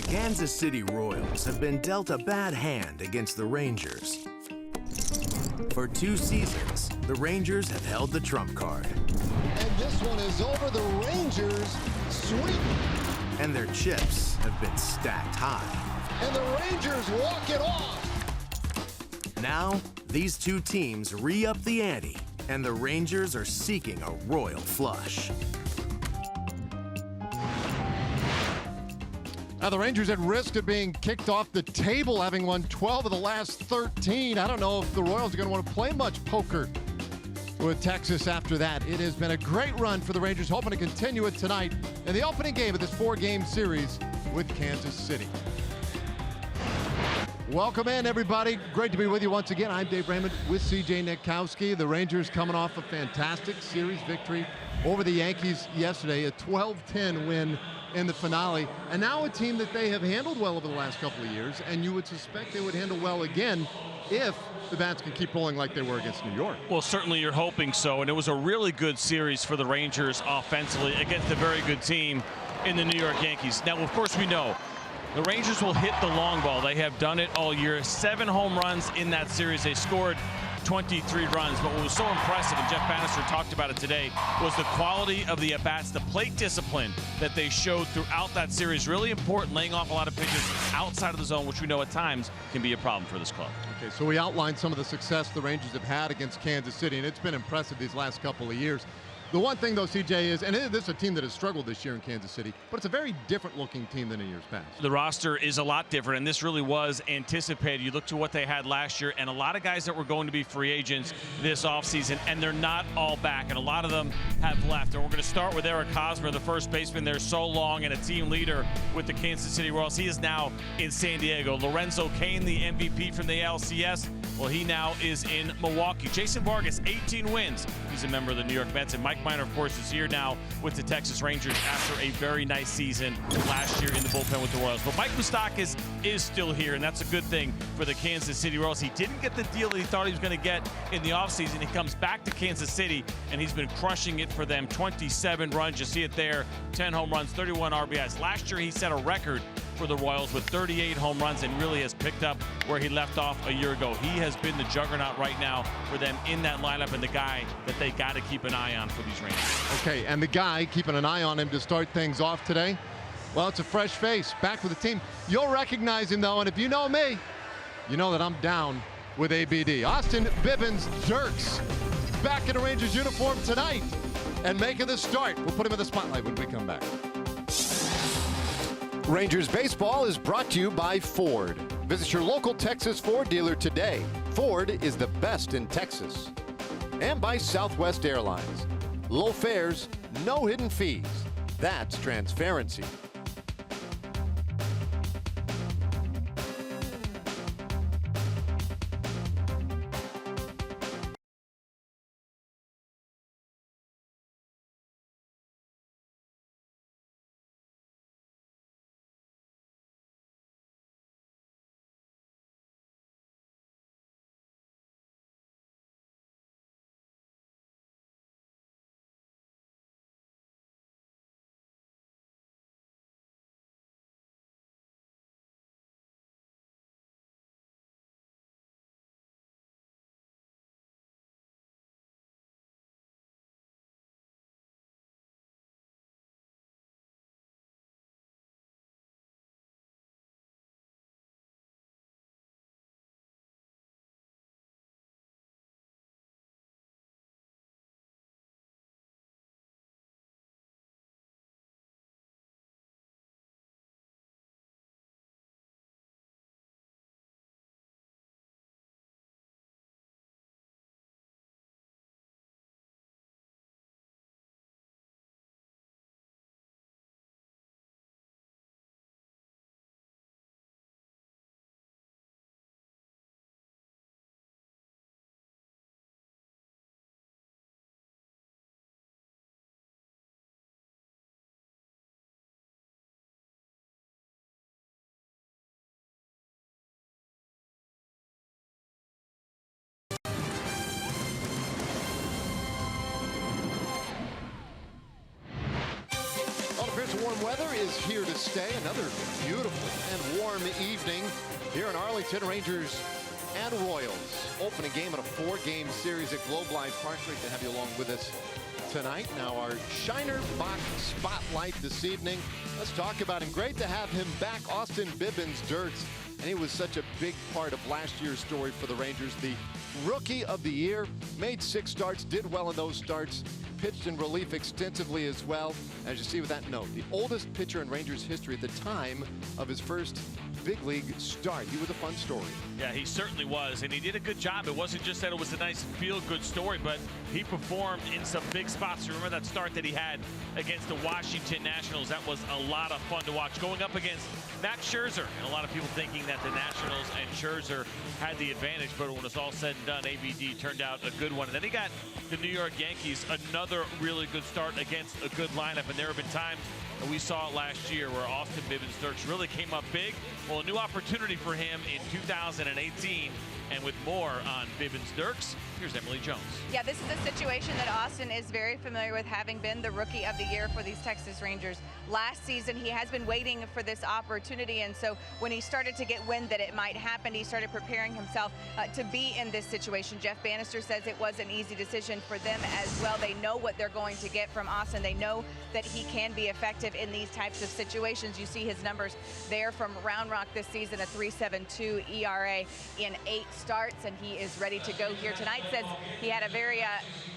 Kansas City Royals have been dealt a bad hand against the Rangers. For 2 seasons, the Rangers have held the trump card. And this one is over. The Rangers sweep. And their chips have been stacked high. And the Rangers walk it off. Now, these 2 teams re-up the ante, and the Rangers are seeking a royal flush. Now the Rangers at risk of being kicked off the table, having won 12 of the last 13. I don't know if the Royals are going to want to play much poker with Texas after that. It has been a great run for the Rangers, hoping to continue it tonight in the opening game of this 4-game series with Kansas City. Welcome in, everybody. Great to be with you once again. I'm Dave Raymond with CJ Nitkowski. The Rangers coming off a fantastic series victory over the Yankees yesterday, a 12-10 win in the finale, and now a team that they have handled well over the last couple of years, and you would suspect they would handle well again if the bats can keep rolling like they were against New York. Well, certainly you're hoping so, and it was a really good series for the Rangers offensively against a very good team in the New York Yankees. Now, of course, we know the Rangers will hit the long ball. They have done it all year. 7 home runs in that series. They scored 23 runs, but what was so impressive, and Jeff Bannister talked about it today, was the quality of the at-bats, the plate discipline that they showed throughout that series. Really important, laying off a lot of pitches outside of the zone, which we know at times can be a problem for this club. Okay, so we outlined some of the success the Rangers have had against Kansas City, and it's been impressive these last couple of years. The one thing, though, CJ, is, and this is a team that has struggled this year in Kansas City, but it's a very different-looking team than in years past. The roster is a lot different, and this really was anticipated. You look to what they had last year, and a lot of guys that were going to be free agents this offseason, and they're not all back, and a lot of them have left. And we're going to start with Eric Hosmer, the first baseman there so long and a team leader with the Kansas City Royals. He is now in San Diego. Lorenzo Cain, the MVP from the LCS, well, he now is in Milwaukee. Jason Vargas, 18 wins. He's a member of the New York Mets. And Mike Minor, of course, is here now with the Texas Rangers after a very nice season last year in the bullpen with the Royals. But Mike Moustakas is still here, and that's a good thing for the Kansas City Royals. He didn't get the deal that he thought he was going to get in the offseason. He comes back to Kansas City, and he's been crushing it for them. 27 runs. You see it there. 10 home runs, 31 RBIs. Last year, he set a record for the Royals with 38 home runs and really has picked up where he left off a year ago. He has been the juggernaut right now for them in that lineup, and the guy that they got to keep an eye on for these Rangers. Okay, and the guy keeping an eye on him to start things off today, well, it's a fresh face back with the team. You'll recognize him, though, and if you know me, you know that I'm down with ABD. Austin Bivens Jerks back in a Rangers uniform tonight and making the start. We'll put him in the spotlight when we come back. Rangers baseball is brought to you by Ford. Visit your local Texas Ford dealer today. Ford is the best in Texas. And by Southwest Airlines. Low fares, no hidden fees. That's transparency. warm weather is here to stay. Another beautiful and warm evening here in Arlington. Rangers and Royals. Opening game in a 4-game series at Globe Life Park. Great to have you along with us tonight. Now our Shiner Box Spotlight this evening. Let's talk about him. Great to have him back. Austin Bibbins-Dirks. And he was such a big part of last year's story for the Rangers. The Rookie of the Year. Made 6 starts. Did well in those starts. Pitched in relief extensively as well. As you see with that note, the oldest pitcher in Rangers history at the time of his first big league start. He was a fun story. Yeah, he certainly was, and he did a good job. It wasn't just that it was a nice feel-good story, but he performed in some big spots. You remember that start that he had against the Washington Nationals? That was a lot of fun to watch. Going up against Max Scherzer, and a lot of people thinking that the Nationals and Scherzer had the advantage, but when it's all said and done, ABD turned out a good one. And then he got the New York Yankees, another really good start against a good lineup, and there have been times, and we saw it last year, where Austin Bibbins-Dirks really came up big. Well, a new opportunity for him in 2018. And with more on Bibbins-Dirks, here's Emily Jones. Yeah, this is a situation that Austin is very familiar with, having been the Rookie of the Year for these Texas Rangers. Last season, he has been waiting for this opportunity, and so when he started to get wind that it might happen, he started preparing himself to be in this situation. Jeff Bannister says it was an easy decision for them as well. They know what they're going to get from Austin. They know that he can be effective in these types of situations. You see his numbers there from Round Rock this season, a 3.72 ERA in 8 starts, and he is ready to go here tonight. Says he had a very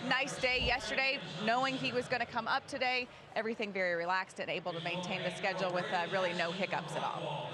nice day yesterday, knowing he was going to come up today. Everything very relaxed and able to maintain the schedule with really no hiccups at all.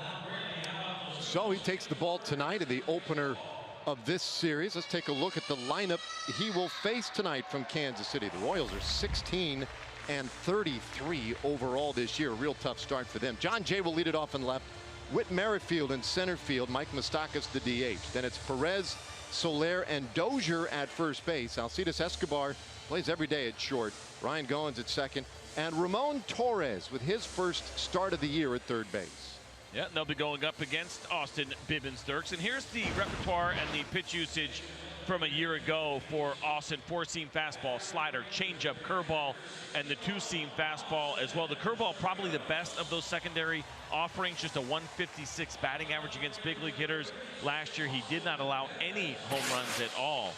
So he takes the ball tonight in the opener of this series. Let's take a look at the lineup he will face tonight from Kansas City. The Royals are 16 and 33 overall this year. A real tough start for them. John Jay will lead it off in left. Whit Merrifield in center field. Mike Moustakas the DH. Then it's Perez, Soler, and Dozier at first base. Alcides Escobar plays every day at short. Ryan Goins at second. And Ramon Torres with his first start of the year at third base. Yeah, they'll be going up against Austin Bibbins-Dirks. And here's the repertoire and the pitch usage from a year ago for Austin. 4-seam fastball, slider, changeup, curveball, and the 2-seam fastball as well. The curveball probably the best of those secondary offerings, just a 156 batting average against big league hitters. Last year, he did not allow any home runs at all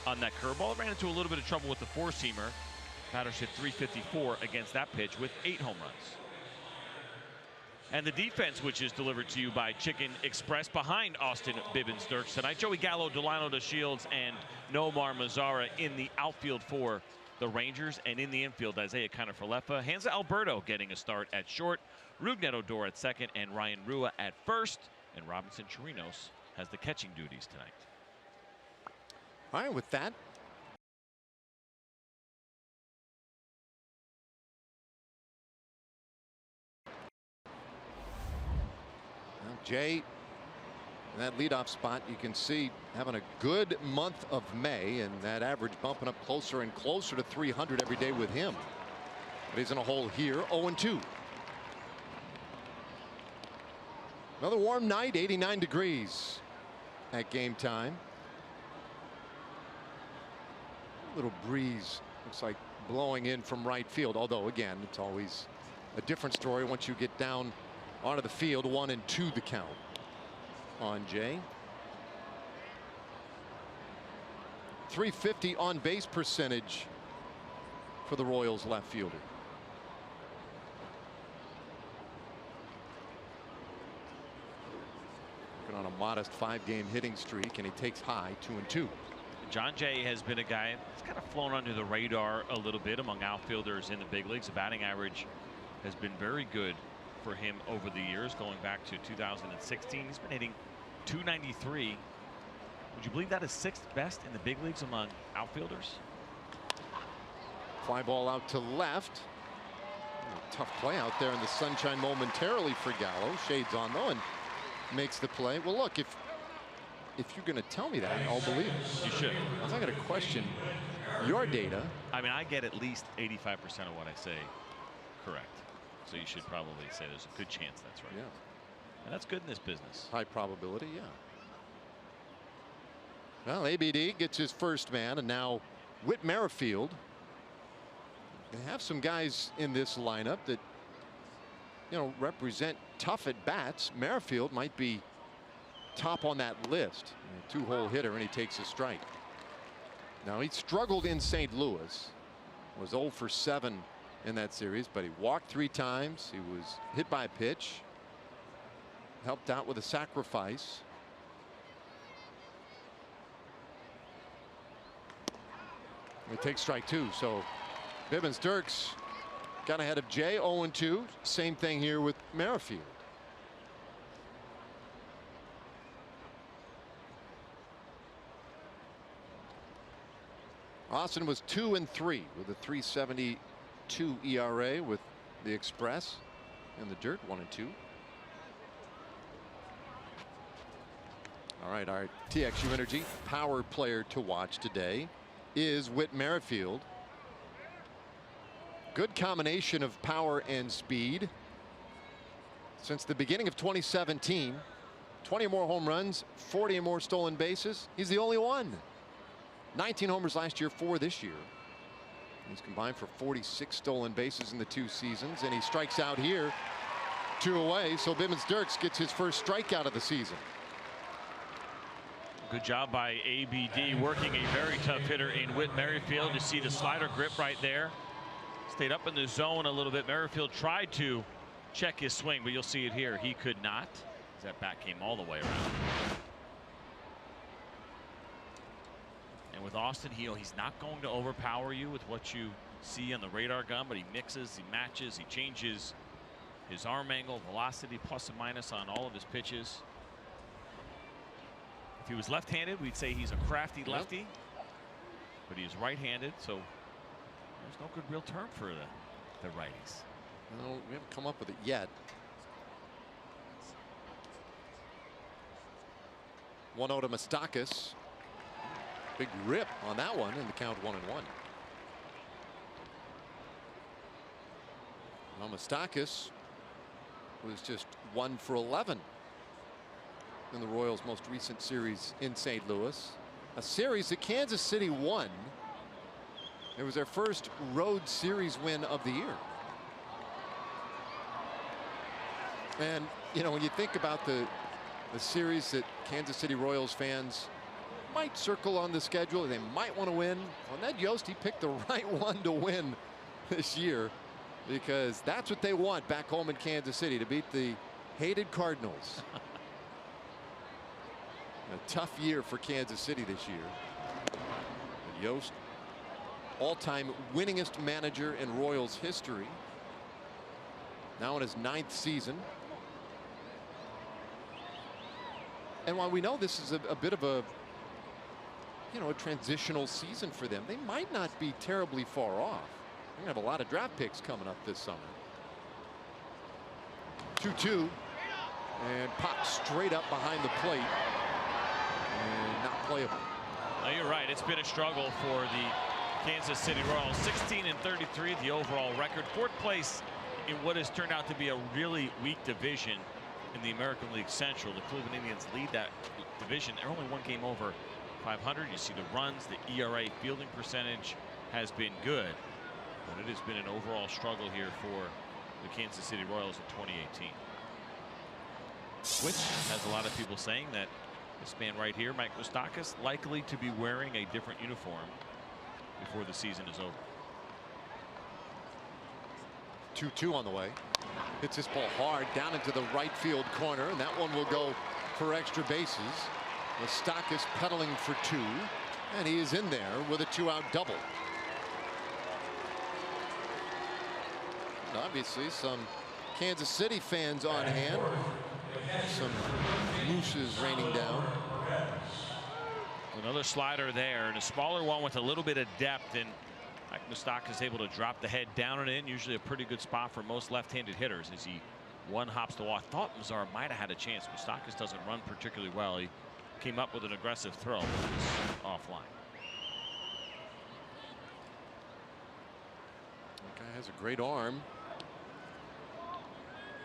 on that curveball. Ran into a little bit of trouble with the 4-seamer. Batters hit 354 against that pitch with 8 home runs. And the defense, which is delivered to you by Chicken Express, behind Austin Bibbins-Dirks tonight. Joey Gallo, Delano DeShields, and Nomar Mazara in the outfield for the Rangers. And in the infield, Isaiah Kiner-Falefa, Hansa Alberto getting a start at short, Rougned Odor at second, and Ryan Rua at first. And Robinson Chirinos has the catching duties tonight. All right, with that, Jay, in that leadoff spot, you can see having a good month of May, and that average bumping up closer and closer to 300 every day with him. But he's in a hole here, 0-2. Another warm night, 89 degrees at game time. A little breeze looks like blowing in from right field, although again, it's always a different story once you get down onto the field. 1-2 the count on Jay. 350 on base percentage for the Royals left fielder. Working on a modest 5-game hitting streak, and he takes high 2-2. John Jay has been a guy that's kind of flown under the radar a little bit among outfielders in the big leagues. The batting average has been very good for him over the years, going back to 2016. He's been hitting 293. Would you believe that is 6th best in the big leagues among outfielders? Fly ball out to left. Tough play out there in the sunshine momentarily for Gallo. Shades on though, and makes the play. Well, look, if you're going to tell me that, I'll believe it. You should. I'm not going to question your data. I mean, I get at least 85% of what I say correct. So you should probably say there's a good chance that's right. Yeah. And that's good in this business. High probability, yeah. Well, ABD gets his first man, and now Whit Merrifield. They have some guys in this lineup that represent tough at bats, Merrifield might be top on that list. A two-hole hitter, and he takes a strike. Now, he struggled in St. Louis, was 0 for 7 in that series, but he walked 3 times. He was hit by a pitch, helped out with a sacrifice. He takes strike 2. So Bibbins Dirks got ahead of Jay, 0-2. Same thing here with Merrifield. Austin was 2-3 with a 3.72 ERA with the Express. And the Dirt 1-2. All right, our TXU Energy power player to watch today is Whit Merrifield. Good combination of power and speed. Since the beginning of 2017, 20 more home runs, 40 more stolen bases. He's the only one. 19 homers last year, 4 this year. He's combined for 46 stolen bases in the 2 seasons, and he strikes out here 2 away. So Bibbins Dirks gets his first strikeout of the season. Good job by ABD working a very tough hitter in Whit Merrifield. You see the slider grip right there. Stayed up in the zone a little bit. Merrifield tried to check his swing, but you'll see it here. He could not, as that bat came all the way around. And with Austin, he's not going to overpower you with what you see on the radar gun, but he mixes, he matches, he changes his arm angle, velocity, plus and minus on all of his pitches. If he was left-handed, we'd say he's a crafty lefty, but he is right-handed, so there's no good real term for the righties. No, we haven't come up with it yet. 1-0 to Moustakas. Big rip on that one, and the count 1-1. Now Moustakas was just 1 for 11 in the Royals' most recent series in St. Louis, a series that Kansas City won. It was their first road series win of the year. And when you think about the series that Kansas City Royals fans might circle on the schedule, they might want to win. Well, Ned Yost, he picked the right one to win this year, because that's what they want back home in Kansas City, to beat the hated Cardinals. A tough year for Kansas City this year. But Yost, all-time winningest manager in Royals history, now in his 9th season. And while we know this is a bit of a transitional season for them, they might not be terribly far off. They're going to have a lot of draft picks coming up this summer. 2-2, and popped straight up behind the plate, and not playable. No, you're right. It's been a struggle for the Kansas City Royals. 16-33, the overall record. 4th place in what has turned out to be a really weak division in the American League Central. The Cleveland Indians lead that division. They're only 1 game over 500. You see the runs, the ERA, fielding percentage has been good, but it has been an overall struggle here for the Kansas City Royals in 2018. Which has a lot of people saying that this man right here, Mike Moustakas, likely to be wearing a different uniform before the season is over. 2-2 on the way. Hits this ball hard down into the right field corner, and that one will go for extra bases. Moustakas pedaling for 2, and he is in there with a 2-out double. And obviously some Kansas City fans on hand. Some mooses raining down. Another slider there, and a smaller one with a little bit of depth, and Mike Moustakas is able to drop the head down and in. Usually a pretty good spot for most left-handed hitters as he one hops the wall. I thought Mazar might have had a chance. Moustakas doesn't run particularly well. He came up with an aggressive throw, but it was offline. That guy has a great arm,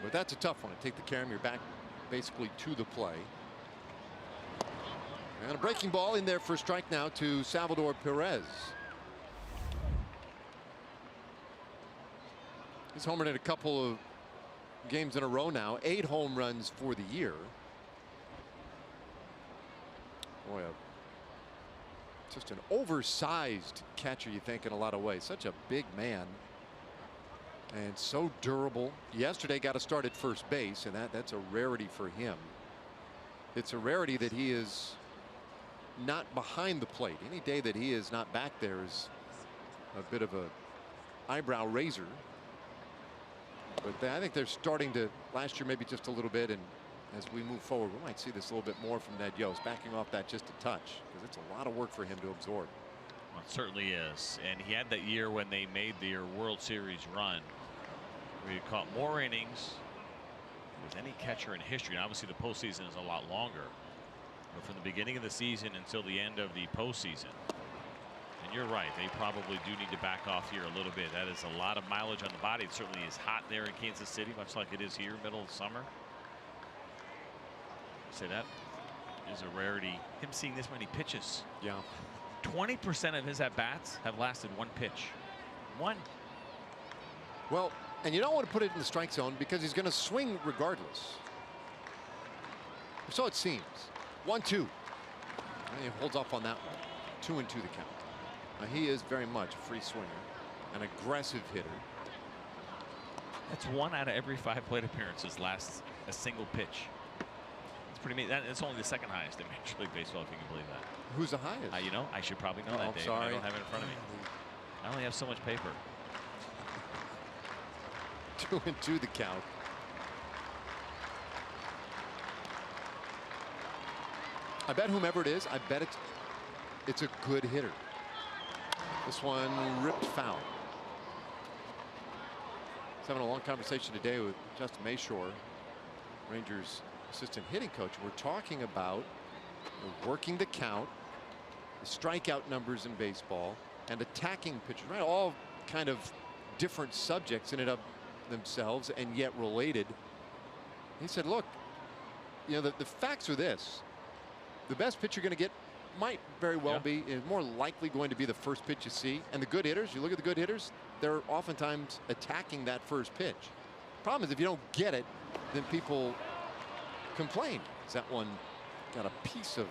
but that's a tough one to take the camera. You're back basically to the play. And a breaking ball in there for a strike now to Salvador Perez. He's homered in a couple of games in a row now. 8 home runs for the year. Boy, just an oversized catcher, you think, in a lot of ways. Such a big man. And so durable. Yesterday got a start at first base, and that's a rarity for him. It's a rarity that he is not behind the plate. Any day that he is not back there is a bit of a eyebrow raiser. But I think they're starting to, last year maybe just a little bit, and as we move forward we might see this a little bit more from Ned Yost, backing off that just a touch, because it's a lot of work for him to absorb. Well, it certainly is. And he had that year when they made their World Series run where he caught more innings with any catcher in history. And obviously the postseason is a lot longer, but from the beginning of the season until the end of the postseason. And you're right, they probably do need to back off here a little bit. That is a lot of mileage on the body. It certainly is hot there in Kansas City, much like it is here middle of summer. Say that is a rarity, him seeing this many pitches. Yeah. 20% of his at-bats have lasted 1 pitch. 1. Well, and you don't want to put it in the strike zone because he's going to swing regardless. So it seems. 1-2. And he holds off on that one. 2-2 the count. Now he is very much a free swinger, an aggressive hitter. That's 1 out of every 5 plate appearances lasts a single pitch. It's pretty amazing. It's only the second highest in Major League Baseball, if you can believe that. Who's the highest? You know, I should probably know that, Dave. Sorry. I don't have it in front of me. I only have so much paper. 2-2 the count. I bet whomever it is, I bet it's a good hitter. This one ripped foul. I was having a long conversation today with Justin Mayshore, Rangers assistant hitting coach. We're talking about working the count, the strikeout numbers in baseball, and attacking pitchers, right? All kind of different subjects in and of themselves, and yet related. He said, look, you know, the facts are this: the best pitch you're going to get might very well be, is more likely going to be the first pitch you see. And the good hitters, you look at the good hitters, they're oftentimes attacking that first pitch. Problem is, if you don't get it, then people complain. That one got a piece of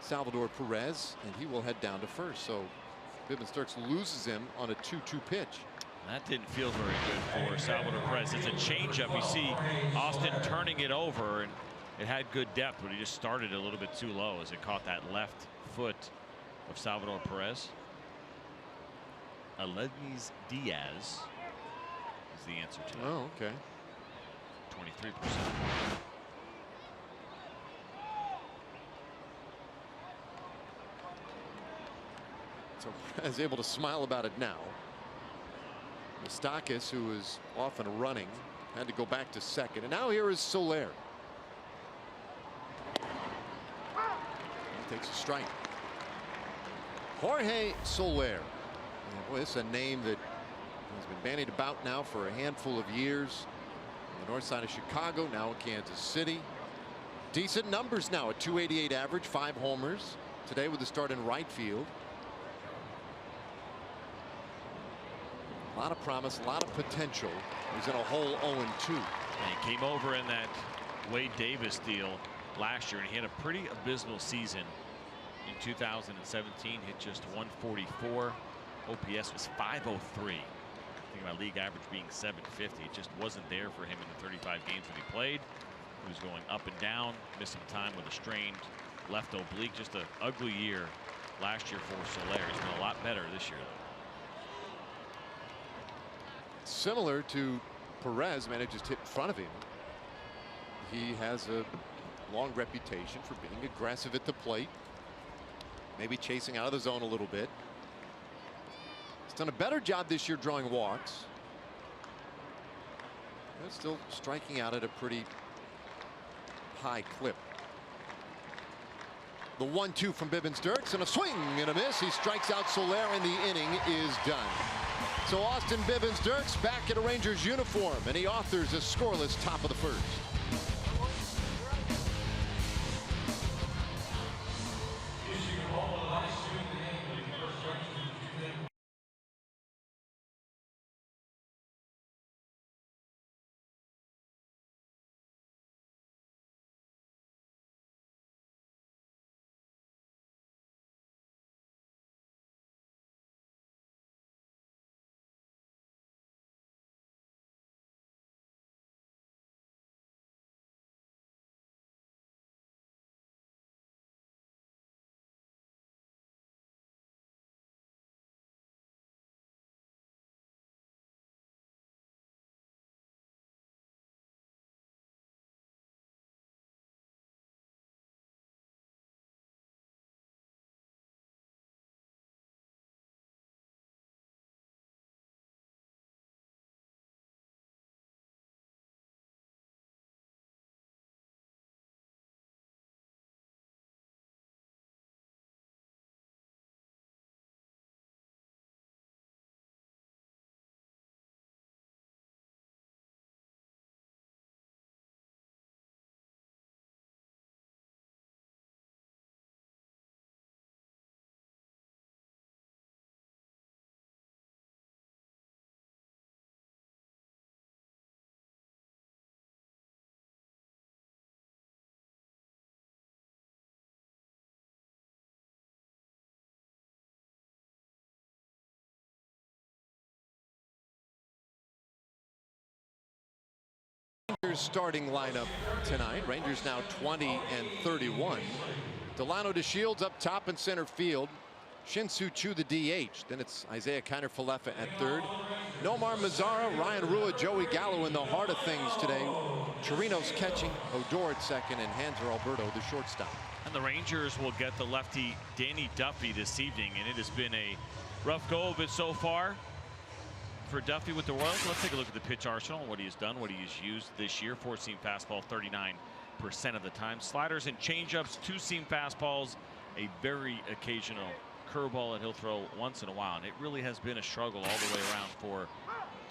Salvador Perez, and he will head down to first. So Bibbins-Sturks loses him on a 2-2 pitch. That didn't feel very good for Salvador Perez. It's a changeup. You see Austin turning it over, and it had good depth, but he just started a little bit too low as it caught that left foot of Salvador Perez. Aledmys Diaz is the answer to that. Oh, okay. 23%. So Perez able to smile about it now. Moustakas, who was off and running, had to go back to second, and now here is Soler. He takes a strike. Jorge Soler. And boy, this is a name that has been bandied about now for a handful of years. On the north side of Chicago, now in Kansas City. Decent numbers now, a .288 average, 5 homers. Today with the start in right field. A lot of promise, a lot of potential. He's in a whole 0-2. And he came over in that Wade Davis deal last year, and he had a pretty abysmal season in 2017. Hit just 144. OPS was 503. Think about league average being 750. It just wasn't there for him in the 35 games that he played. He was going up and down, missing time with a strained left oblique. Just an ugly year last year for Soler. He's been a lot better this year, though. Similar to Perez, man, it just hit in front of him. He has a long reputation for being aggressive at the plate, maybe chasing out of the zone a little bit. He's done a better job this year drawing walks. But still striking out at a pretty high clip. The 1-2 from Bibbins-Sturks, and a swing and a miss. He strikes out Soler, and the inning is done. So Austin Bibbins-Sturks back in a Rangers uniform, and he authors a scoreless top of the first. Rangers starting lineup tonight. Rangers now 20-31. Delano DeShields up top in center field. Shin-Soo Choo the DH. Then it's Isaiah Kiner-Falefa at third. Nomar Mazara, Ryan Rua, Joey Gallo in the heart of things today. Chirinos catching, Odor at second, and Hanser Alberto the shortstop. And the Rangers will get the lefty Danny Duffy this evening, and it has been a rough go of it so far for Duffy with the Royals. Let's take a look at the pitch arsenal, what he has done, what he has used this year. Four-seam fastball 39% of the time. Sliders and changeups, two-seam fastballs, a very occasional curveball that he'll throw once in a while. And it really has been a struggle all the way around for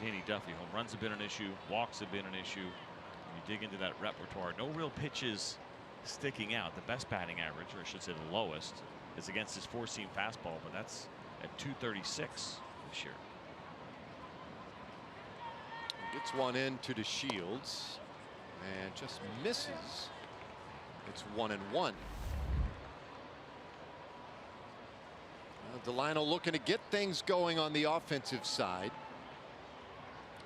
Danny Duffy. Home runs have been an issue, walks have been an issue. When you dig into that repertoire, no real pitches sticking out. The best batting average, or I should say the lowest, is against his four-seam fastball, but that's at 236 this year. Gets one in to DeShields and just misses. It's 1-1. Delano looking to get things going on the offensive side.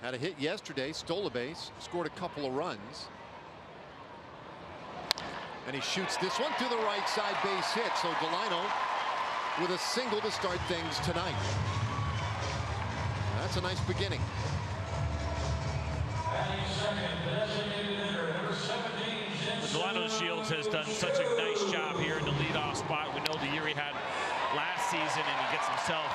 Had a hit yesterday, stole a base, scored a couple of runs. And he shoots this one to the right side, base hit. So Delano with a single to start things tonight. That's a nice beginning. Delano DeShields has done such a nice job here in the leadoff spot. We know the year he had last season, and he gets himself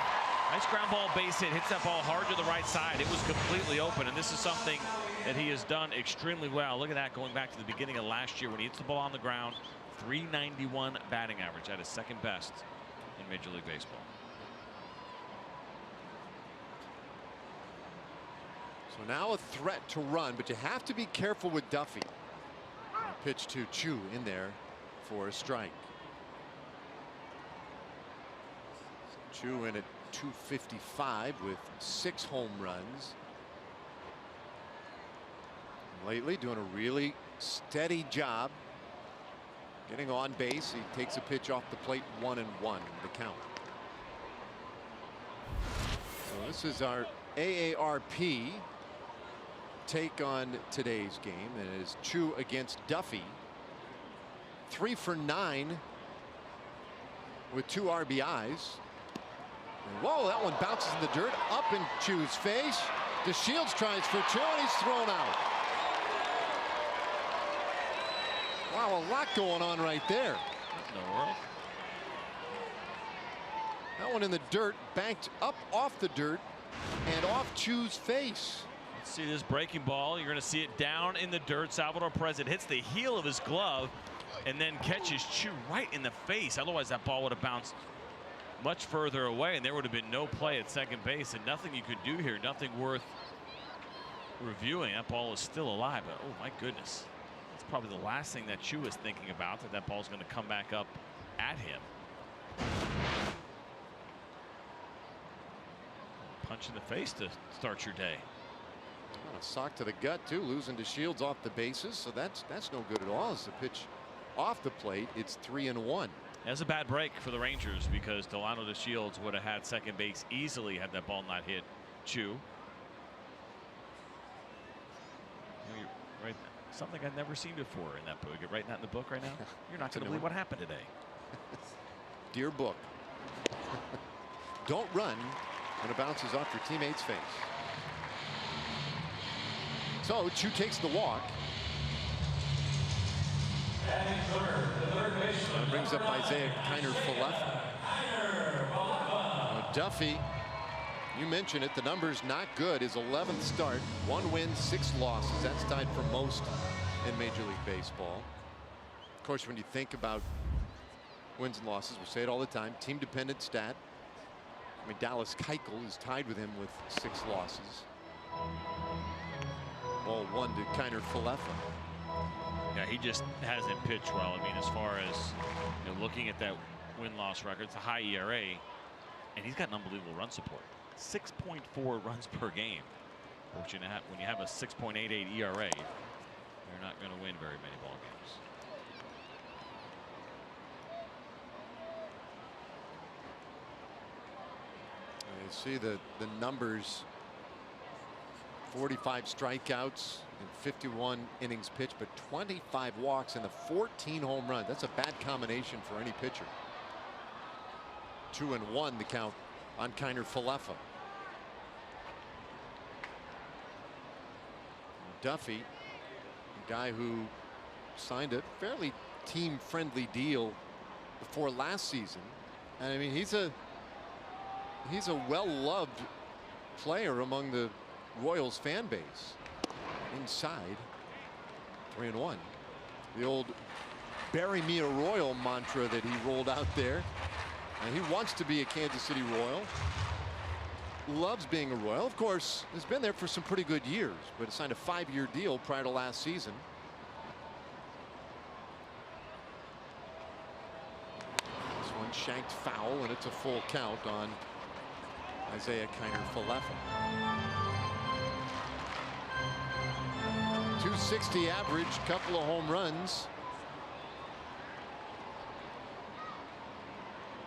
nice ground ball base hit, hits that ball hard to the right side. It was completely open, and this is something that he has done extremely well. Look at that, going back to the beginning of last year when he hits the ball on the ground. 391 batting average, at his second best in Major League Baseball. So now a threat to run, but you have to be careful with Duffy. Pitch to Choo in there for a strike. Choo in at 255 with 6 home runs. Lately doing a really steady job getting on base. He takes a pitch off the plate, 1-1 the count. So this is our AARP take on today's game, and it is Choo against Duffy. 3 for 9 with 2 RBIs. And whoa, that one bounces in the dirt, up in Choo's face. DeShields tries for 2, and he's thrown out. Wow, a lot going on right there. What in the world? That one in the dirt, banked up off the dirt and off Choo's face. Let's see this breaking ball. You're going to see it down in the dirt. Salvador Perez, it hits the heel of his glove and then catches Choo right in the face. Otherwise, that ball would have bounced much further away, and there would have been no play at second base, and nothing you could do here, nothing worth reviewing. That ball is still alive, but oh my goodness. That's probably the last thing that Choo is thinking about, that ball's going to come back up at him. Punch in the face to start your day. A sock to the gut too, losing DeShields off the bases, so that's no good at all. As the pitch off the plate, it's 3-1. That's a bad break for the Rangers, because Delano DeShields would have had second base easily had that ball not hit Choo. Right, something I've never seen before in that book. You're writing that in the book right now. You're not going to believe what happened today. Dear book. Don't run when it bounces off your teammate's face. So Choo takes the walk. And brings up Isaiah Kiner-Falefa. Duffy, you mentioned it, the number's not good. His 11th start, 1 win, 6 losses. That's tied for most in Major League Baseball. Of course, when you think about wins and losses, we say it all the time, team dependent stat. I mean, Dallas Keuchel is tied with him with 6 losses. Ball 1 to Kiner-Falefa. Yeah, he just hasn't pitched well. I mean, as far as looking at that win-loss record, it's a high ERA, and he's got an unbelievable run support. 6.4 runs per game. Which when you have a 6.88 ERA, you're not going to win very many ball games. You see the numbers 45 strikeouts in 51 innings pitched, but 25 walks and the 14 home runs. That's a bad combination for any pitcher. 2-1 the count on Kiner Falefa. Duffy, a guy who signed a fairly team-friendly deal before last season, and I mean he's a well-loved player among the Royals fan base. Inside, 3-1. The old "bury me a Royal" mantra that he rolled out there, and he wants to be a Kansas City Royal. Loves being a Royal. Of course, has been there for some pretty good years, but signed a 5-year deal prior to last season. This one shanked foul, and it's a full count on Isaiah Kiner Falefa. 260 average, couple of home runs.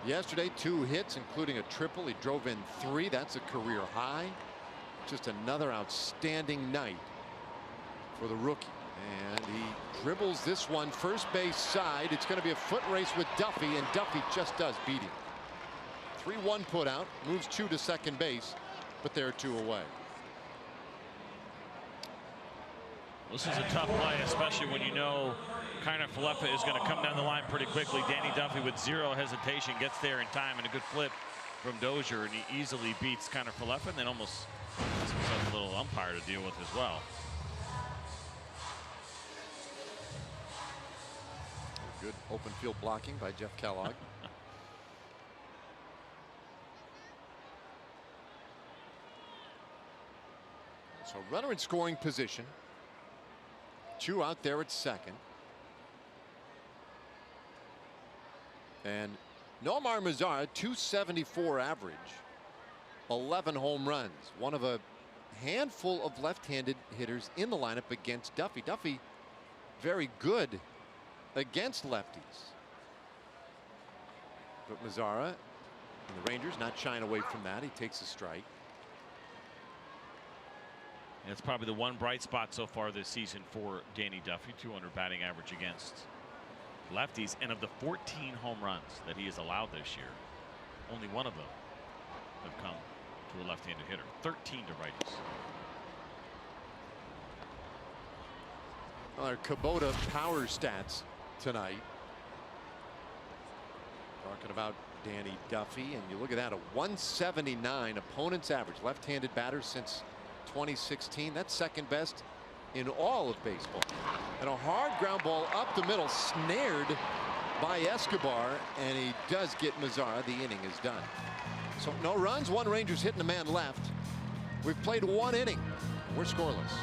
Yesterday, 2 hits, including a triple. He drove in 3. That's a career high. Just another outstanding night for the rookie. And he dribbles this one first base side. It's going to be a foot race with Duffy, and Duffy just does beat him. 3-1 put out, moves Chu to second base, but they're 2 away. This is a tough play, especially when you know Kiner Falefa is going to come down the line pretty quickly. Danny Duffy with 0 hesitation gets there in time, and a good flip from Dozier, and he easily beats Kiner Falefa, and then almost has himself a little umpire to deal with as well. Good open field blocking by Jeff Kellogg. So runner in scoring position. Chu out there at second. And Nomar Mazara, 274 average, 11 home runs. One of a handful of left-handed hitters in the lineup against Duffy. Duffy very good against lefties. But Mazara and the Rangers not shying away from that. He takes a strike. And it's probably the one bright spot so far this season for Danny Duffy. 200 batting average against lefties, and of the 14 home runs that he has allowed this year, only one of them have come to a left-handed hitter. 13 to righties. Well, our Kubota power stats tonight. Talking about Danny Duffy, and you look at that, a 179 opponent's average. Left-handed batter since 2016. That's second best in all of baseball. And a hard ground ball up the middle, snared by Escobar, and he does get Mazara. The inning is done. So no runs, 1 Rangers hit and a man left. We've played 1 inning. We're scoreless.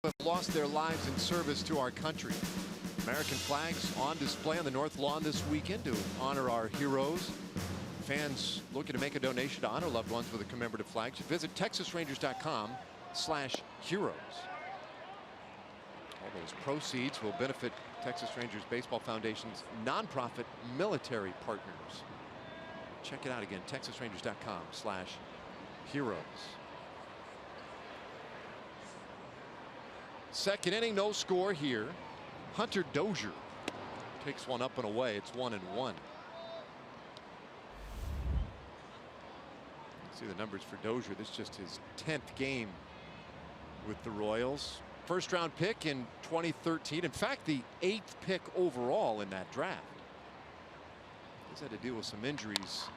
have lost their lives in service to our country. American flags on display on the North Lawn this weekend to honor our heroes. Fans looking to make a donation to honor loved ones with a commemorative flag should visit TexasRangers.com/heroes. All those proceeds will benefit Texas Rangers Baseball Foundation's nonprofit military partners. Check it out again, TexasRangers.com/heroes. Second inning, no score here. Hunter Dozier takes one up and away. It's 1-1. See the numbers for Dozier. This is just his 10th game with the Royals. First round pick in 2013. In fact, the 8th pick overall in that draft. He's had to deal with some injuries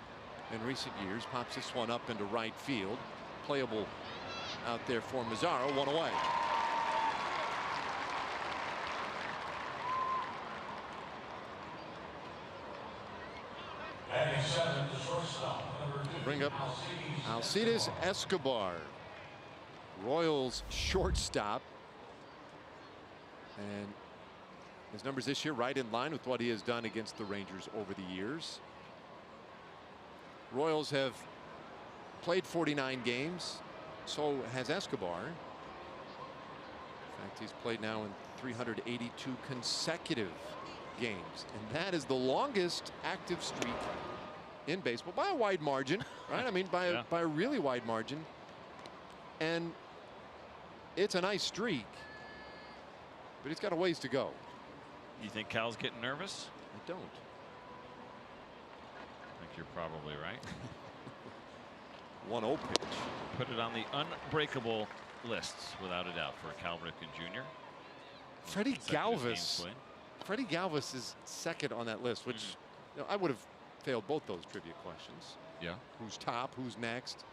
in recent years. Pops this one up into right field. Playable out there for Mazzaro. One away. Bring up Alcides Escobar, Royals shortstop, and his numbers this year right in line with what he has done against the Rangers over the years. Royals have played 49 games, so has Escobar. In fact, he's played now in 382 consecutive games, and that is the longest active streak in baseball by a wide margin, right? I mean, by a really wide margin. And it's a nice streak, but he's got a ways to go. You think Cal's getting nervous? I don't. I think you're probably right. 1-0 pitch. Put it on the unbreakable lists without a doubt for Cal Ripken Jr. Freddie Galvis. Freddie Galvis is second on that list, which you know, I would have failed both those trivia questions. Yeah. Who's top? Who's next?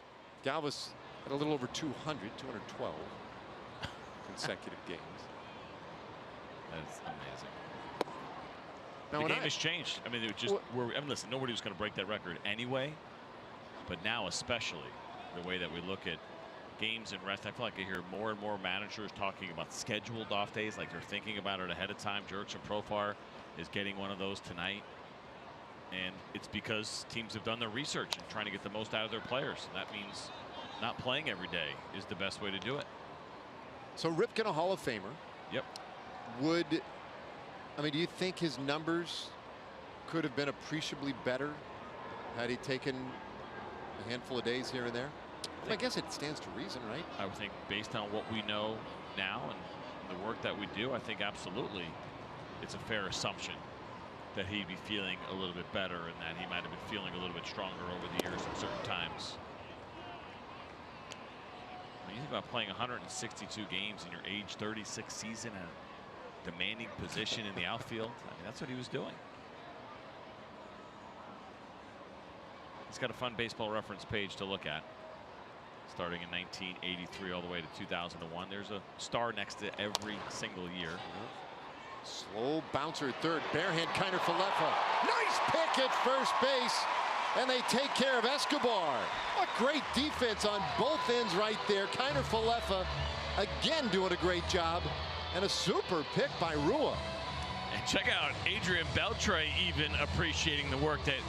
Galvis at a little over 212 consecutive games. That's amazing. Now, the game has changed. I mean, it was just I mean, listen, nobody was going to break that record anyway, but now especially the way that we look at games and rest, I feel like I hear more and more managers talking about scheduled off days, like they're thinking about it ahead of time. Jurickson Profar is getting one of those tonight, and it's because teams have done their research and trying to get the most out of their players. And that means not playing every day is the best way to do it. So Ripken, a Hall of Famer. Yep. I mean, do you think his numbers could have been appreciably better had he taken a handful of days here and there? I guess it stands to reason, right? I would think based on what we know now and the work that we do, I think absolutely it's a fair assumption that he'd be feeling a little bit better and that he might have been feeling a little bit stronger over the years at certain times. When you think about playing 162 games in your age 36 season and a demanding position in the outfield, I mean, that's what he was doing. He's got a fun Baseball Reference page to look at. Starting in 1983 all the way to 2001. There's a star next to every single year. Slow bouncer at third. Barehand Kiner Falefa. Nice pick at first base. And they take care of Escobar. What great defense on both ends right there. Kiner Falefa again doing a great job. And a super pick by Rua. And check out Adrian Beltre even appreciating the work that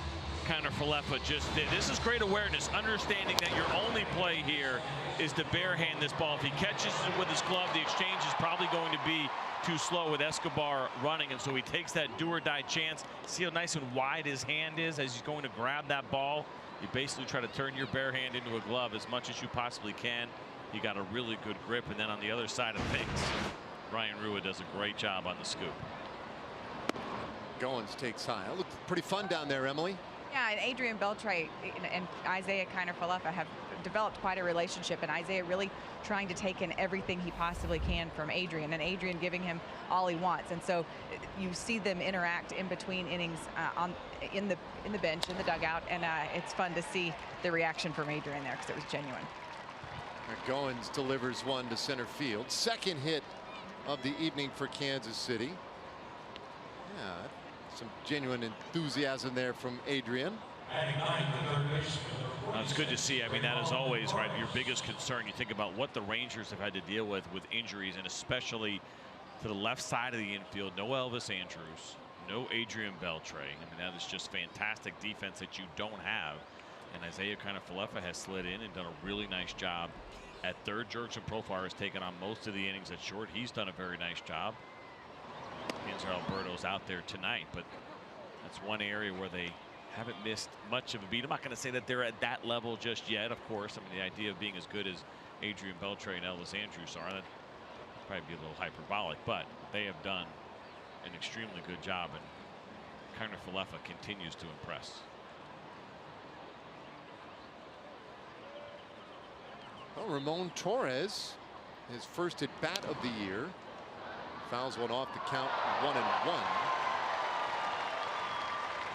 Kiner Falefa just did. This is great awareness, understanding that your only play here is to barehand this ball. If he catches it with his glove, the exchange is probably going to be too slow with Escobar running, and so he takes that do or die chance. See how nice and wide his hand is as he's going to grab that ball. You basically try to turn your bare hand into a glove as much as you possibly can. You got a really good grip, and then on the other side of things, Ryan Rua does a great job on the scoop. Goins takes high. It looked pretty fun down there, Emily. Yeah, and Adrian Beltre and Isaiah Kiner Falefa have developed quite a relationship, and Isaiah really trying to take in everything he possibly can from Adrian, and Adrian giving him all he wants. And so you see them interact in between innings in the bench, in the dugout, and it's fun to see the reaction from Adrian there because it was genuine. Goins delivers one to center field. Second hit of the evening for Kansas City. Yeah, some genuine enthusiasm there from Adrian. It's good to see. I mean, that is always right. Your biggest concern. You think about what the Rangers have had to deal with injuries, and especially to the left side of the infield. No Elvis Andrews, no Adrian Beltre. I mean, that is just fantastic defense that you don't have. And Isaiah Falefa has slid in and done a really nice job at third. Jurickson Profar has taken on most of the innings at short. He's done a very nice job. Hanser Alberto's out there tonight, but that's one area where they haven't missed much of a beat. I'm not going to say that they're at that level just yet, of course. I mean, the idea of being as good as Adrian Beltre and Elvis Andrews are, that'd probably be a little hyperbolic, but they have done an extremely good job, and Kiner Falefa continues to impress. Well, Ramon Torres, his first at bat of the year, fouls one off to count 1-1.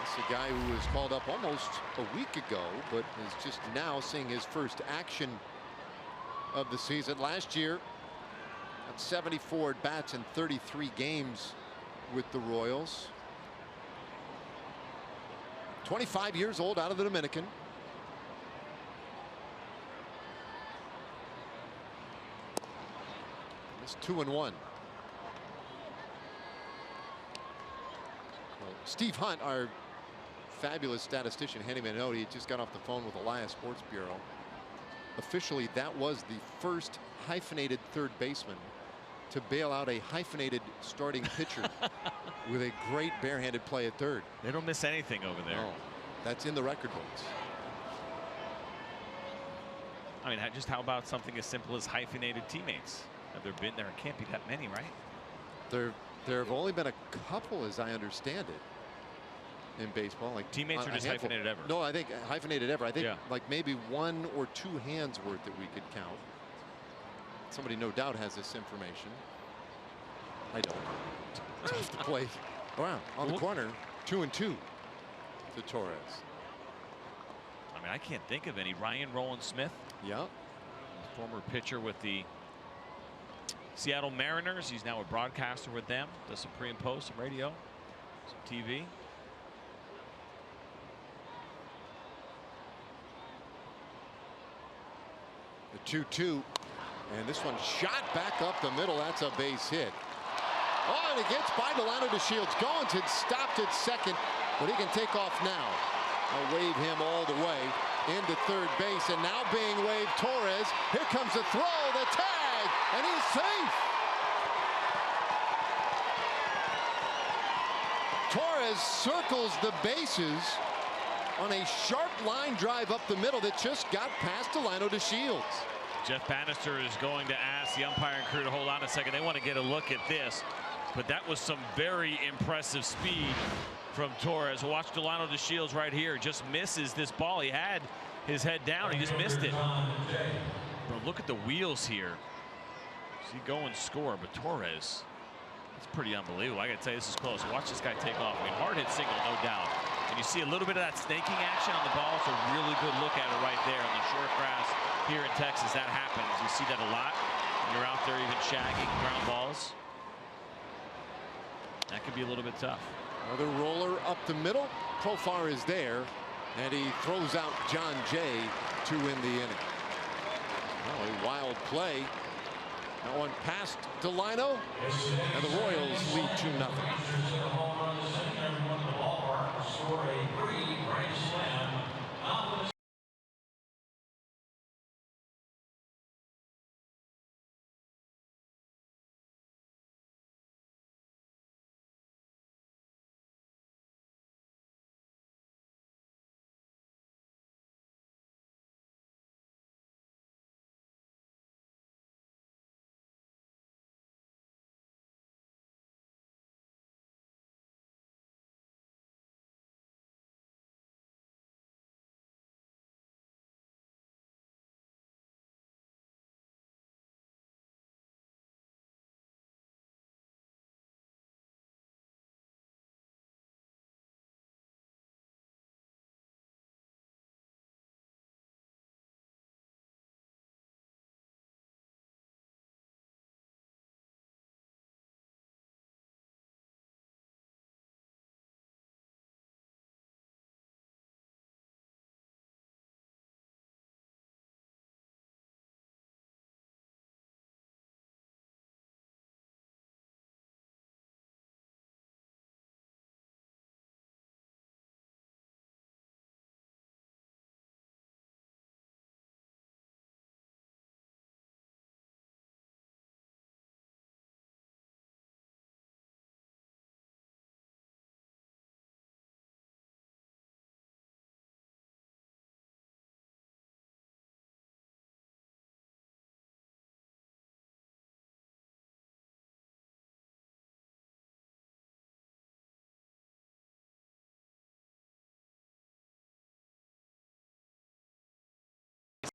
This is a guy who was called up almost a week ago, but is just now seeing his first action of the season. Last year, at 74 at bats in 33 games with the Royals. 25 years old, out of the Dominican. It's 2-1. Well, Steve Hunt, our fabulous statistician, handed me a note. He just got off the phone with Elias Sports Bureau. Officially, that was the first hyphenated third baseman to bail out a hyphenated starting pitcher with a great barehanded play at third. They don't miss anything over there. No, that's in the record books. I mean, just how about something as simple as hyphenated teammates? Have there been? There can't be that many, right? There have only been a couple, as I understand it, in baseball. Like teammates are just hyphenated ever. No, I think hyphenated ever. I think yeah, like maybe 1 or 2 hands worth that we could count. Somebody no doubt has this information. I don't. It's off the plate. Wow, on the corner, 2-2 to Torres. I mean, I can't think of any. Ryan Roland Smith. Yeah. Former pitcher with the Seattle Mariners. He's now a broadcaster with them. Does some pre and post, some radio, some TV. The 2-2. And this one shot back up the middle. That's a base hit. Oh, and it gets by Delano DeShields. Goins had stopped at second, but he can take off now. I'll wave him all the way into third base, and now being waved Torres. Here comes the throw, the tag, and he's safe. Torres circles the bases on a sharp line drive up the middle that just got past Delano DeShields. Jeff Bannister is going to ask the umpiring crew to hold on a second. They want to get a look at this, but that was some very impressive speed from Torres. Watch Delano DeShields right here. Just misses this ball. He had his head down. He just missed it. But look at the wheels here. See, go and score, but Torres, it's pretty unbelievable. I got to tell you, this is close. Watch this guy take off. I mean, hard hit single, no doubt. And you see a little bit of that snaking action on the ball. It's a really good look at it right there on the short grass here in Texas. That happens. You see that a lot. You're out there even shagging ground balls. That could be a little bit tough. Another roller up the middle. Profar is there, and he throws out John Jay to win the inning. Oh, a wild play. That one past Delano, and the Royals lead 2-0.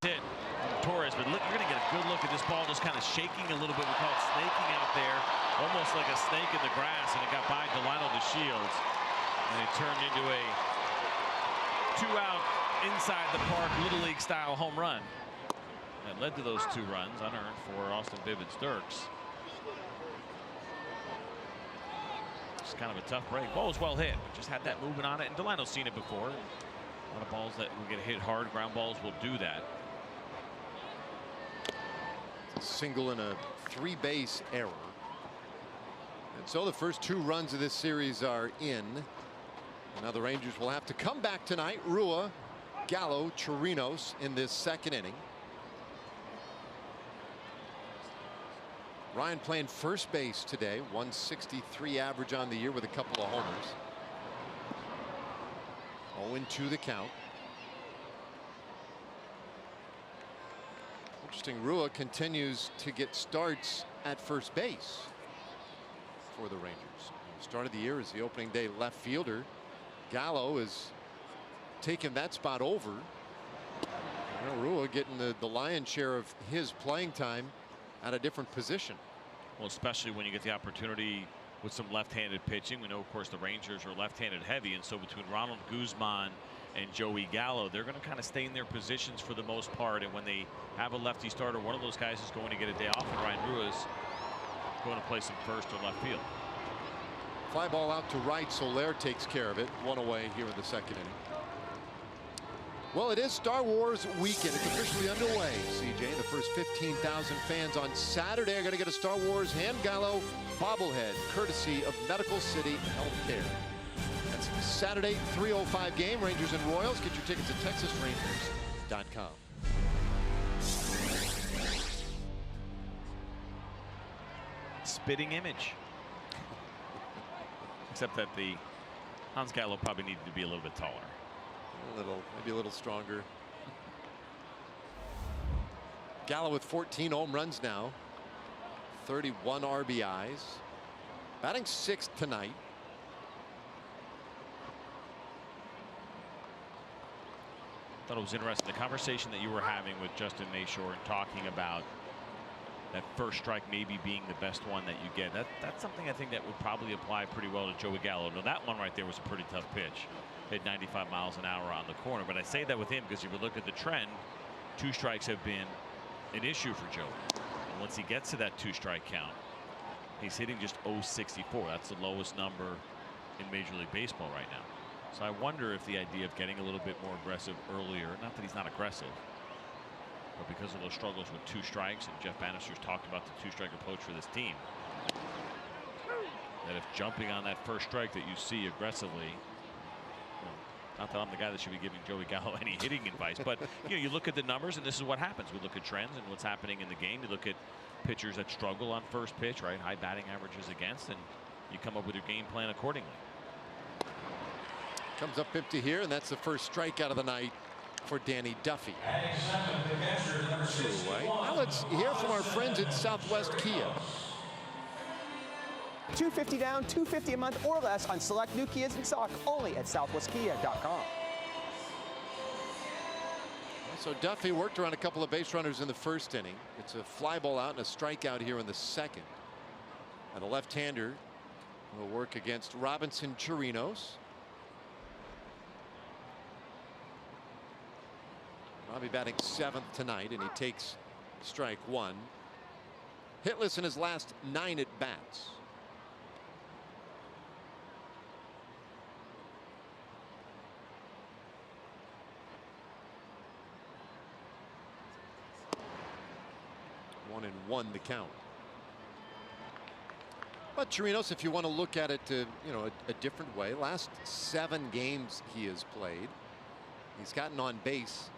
hit Torres, but look, you're going to get a good look at this ball just kind of shaking a little bit. We call it snaking out there, almost like a snake in the grass, and it got by Delino DeShields, and it turned into a 2-out inside the park Little League style home run that led to those 2 runs unearned for Austin Vivens-Dirks. Just kind of a tough break. Ball was well hit, but just had that movement on it, and Delino's seen it before. A lot of balls that will get hit hard, ground balls will do that. Single and a 3-base error. And so the first 2 runs of this series are in. Now the Rangers will have to come back tonight. Rua, Gallo, Chirinos in this second inning. Ryan playing first base today, 163 average on the year with a couple of homers. 0-2 the count. Interesting, Rua continues to get starts at first base for the Rangers. Start of the year as the opening day left fielder. Gallo is taking that spot over. Well, Rua getting the lion's share of his playing time at a different position. Well, especially when you get the opportunity with some left-handed pitching. We know, of course, the Rangers are left-handed heavy, and so between Ronald Guzman and Joey Gallo, they're going to kind of stay in their positions for the most part. And when they have a lefty starter, one of those guys is going to get a day off, and Ryan Rua is going to play some first or left field. Fly ball out to right. Soler takes care of it. 1 away here in the second inning. Well, it is Star Wars weekend. It's officially underway, CJ. The first 15,000 fans on Saturday are going to get a Star Wars Hand Gallo bobblehead, courtesy of Medical City Healthcare. That's Saturday, 3:05 game. Rangers and Royals. Get your tickets at TexasRangers.com. Spitting image. Except that the Hans Gallo probably needed to be a little bit taller. Maybe a little stronger. Gallo with 14 home runs now. 31 RBIs. Batting 6th tonight. Thought it was interesting, the conversation that you were having with Justin Mayshore and talking about that first strike maybe being the best one that you get. That's something I think that would probably apply pretty well to Joey Gallo. Now that one right there was a pretty tough pitch. Hit 95 miles an hour on the corner. But I say that with him because if you look at the trend, 2 strikes have been an issue for Joey. And once he gets to that 2-strike count, he's hitting just .064. That's the lowest number in Major League Baseball right now. So I wonder if the idea of getting a little bit more aggressive earlier, not that he's not aggressive, but because of those struggles with 2 strikes, and Jeff Bannister's talked about the 2-strike approach for this team, that if jumping on that first strike that you see aggressively, not that I'm the guy that should be giving Joey Gallo any hitting advice, but you look at the numbers and this is what happens. We look at trends and what's happening in the game. You look at pitchers that struggle on first pitch, right? High batting averages against, and you come up with your game plan accordingly. Comes up empty here, and that's the first strikeout of the night for Danny Duffy. Now let's hear from our friends at Southwest Kia. $250 down, $250 a month or less on select new Kias in stock only at southwestkia.com. So Duffy worked around a couple of base runners in the first inning. It's a fly ball out and a strikeout here in the second. And the left-hander will work against Robinson Chirinos. Robbie batting 7th tonight, and he takes strike 1. Hitless in his last 9 at bats. One and 1 the count. But Chirinos, if you want to look at it a different way, last 7 games he has played, he's gotten on base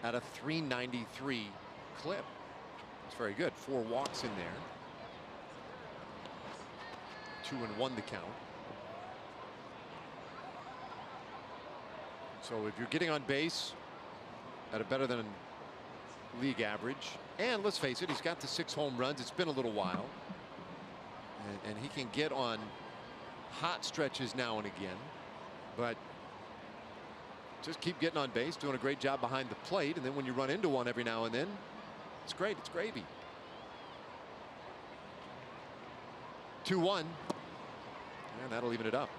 at a .393 clip. It's very good. 4 walks in there. 2 and 1 the count. So if you're getting on base at a better than league average, and let's face it, he's got the 6 home runs. It's been a little while, and he can get on hot stretches now and again, but just keep getting on base, doing a great job behind the plate, and then when you run into one every now and then, it's great. It's gravy. 2-1, and that'll even it up.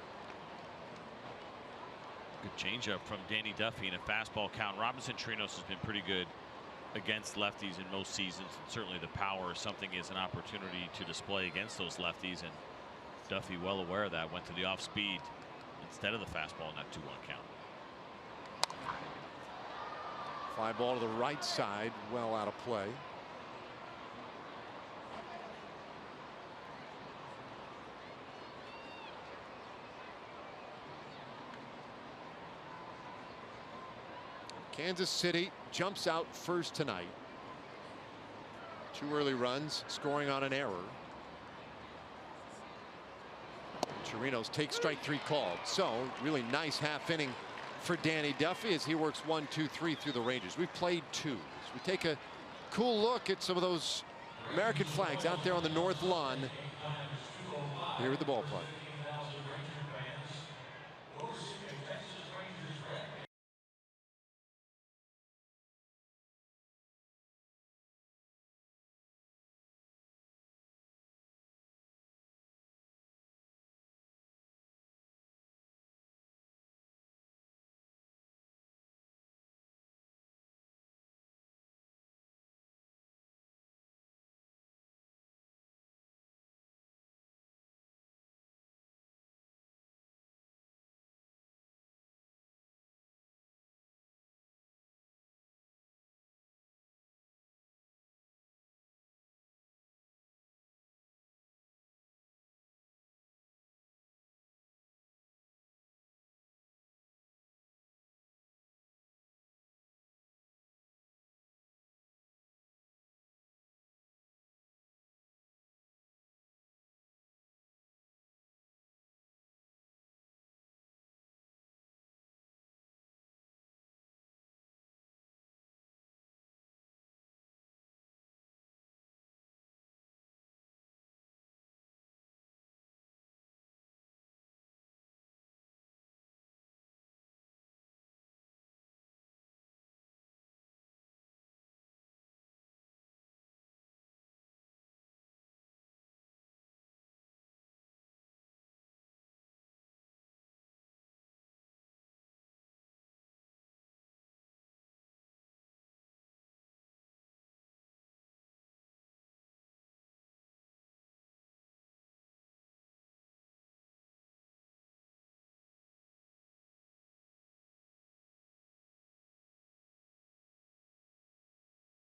Good changeup from Danny Duffy and a fastball count. Robinson Chirinos has been pretty good against lefties in most seasons, and certainly the power is something is an opportunity to display against those lefties, and Duffy, well aware of that, went to the off speed instead of the fastball in that 2-1 count. Fly ball to the right side, well out of play. Kansas City jumps out first tonight. 2 early runs, scoring on an error. Chirinos takes strike 3 called. So really nice half inning for Danny Duffy as he works 1, 2, 3 through the Rangers. We've played 2. So we take a cool look at some of those American flags out there on the north lawn here at the ballpark.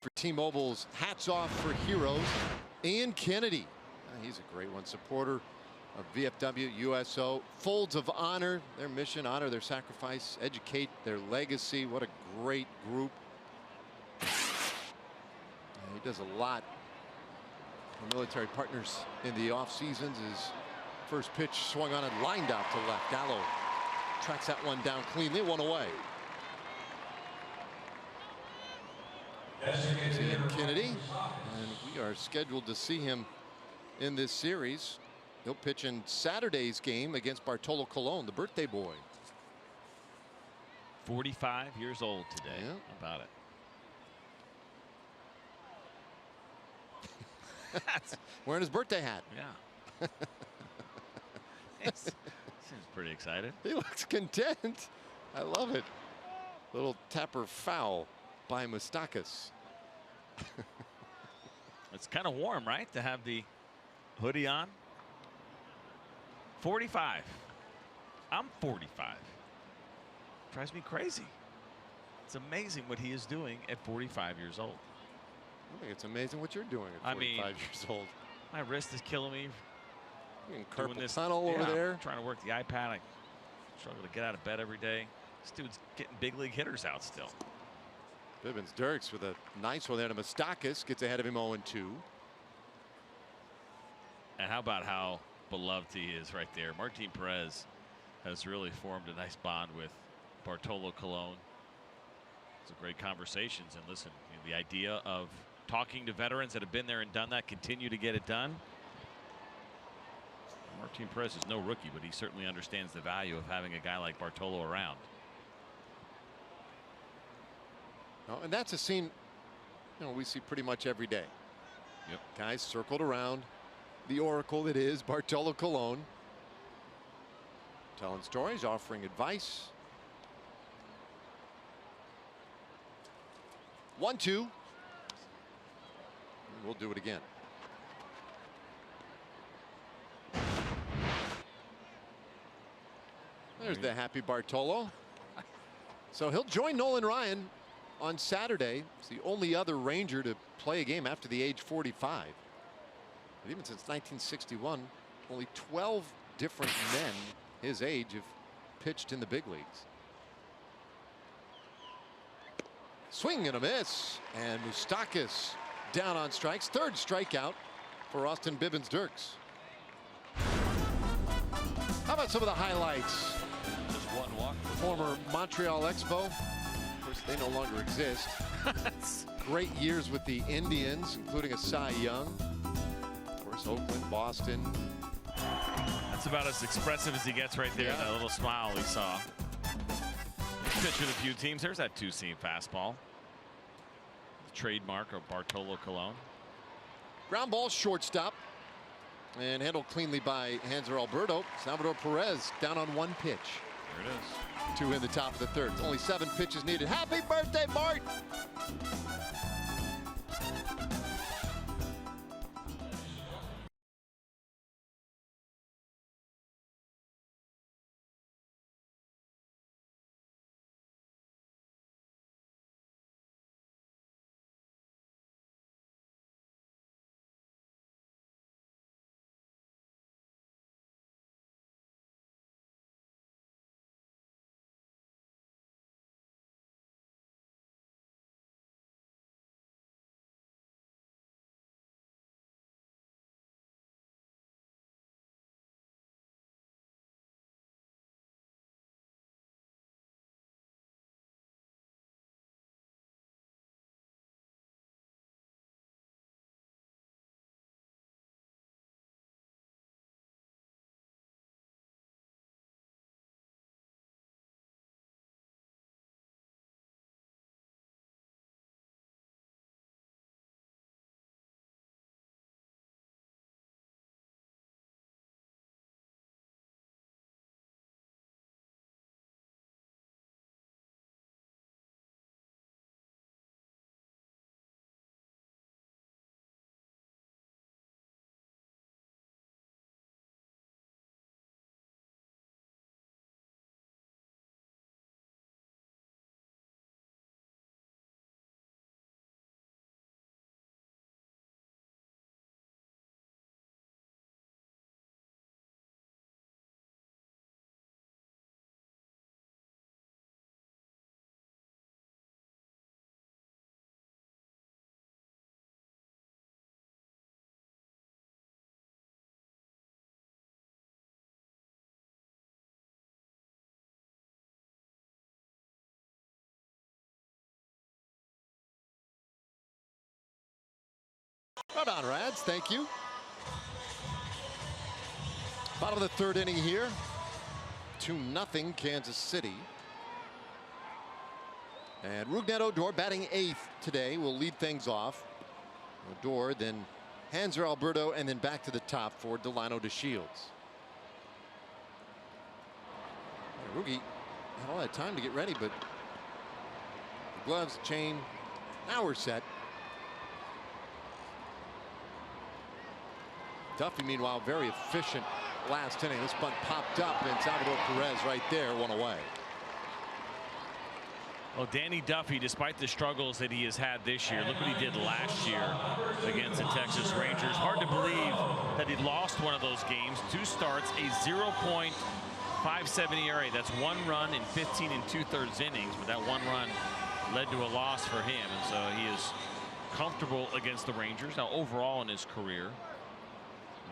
For T-Mobile's Hats Off for Heroes, Ian Kennedy. He's a great one. Supporter of VFW, USO. Folds of Honor, their mission, honor their sacrifice, educate their legacy. What a great group. He does a lot for military partners in the off seasons. His first pitch swung on and lined out to left. Gallo tracks that one down cleanly, 1 away. Ian Kennedy, and we are scheduled to see him in this series. He'll pitch in Saturday's game against Bartolo Colon, the birthday boy. 45 years old today. Yeah. How about it? Wearing his birthday hat. Yeah. Seems pretty excited. He looks content. I love it. Little tapper foul by Moustakas. It's kind of warm, right, to have the hoodie on. 45. I'm 45. Drives me crazy. It's amazing what he is doing at 45 years old. I think it's amazing what you're doing at 45 years old. My wrist is killing me. In Doing carpal this tunnel over there. Trying to work the iPad. I struggle to get out of bed every day. This dude's getting big league hitters out still. Bibbins Dirks with a nice one there to Moustakas. Gets ahead of him 0-2. And how about how beloved he is right there. Martin Perez has really formed a nice bond with Bartolo Colon. It's a great conversations. And listen, you know, the idea of talking to veterans that have been there and done that, continue to get it done. Martin Perez is no rookie, but he certainly understands the value of having a guy like Bartolo around. Oh, and that's a scene, we see pretty much every day. Yep. Guys circled around the oracle that is Bartolo Colon, telling stories, offering advice. 1-2. We'll do it again. There's the happy Bartolo. So he'll join Nolan Ryan on Saturday. He's the only other Ranger to play a game after the age 45. But even since 1961, only 12 different men his age have pitched in the big leagues. Swing and a miss, and Moustakas down on strikes. Third strikeout for Austin Bibbins-Dirks. How about some of the highlights? Just one walk. Former Montreal Expo. Of course, they no longer exist. Great years with the Indians, including a Cy Young. Of course, Oakland, Boston. That's about as expressive as he gets right there. Yeah. That little smile we saw. Pitched with a few teams. There's that two-seam fastball. The trademark of Bartolo Colon. Ground ball shortstop. And handled cleanly by Hanser Alberto. Salvador Perez down on one pitch. There it is. 2 in the top of the third. Only 7 pitches needed. Happy birthday, Bart! Right on, Rads. Thank you. Bottom of the third inning here. 2-0 Kansas City. And Rougned Odor batting 8th today will lead things off. Odor, then Hanser Alberto, and then back to the top for Delano DeShields. Roogie had all that time to get ready, but the gloves, chain, now we're set. Duffy, meanwhile, very efficient last inning. This bunt popped up, and Salvador Perez right there, one away. Well, Danny Duffy, despite the struggles that he has had this year, look what he did last year against the Texas Rangers. Hard to believe that he lost one of those games. 2 starts, a 0.57 ERA. That's 1 run in 15 2/3 innings, but that 1 run led to a loss for him, and so he is comfortable against the Rangers. Now, overall in his career,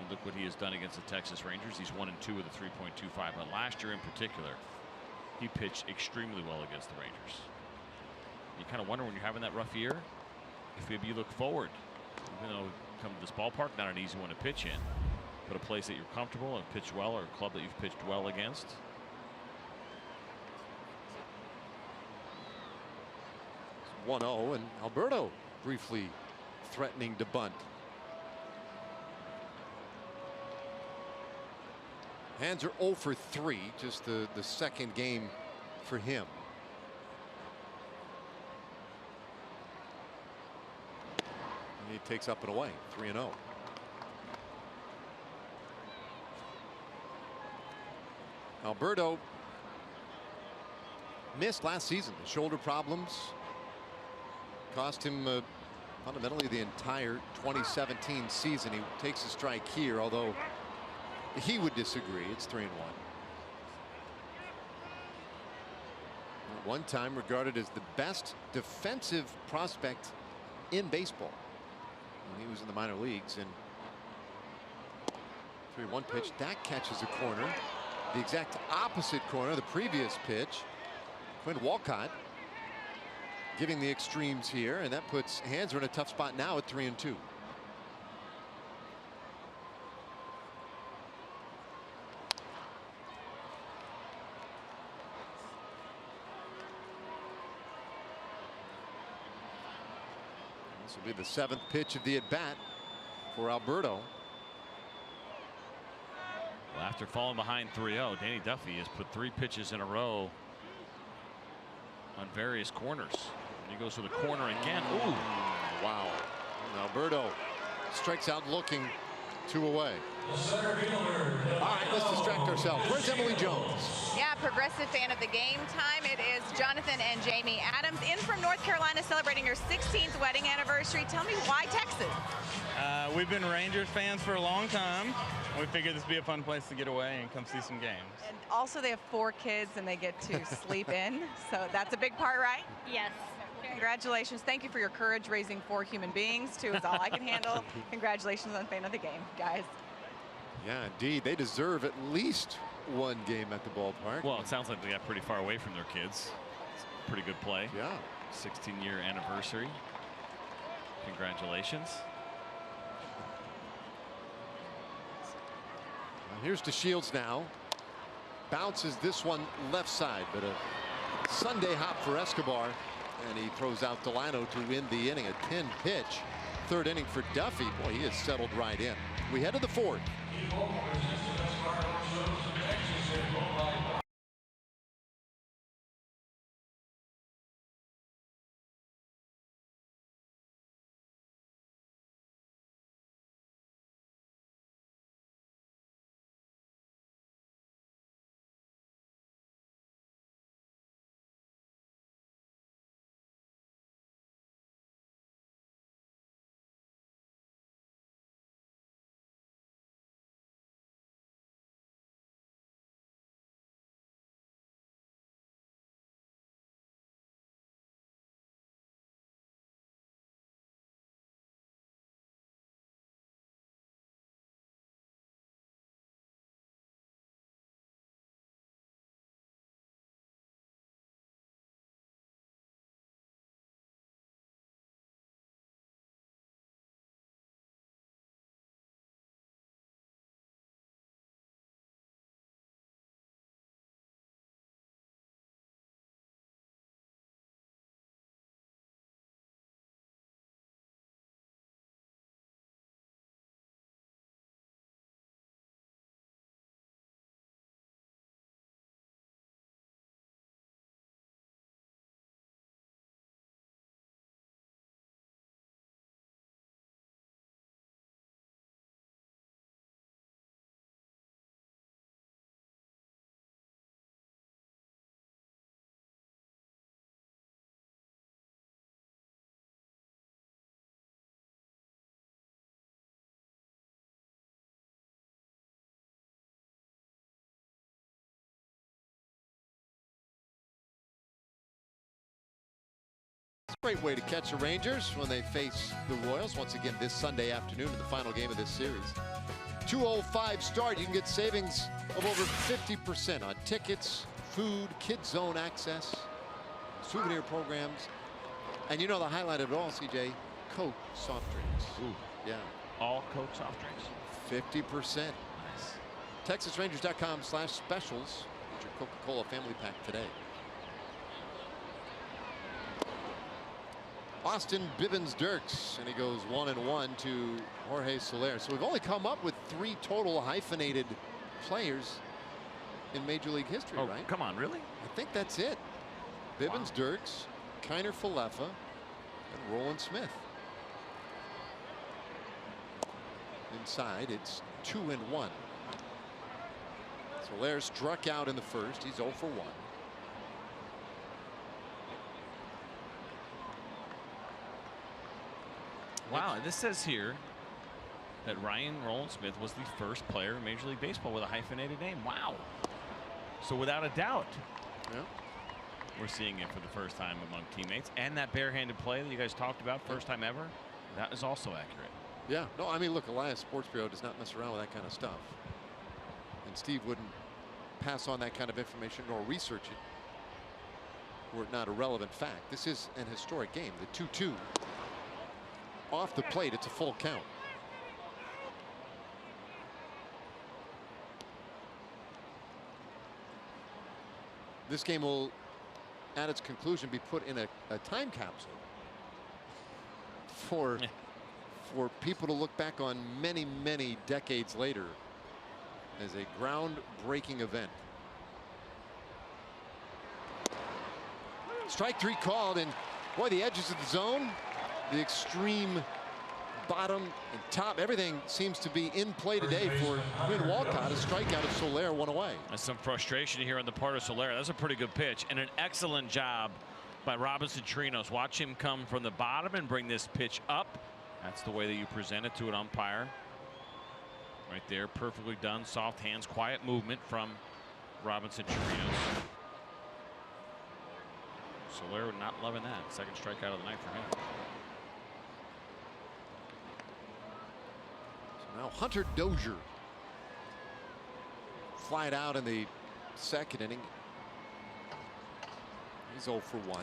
look what he has done against the Texas Rangers. He's 1-2 with a 3.25. But last year in particular, he pitched extremely well against the Rangers. You kind of wonder when you're having that rough year if maybe you look forward. Even though come to this ballpark, not an easy one to pitch in, but a place that you're comfortable and pitch well, or a club that you've pitched well against. 1-0, and Alberto briefly threatening to bunt. Hands are 0 for 3, just the second game for him. And he takes up and away, 3-0. Alberto missed last season. The shoulder problems cost him fundamentally the entire 2017 season. He takes a strike here, although he would disagree. It's 3-1. At one time regarded as the best defensive prospect in baseball when he was in the minor leagues. And 3-1 pitch that catches a corner, the exact opposite corner the previous pitch. Quinn Walcott giving the extremes here, and that puts Hanser in a tough spot now at 3-2. This will be the 7th pitch of the at-bat for Alberto. Well, after falling behind 3-0, Danny Duffy has put 3 pitches in a row on various corners. And he goes for the corner again. Ooh. Wow. And Alberto strikes out looking, 2 away. All right, let's distract ourselves. Where's Emily Jones? Yeah, progressive fan of the game time. It is Jonathan and Jamie Adams in from North Carolina celebrating your 16th wedding anniversary. Tell me why Texas? We've been Rangers fans for a long time. We figured this would be a fun place to get away and come see some games. And also they have 4 kids and they get to sleep in. So that's a big part, right? Yes. Congratulations. Thank you for your courage raising 4 human beings. 2 is all I can handle. Congratulations on fan of the game, guys. Yeah, indeed. They deserve at least 1 game at the ballpark. Well, it sounds like they got pretty far away from their kids. It's a pretty good play. Yeah. 16-year anniversary. Congratulations. Here's to Shields now. Bounces this one left side, but a Sunday hop for Escobar. And he throws out Delano to win the inning. A 10 pitch 3rd inning for Duffy. Boy, he has settled right in. We head to the 4th. Great way to catch the Rangers when they face the Royals once again this Sunday afternoon in the final game of this series. 2:05 start. You can get savings of over 50% on tickets, food, Kids Zone access, souvenir programs, and you know the highlight of it all, CJ, Coke soft drinks. Ooh. Yeah. All Coke soft drinks. 50%. Nice. TexasRangers.com/specials. Get your Coca-Cola family pack today. Austin Bibbins-Dirks, and he goes 1-1 to Jorge Soler. So we've only come up with 3 total hyphenated players in Major League history, Oh, right? come on, really? I think that's it. Bibbins-Dirks, Kiner Falefa, and Roland Smith. Inside, it's 2-1. Soler struck out in the first. He's 0 for 1. Wow, this says here that Ryan Roland Smith was the first player in Major League Baseball with a hyphenated name. Wow. So without a doubt, Yeah. we're seeing it for the first time among teammates. And that barehanded play that you guys talked about, first time ever, that is also accurate. Yeah. No, I mean, look, Elias Sports Bureau does not mess around with that kind of stuff. And Steve wouldn't pass on that kind of information nor research it were it not a relevant fact. This is an historic game. The 2-2 off the plate. It's a full count. This game will, at its conclusion, be put in a time capsule for people to look back on many, many decades later as a groundbreaking event. Strike 3 called, and boy, the edges of the zone, the extreme bottom and top, everything seems to be in play today for Quinn Walcott. A strikeout of Soler, 1 away. That's some frustration here on the part of Soler. That's a pretty good pitch and an excellent job by Robinson Chirinos. Watch him come from the bottom and bring this pitch up. That's the way that you present it to an umpire. Right there, perfectly done. Soft hands, quiet movement from Robinson Chirinos. Soler not loving that. Second strikeout of the night for him. So now Hunter Dozier flied out in the second inning. He's 0 for 1.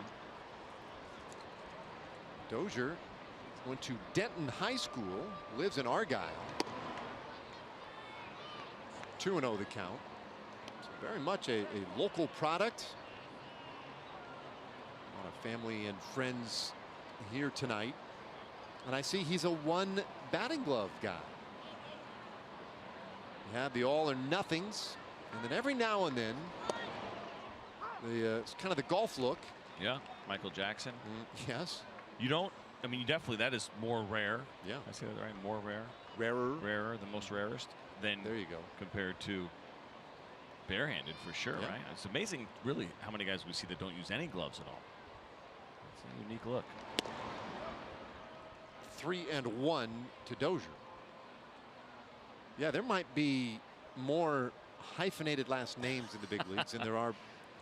Dozier went to Denton High School, lives in Argyle. 2-0 the count. So very much a local product. A lot of family and friends here tonight. And I see he's a 1 batting glove guy. You have the all or nothings, and then every now and then it's kind of the golf look. Yeah, Michael Jackson. Yes. You don't, I mean, you definitely, that is more rare. Yeah. I say that right, more rare. Rarer. The most rarest. Than there you go. Compared to barehanded for sure, Yeah. right? It's amazing, really, how many guys we see that don't use any gloves at all. It's a unique look. 3-1 to Dozier. Yeah, there might be more hyphenated last names in the big leagues than there are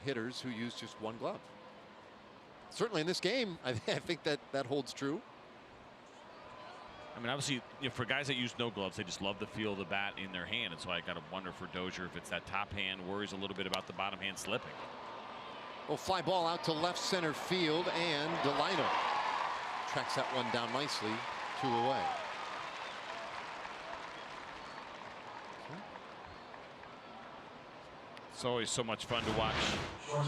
hitters who use just 1 glove. Certainly in this game, I think that holds true. I mean, obviously, you know, for guys that use no gloves, they just love the feel of the bat in their hand. And so I got to wonder for Dozier if it's that top hand, worries a little bit about the bottom hand slipping. Well, fly ball out to left center field, and Delino tracks that one down nicely, 2 away. It's always so much fun to watch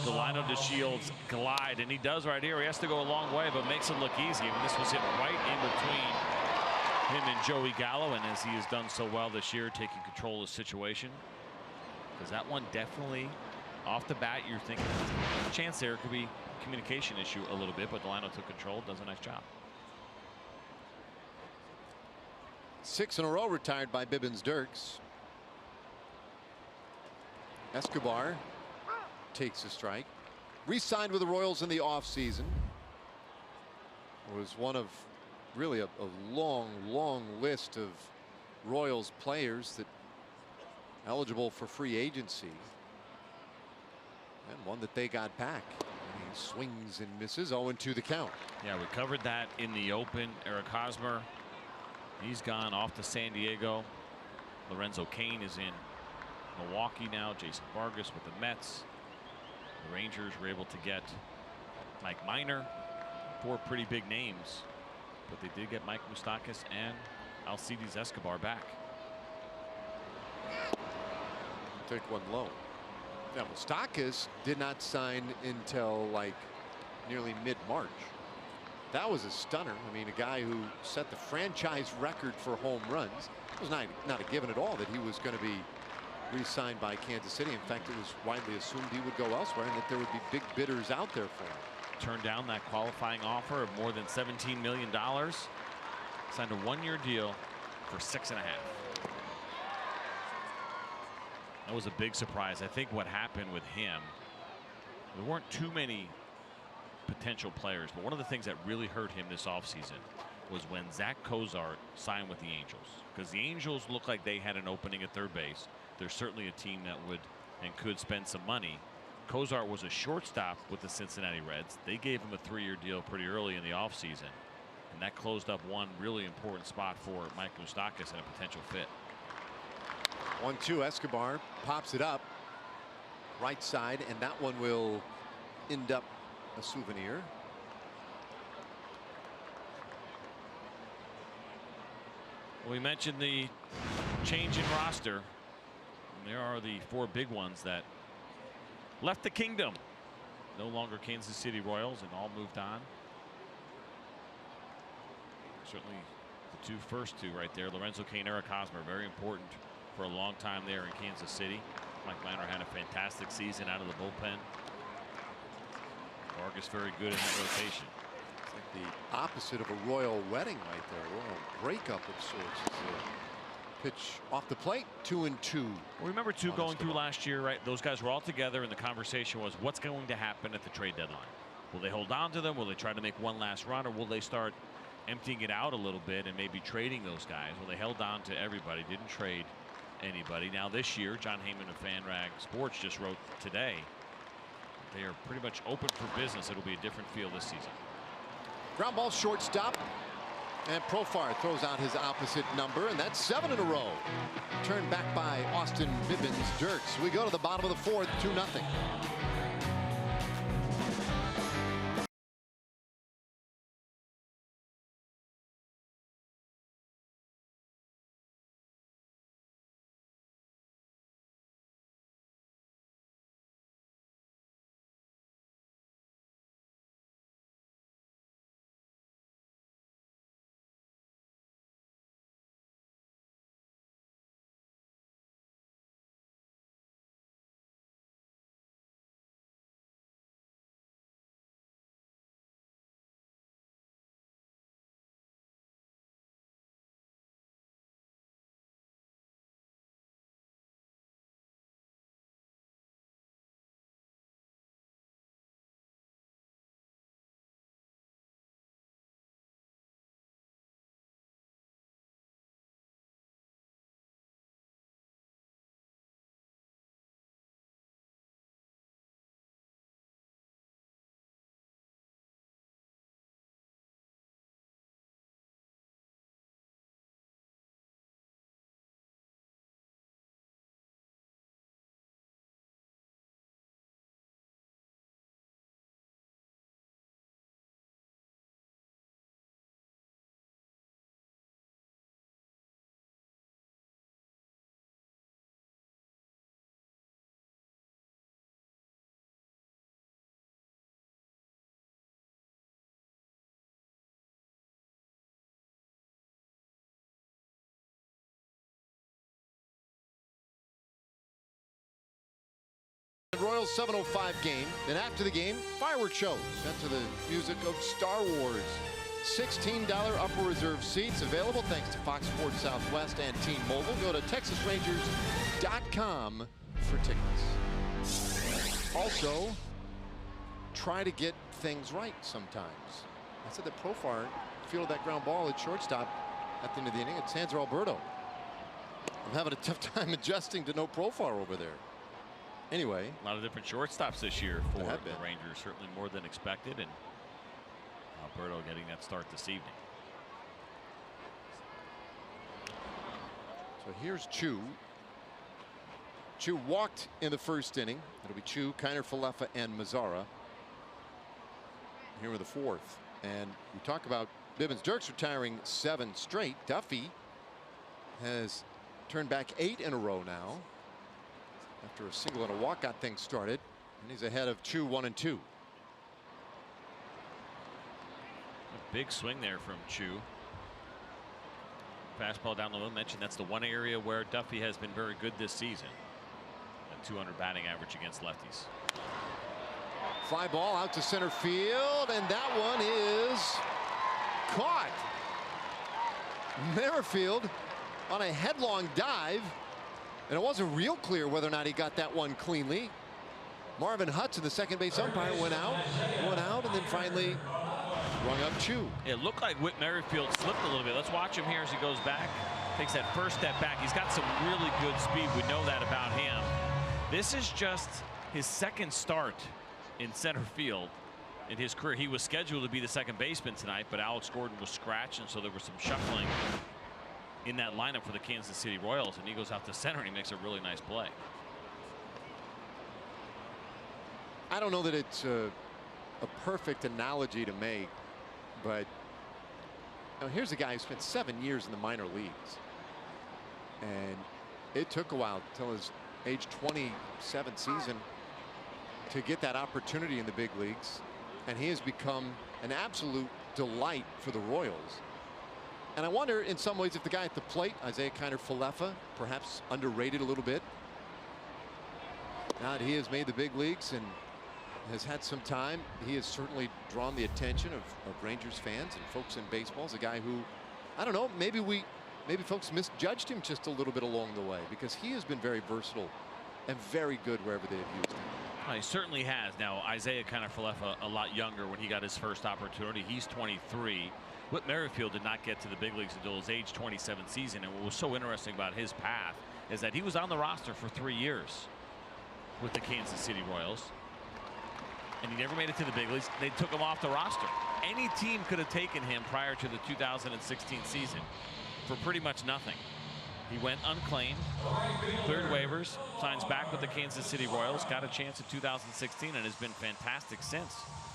Delino DeShields glide, and he does right here. He has to go a long way, but makes it look easy. I mean, this was hit right in between him and Joey Gallo, and as he has done so well this year, taking control of the situation. Because that one definitely, off the bat, you're thinking there's a chance there could be a communication issue a little bit, but Delino took control, does a nice job. 6 in a row retired by Bibbins-Dirks. Escobar takes a strike. Re-signed with the Royals in the offseason. Was one of really a long list of Royals players that eligible for free agency. And one that they got back. And he swings and misses. 0-2 the count. Yeah, we covered that in the open. Eric Hosmer, he's gone off to San Diego. Lorenzo Cain is in Milwaukee now. Jason Vargas with the Mets. The Rangers were able to get Mike Minor. 4 pretty big names, but they did get Mike Moustakas and Alcides Escobar back. Take one low. Now Moustakas did not sign until like nearly mid-March. That was a stunner. I mean, a guy who set the franchise record for home runs. It was not a given at all that he was going to be re-signed by Kansas City. In fact, it was widely assumed he would go elsewhere and that there would be big bidders out there for him. Turned down that qualifying offer of more than $17 million. Signed a one-year deal for $6.5. That was a big surprise. I think what happened with him, there weren't too many potential players, but one of the things that really hurt him this offseason was when Zach Cozart signed with the Angels, because the Angels looked like they had an opening at third base. They're certainly a team that would and could spend some money. Cozart was a shortstop with the Cincinnati Reds. They gave him a 3-year deal pretty early in the offseason, and that closed up one really important spot for Mike Moustakas and a potential fit. 1-2. Escobar pops it up right side, and that one will end up a souvenir. We mentioned the change in roster. There are the 4 big ones that left the kingdom. No longer Kansas City Royals, and all moved on. Certainly the first two right there. Lorenzo Cain, Eric Hosmer, very important for a long time there in Kansas City. Mike Minor had a fantastic season out of the bullpen. Vargas very good in that rotation. It's like the opposite of a royal wedding right there. A royal breakup of sorts. Pitch off the plate, 2-2. Well, remember too, going through last year, right? Those guys were all together, and the conversation was, what's going to happen at the trade deadline? Will they hold on to them? Will they try to make one last run, or will they start emptying it out a little bit and maybe trading those guys? Well, they held on to everybody, didn't trade anybody. Now this year, John Heyman of FanRag Sports just wrote today they are pretty much open for business. It'll be a different feel this season. Ground ball shortstop, and Profar throws out his opposite number, and that's 7 in a row. Turned back by Austin Bibbins-Dirks. We go to the bottom of the 4th, 2-0. Royals 7:05 game. Then after the game, fireworks shows set to the music of Star Wars. $16 upper reserve seats available thanks to Fox Sports Southwest and T-Mobile. Go to TexasRangers.com for tickets. Also, try to get things right sometimes. I said that Profar fielded that ground ball at shortstop at the end of the inning. It's Hanser Alberto. I'm having a tough time adjusting to no Profar over there. Anyway, a lot of different shortstops this year for the Rangers, certainly more than expected, and Alberto getting that start this evening. So here's Chu. Chu walked in the first inning. It'll be Chu, Kiner Falefa, and Mazzara here in the 4th. And we talk about Bibbins-Dirks retiring 7 straight. Duffy has turned back 8 in a row now. After a single and a walk got things started, and he's ahead of Chu 1-2. Big swing there from Chu. Fastball down the middle. Mentioned that's the one area where Duffy has been very good this season. A 200 batting average against lefties. Fly ball out to center field, and that one is caught. Merrifield on a headlong dive, and it wasn't real clear whether or not he got that one cleanly. Marvin Hudson, the second base umpire, went out, and then finally rung up Chu. It looked like Whit Merrifield slipped a little bit. Let's watch him here as he goes back. Takes that first step back. He's got some really good speed. We know that about him. This is just his second start in center field in his career. He was scheduled to be the second baseman tonight, but Alex Gordon was scratched, and so there was some shuffling in that lineup for the Kansas City Royals, and he goes out to center and he makes a really nice play. I don't know that it's a perfect analogy to make, but here's a guy who spent 7 years in the minor leagues, and it took a while till his age 27 season to get that opportunity in the big leagues, and he has become an absolute delight for the Royals. And I wonder in some ways if the guy at the plate, Isaiah Kiner-Falefa, perhaps underrated a little bit. Now that he has made the big leagues and has had some time, he has certainly drawn the attention of Rangers fans and folks in baseball. As a guy who, I don't know, maybe folks misjudged him just a little bit along the way, because he has been very versatile and very good wherever they have used him. He certainly has. Now Isaiah Kiner-Falefa a lot younger when he got his first opportunity. He's 23. Whit Merrifield did not get to the big leagues until his age 27 season, and what was so interesting about his path is that he was on the roster for 3 years with the Kansas City Royals, and he never made it to the big leagues. They took him off the roster. Any team could have taken him prior to the 2016 season for pretty much nothing. He went unclaimed, cleared waivers, signs back with the Kansas City Royals, got a chance in 2016, and has been fantastic since.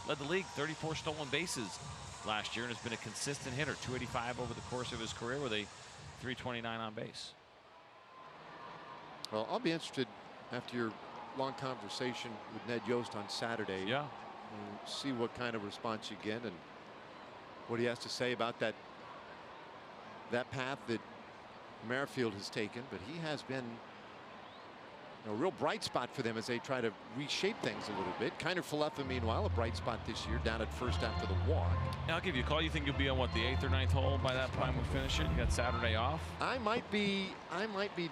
Led the league, 34 stolen bases last year, and has been a consistent hitter, 285 over the course of his career with a 329 on base. Well, I'll be interested after your long conversation with Ned Yost on Saturday. Yeah. See what kind of response you get and what he has to say about that path that Merrifield has taken, but he has been a real bright spot for them as they try to reshape things a little bit. Kiner-Falefa, meanwhile, a bright spot this year, down at first after the walk. I'll give you a call. You think you'll be on what, the 8th or 9th hole by that time we finish it? You got Saturday off. I might be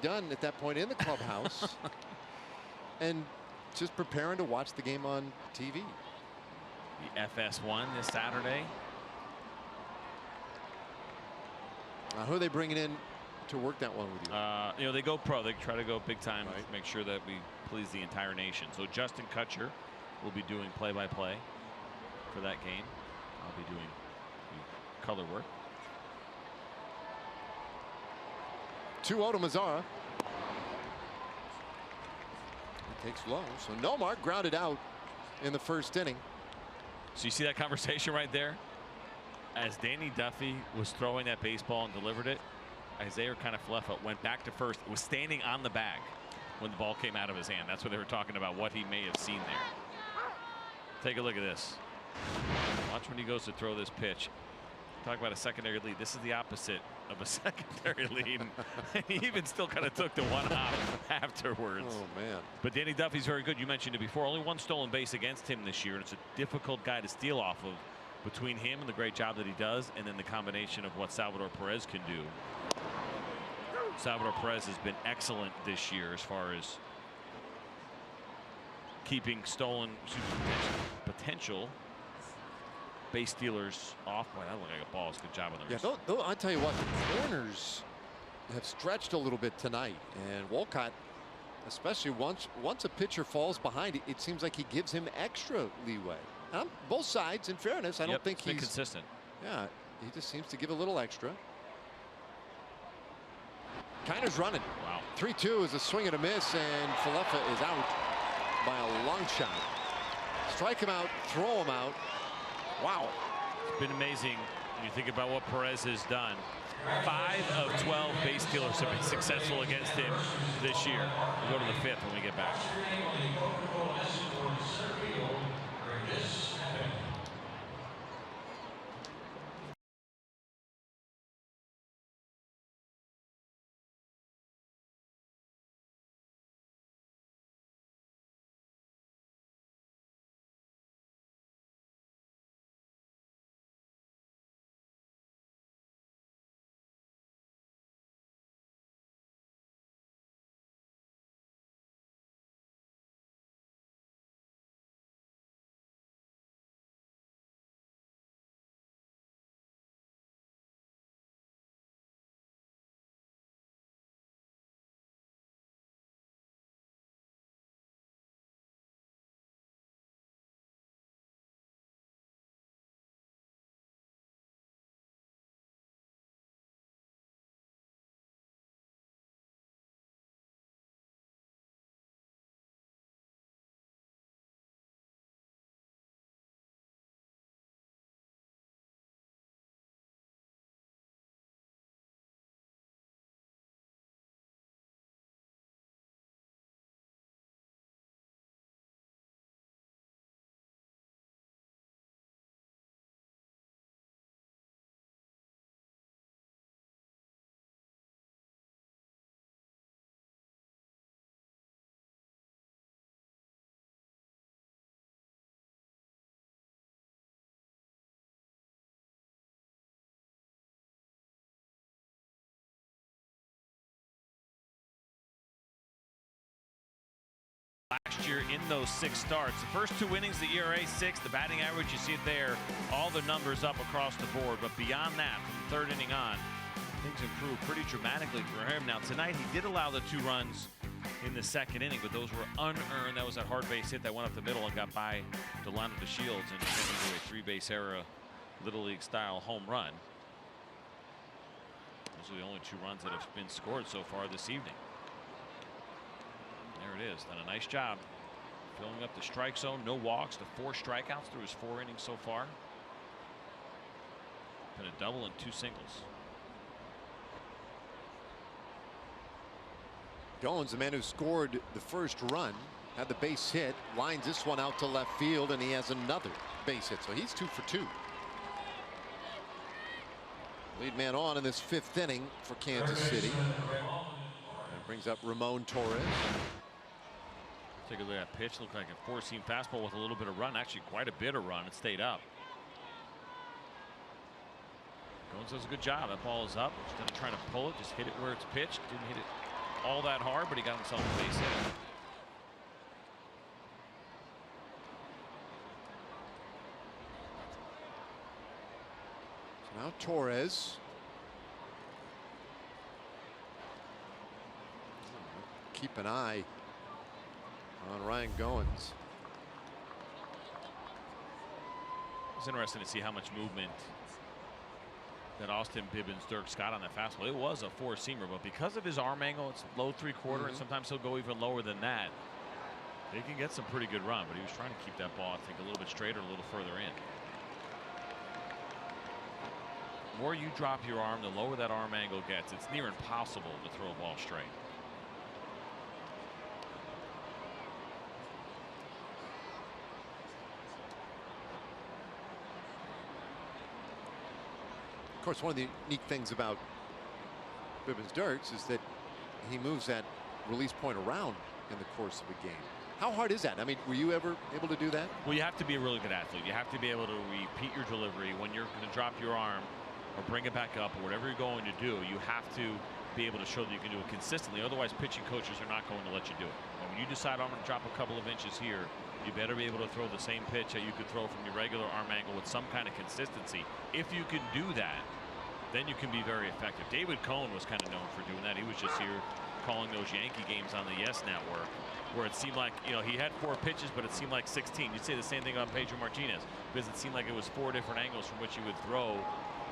done at that point in the clubhouse and just preparing to watch the game on TV. The FS1 this Saturday. Who are they bringing in to work that one with you? You know, they go pro. They try to go big time, right. Make sure that we please the entire nation. So Justin Kutcher will be doing play-by-play for that game. I'll be doing color work. 2-0 to Mazzara. He takes low. So Nomar grounded out in the first inning. So you see that conversation right there? As Danny Duffy was throwing that baseball and delivered it, Isaiah Kiner-Falefa went back to first. It was standing on the bag when the ball came out of his hand. That's what they were talking about, what he may have seen there. Take a look at this. Watch when he goes to throw this pitch. Talk about a secondary lead. This is the opposite of a secondary lead. And he even still kind of took the one hop afterwards. Oh, man. But Danny Duffy's very good. You mentioned it before. Only one stolen base against him this year. And it's a difficult guy to steal off of, between him and the great job that he does, and then the combination of what Salvador Perez can do. Salvador Perez has been excellent this year as far as keeping stolen potential base stealers off. Boy, that looked like a ball. It's a good job on the wrist. Yeah, I tell you what, the corners have stretched a little bit tonight, and Walcott, especially once a pitcher falls behind, it seems like he gives him extra leeway. Both sides, in fairness, I don't think he's consistent. Yeah, he just seems to give a little extra. Kiner's running. Wow. 3-2 is a swing and a miss, and Falefa is out by a long shot. Strike him out, throw him out. Wow. It's been amazing when you think about what Perez has done. 5 of 12 base stealers have been successful against him this year. We'll go to the 5th when we get back. last year in those 6 starts. The first 2 innings, the ERA 6, the batting average, you see it there, all the numbers up across the board. But beyond that, from the 3rd inning on, things improved pretty dramatically for him. Now tonight, he did allow the 2 runs in the 2nd inning, but those were unearned. That was that hard base hit that went up the middle and got by Delano DeShields and turned into a 3-base era Little League style home run. Those are the only 2 runs that have been scored so far this evening. There it is. Done a nice job filling up the strike zone. No walks to 4 strikeouts through his 4 innings so far. Been a double and 2 singles. Goins, the man who scored the first run, had the base hit, lines this one out to left field, and he has another base hit. So he's 2 for 2. Lead man on in this 5th inning for Kansas City. And brings up Ramon Torres. Take a look at that pitch. Looked like a 4-seam fastball with a little bit of run. Actually, quite a bit of run. It stayed up. Goins does a good job. That ball is up. Instead of trying to pull it, just hit it where it's pitched. Didn't hit it all that hard, but he got himself a base hit. So now Torres. Keep an eye on Ryan Goins. It's interesting to see how much movement that Austin Bibbins-Dirks got on that fastball. It was a 4-seamer, but because of his arm angle, it's low 3/4, and sometimes he'll go even lower than that. He can get some pretty good run, but he was trying to keep that ball, I think, a little bit straighter, a little further in. The more you drop your arm, the lower that arm angle gets. It's near impossible to throw a ball straight. Of course, one of the unique things about Bibbins-Dirks is that he moves that release point around in the course of a game. How hard is that? I mean, were you ever able to do that? Well, you have to be a really good athlete. You have to be able to repeat your delivery when you're going to drop your arm or bring it back up or whatever you're going to do. You have to be able to show that you can do it consistently. Otherwise, pitching coaches are not going to let you do it. And when you decide I'm going to drop a couple of inches here, you better be able to throw the same pitch that you could throw from your regular arm angle with some kind of consistency. If you can do that, then you can be very effective. David Cohn was kind of known for doing that. He was just here calling those Yankee games on the Yes Network, where it seemed like, you know, he had 4 pitches, but it seemed like 16. You'd say the same thing on Pedro Martinez, because it seemed like it was 4 different angles from which he would throw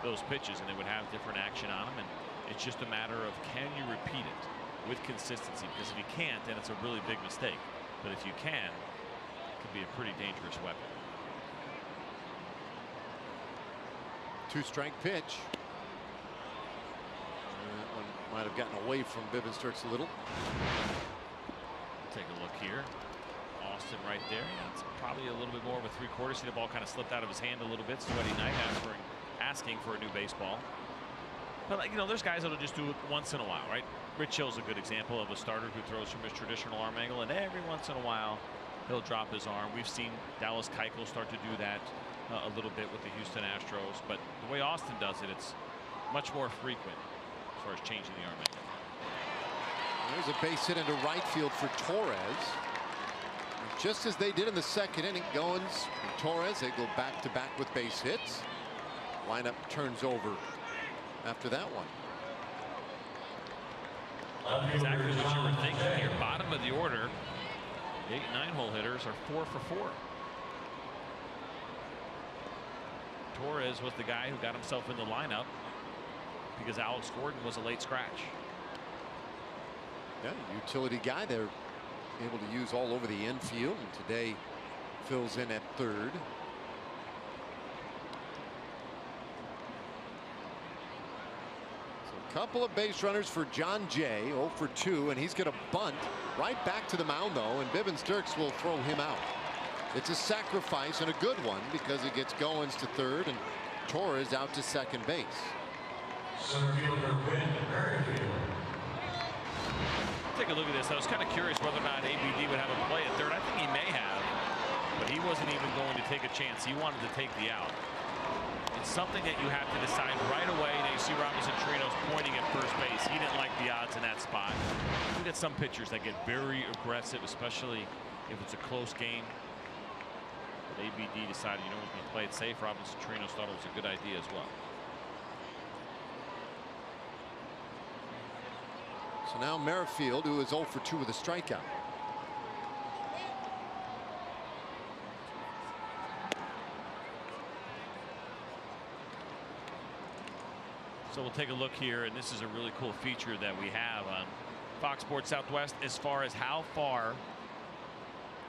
those pitches, and they would have different action on them. And it's just a matter of, can you repeat it with consistency? Because if you can't, then it's a really big mistake. But if you can, could be a pretty dangerous weapon. 2-strike pitch. That one might have gotten away from Bibbins-Dirks a little. Take a look here. Austin right there. It's probably a little bit more of a 3/4. See the ball kind of slipped out of his hand a little bit. Sweaty night asking for a new baseball. But, you know, there's guys that'll just do it once in a while, right? Rich Hill's a good example of a starter who throws from his traditional arm angle, and every once in a while he'll drop his arm. We've seen Dallas Keuchel start to do that a little bit with the Houston Astros, but the way Austin does it, it's much more frequent as far as changing the arm angle. There's a base hit into right field for Torres. Just as they did in the 2nd inning, Goins and Torres, they go back-to-back with base hits. Lineup turns over after that one. Exactly what you were thinking here. Bottom of the order, 8 and 9 hole hitters are 4 for 4. Torres was the guy who got himself in the lineup because Alex Gordon was a late scratch. Yeah, utility guy they're able to use all over the infield, and today fills in at 3rd. So a couple of base runners for John Jay, 0 for 2, and he's going to bunt right back to the mound, though, and Bibbins-Dirks will throw him out. It's a sacrifice and a good one because it gets Goins to 3rd and Torres out to 2nd base. Take a look at this. I was kind of curious whether or not ABD would have a play at 3rd. I think he may have, but he wasn't even going to take a chance. He wanted to take the out. It's something that you have to decide right away. Now you see Robinson Chirinos pointing at first base. He didn't like the odds in that spot. You get some pitchers that get very aggressive, especially if it's a close game. But ABD decided, you know, we're going to play it safe. Robinson Trinos thought it was a good idea as well. So now Merrifield, who is 0 for 2 with a strikeout. So we'll take a look here, and this is a really cool feature that we have on Fox Sports Southwest as far as how far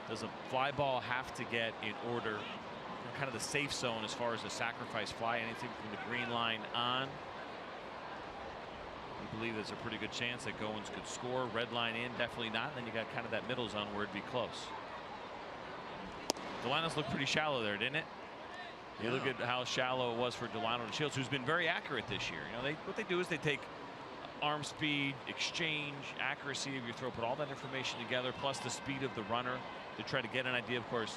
does a fly ball have to get in order from kind of the safe zone as far as a sacrifice fly, anything from the green line on. We believe there's a pretty good chance that Goins could score. Red line in, definitely not. And then you got kind of that middle zone where it'd be close. Delano's looked pretty shallow there, didn't it? You look at how shallow it was for Delano and Shields, who's been very accurate this year. You know, what they do is they take arm speed, exchange, accuracy of your throw, put all that information together, plus the speed of the runner to try to get an idea. Of course,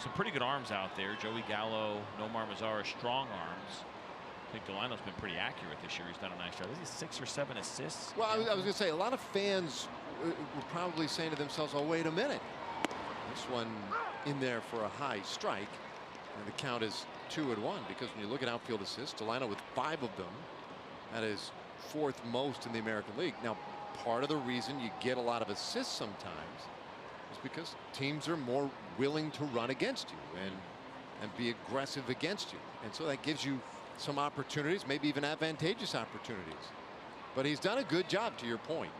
some pretty good arms out there. Joey Gallo, Nomar Mazara, strong arms. I think Delano's been pretty accurate this year. He's done a nice job. Is he 6 or 7 assists? Well, I was going to say, a lot of fans were probably saying to themselves, oh, wait a minute. This one in there for a high strike. And the count is 2-1, because when you look at outfield assists, Delano with 5 of them. That is 4th most in the American League. Now, part of the reason you get a lot of assists sometimes is because teams are more willing to run against you and be aggressive against you. And so that gives you some opportunities, maybe even advantageous opportunities. But he's done a good job, to your point.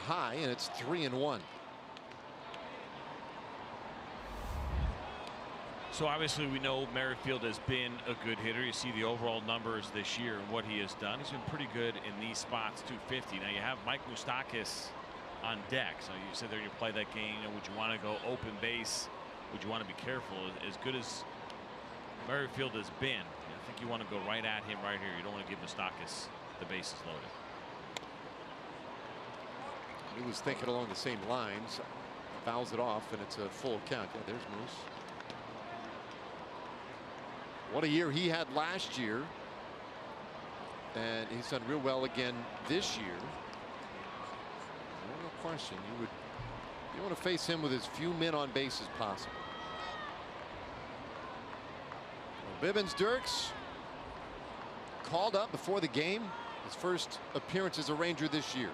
High, and it's 3-1. So obviously we know Merrifield has been a good hitter. You see the overall numbers this year and what he has done. He's been pretty good in these spots. 250. Now you have Mike Moustakas on deck. So you sit there and you play that game. You know, would you want to go open base? Would you want to be careful? As good as Merrifield has been, I think you want to go right at him right here. You don't want to give Moustakas the bases loaded. He was thinking along the same lines. Fouls it off, and it's a full count. Yeah, there's Moose. What a year he had last year, and he's done real well again this year. No question, you want to face him with as few men on base as possible. Well, Bibbins Dirks called up before the game, his first appearance as a Ranger this year.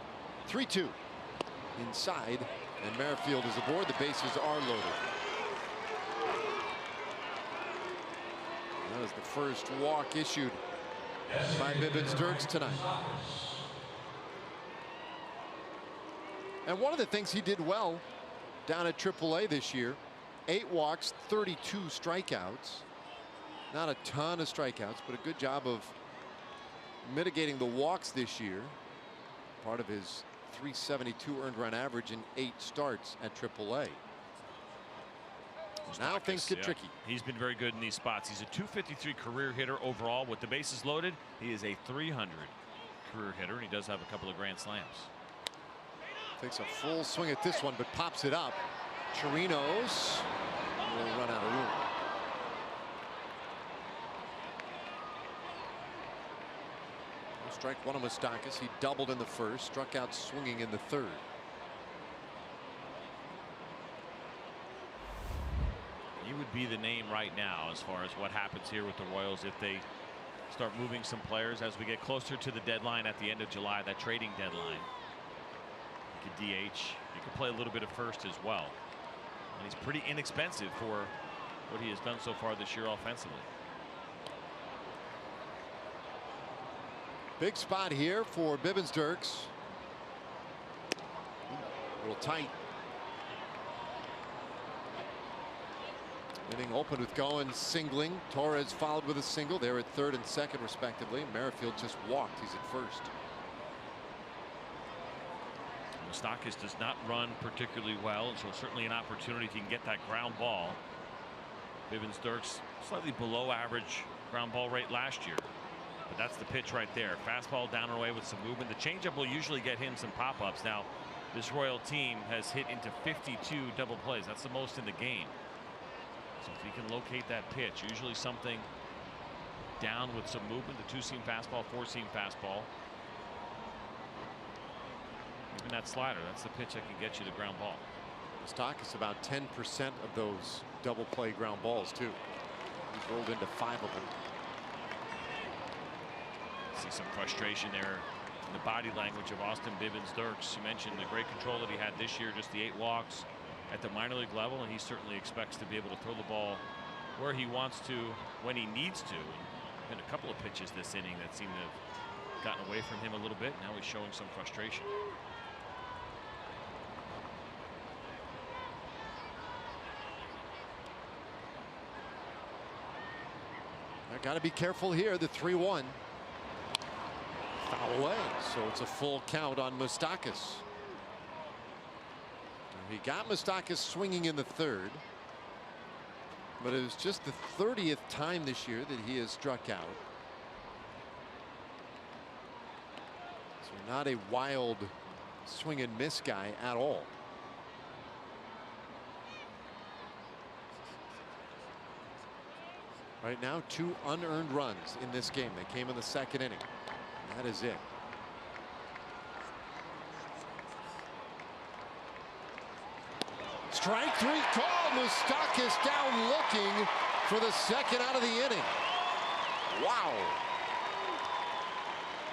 3-2 inside, and Merrifield is aboard. The bases are loaded. That was the first walk issued by Bibbins Dirks tonight. And one of the things he did well down at AAA this year, 8 walks, 32 strikeouts. Not a ton of strikeouts, but a good job of mitigating the walks this year. Part of his .372 earned run average in 8 starts at AAA. Now things get tricky. He's been very good in these spots. He's a .253 career hitter overall. With the bases loaded, he is a .300 career hitter, and he does have a couple of grand slams. Takes a full swing at this one, but pops it up. Chirinos will run out of room. Strike one of Moustakas. He doubled in the first, struck out swinging in the third. He would be the name right now as far as what happens here with the Royals if they start moving some players as we get closer to the deadline at the end of July, that trading deadline. You could DH. You could play a little bit of first as well. And he's pretty inexpensive for what he has done so far this year offensively. Big spot here for Bibbins Dirks. A little tight. Inning opened with Goins singling. Torres followed with a single. They're at third and second respectively. Merrifield just walked. He's at first. Moustakas does not run particularly well, and so certainly an opportunity if he can get that ground ball. Bibbins Dirks slightly below average ground ball rate last year. But that's the pitch right there. Fastball down and away with some movement. The changeup will usually get him some pop-ups. Now, this Royal team has hit into 52 double plays. That's the most in the game. So if he can locate that pitch, usually something down with some movement, the 2-seam fastball, 4-seam fastball. Even that slider, that's the pitch that can get you the ground ball. Moustakas about 10% of those double play ground balls too. He's rolled into 5 of them. See some frustration there in the body language of Austin Bibbins-Dirks. You mentioned the great control that he had this year, just the 8 walks at the minor league level, and he certainly expects to be able to throw the ball where he wants to, when he needs to. And a couple of pitches this inning that seem to have gotten away from him a little bit. Now he's showing some frustration. I got to be careful here. The 3-1. Foul away, so it's a full count on Moustakas. He got Moustakas swinging in the 3rd, but it was just the 30th time this year that he has struck out. So not a wild swing and miss guy at all. Right now, 2 unearned runs in this game. They came in the 2nd inning. And that is it. Strike 3 called. Moustakas down looking for the 2nd out of the inning. Wow.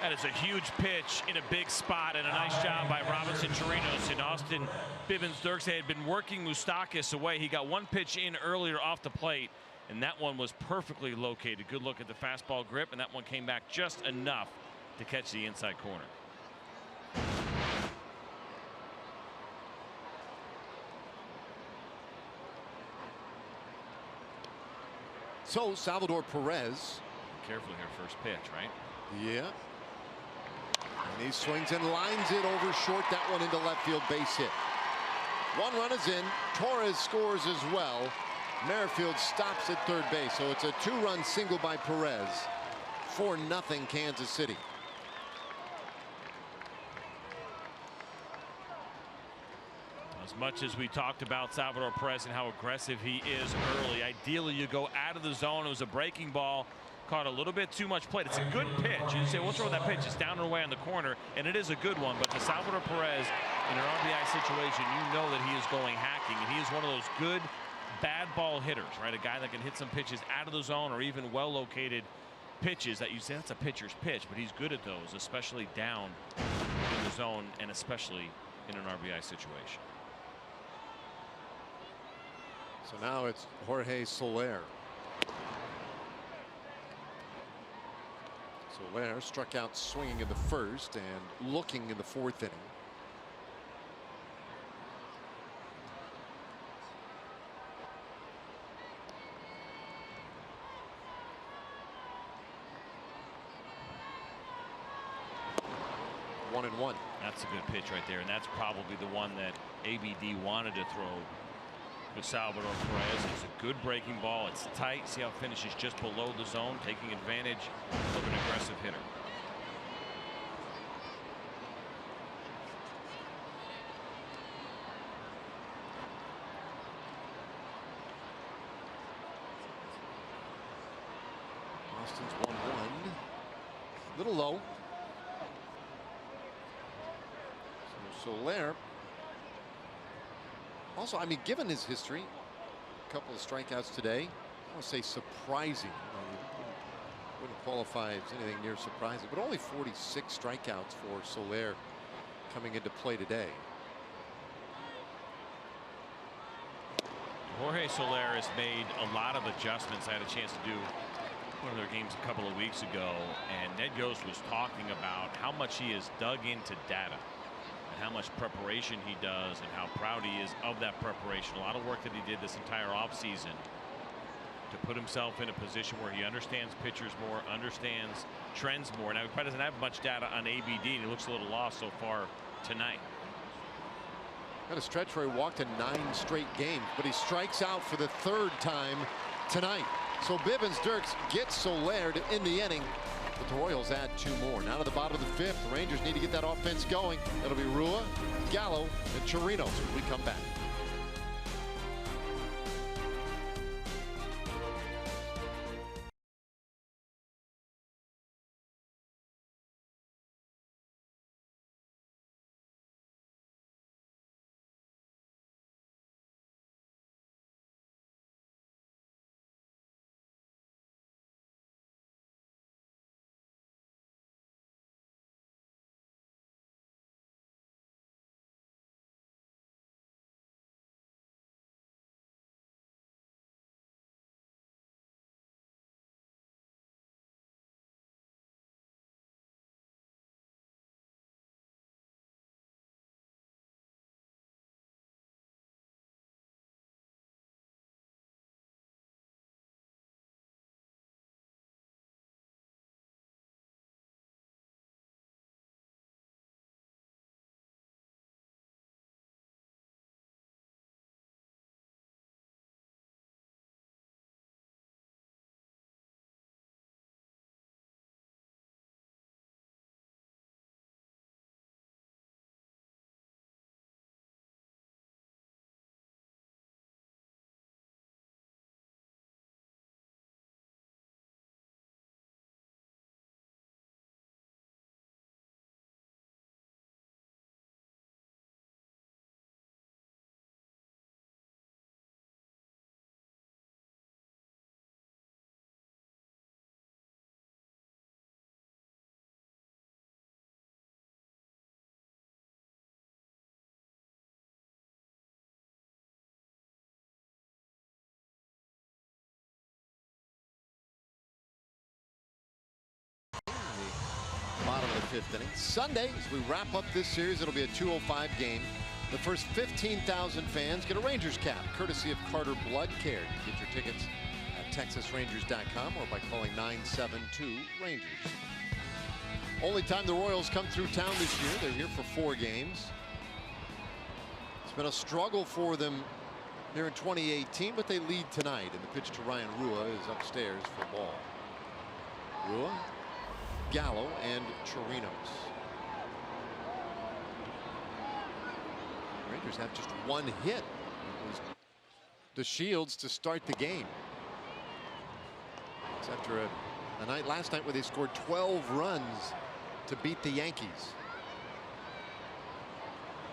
That is a huge pitch in a big spot, and a nice job by Robinson Chirinos and Austin Bibbins-Dirks. They had been working Moustakas away. He got 1 pitch in earlier off the plate, and that one was perfectly located. Good look at the fastball grip, and that one came back just enough to catch the inside corner. So Salvador Perez. Careful here, first pitch, right? Yeah. And he swings and lines it over short. That one into left field, base hit. 1 run is in. Torres scores as well. Merrifield stops at 3rd base, so it's a 2-run single by Perez. 4-0 Kansas City. As much as we talked about Salvador Perez and how aggressive he is early, ideally you go out of the zone. It was a breaking ball, caught a little bit too much plate. It's a good pitch. You say, what's wrong with that pitch? It's down and away on the corner, and it is a good one. But to Salvador Perez in an RBI situation, you know that he is going hacking, and he is one of those good bad ball hitters, right? A guy that can hit some pitches out of the zone or even well-located pitches that you say that's a pitcher's pitch, but he's good at those, especially down in the zone and especially in an RBI situation. So now it's Jorge Soler. Soler struck out swinging in the 1st and looking in the 4th inning. One and one. That's a good pitch right there, and that's probably the one that ABD wanted to throw with Salvador Perez. It's a good breaking ball. It's tight. See how it finishes just below the zone, taking advantage of an aggressive hitter. Austin's 1-1. Little low. So Soler. Also, I mean, given his history, a couple of strikeouts today, I want to say surprising. Wouldn't qualify as anything near surprising, but only 46 strikeouts for Soler coming into play today. Jorge Soler has made a lot of adjustments. I had a chance to do one of their games a couple of weeks ago, and Ned Yost was talking about how much he has dug into data and how much preparation he does and how proud he is of that preparation. A lot of work that he did this entire offseason to put himself in a position where he understands pitchers more, understands trends more. Now, he probably doesn't have much data on ABD, and he looks a little lost so far tonight. Got a stretch where he walked in 9 straight games, but he strikes out for the 3rd time tonight. So Bibbins-Dirks gets Soler to end the inning, but the Royals add 2 more. Now to the bottom of the 5th, the Rangers need to get that offense going. It'll be Rua, Gallo, and Chirinos when we come back. fifth inning. Sunday, as we wrap up this series, it'll be a 2:05 game. The first 15,000 fans get a Rangers cap, courtesy of Carter Blood Care. You get your tickets at TexasRangers.com or by calling 972-RANGERS. Only time the Royals come through town this year. They're here for 4 games. It's been a struggle for them here in 2018, but they lead tonight. And the pitch to Ryan Rua is upstairs for ball. Rua, Gallo, and Chirinos. Rangers have just 1 hit. It was the Shields to start the game. It's after a night last night where they scored 12 runs to beat the Yankees.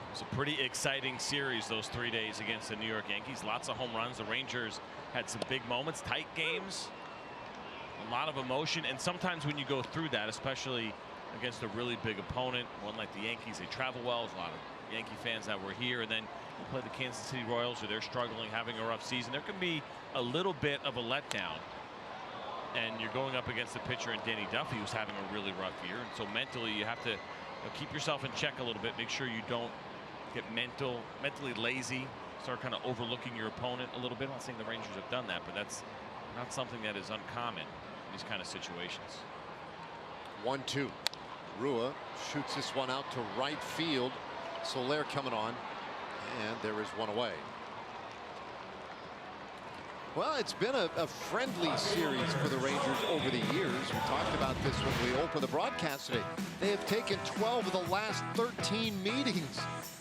It was a pretty exciting series those 3 days against the New York Yankees. Lots of home runs. The Rangers had some big moments, tight games, a lot of emotion. And sometimes when you go through that, especially against a really big opponent, one like the Yankees, they travel well. There's a lot of Yankee fans that were here, and then you play the Kansas City Royals, who they're struggling, having a rough season. There can be a little bit of a letdown. And you're going up against the pitcher in Danny Duffy, who's having a really rough year. And so mentally, you have to keep yourself in check a little bit. Make sure you don't get mentally lazy, start kind of overlooking your opponent a little bit. I'm not saying the Rangers have done that, but that's not something that is uncommon in these kind of situations. 1-2. Rua shoots this one out to right field. Soler coming on, and there is one away. Well, it's been a friendly series for the Rangers over the years. We talked about this when we opened the broadcast today. They have taken 12 of the last 13 meetings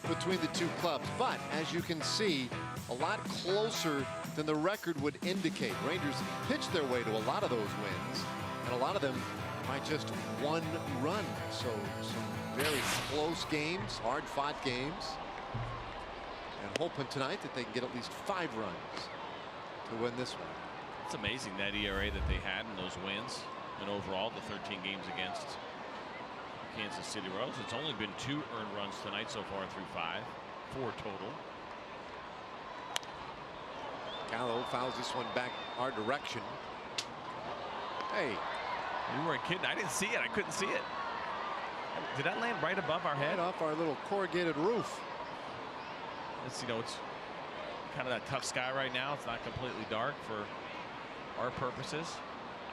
between the two clubs. But as you can see, a lot closer than the record would indicate. Rangers pitched their way to a lot of those wins, and a lot of them by just 1 run. So some very close games, hard-fought games, and hoping tonight that they can get at least 5 runs to win this one. It's amazing that ERA that they had in those wins, and overall the 13 games against Kansas City Royals. It's only been 2 earned runs tonight so far through 5, 4 total. Gallo fouls this one back our direction. Hey, you weren't kidding. I didn't see it. I couldn't see it. Did that land right above our head? right off our little corrugated roof. It's, it's kind of that tough sky right now. It's not completely dark for our purposes.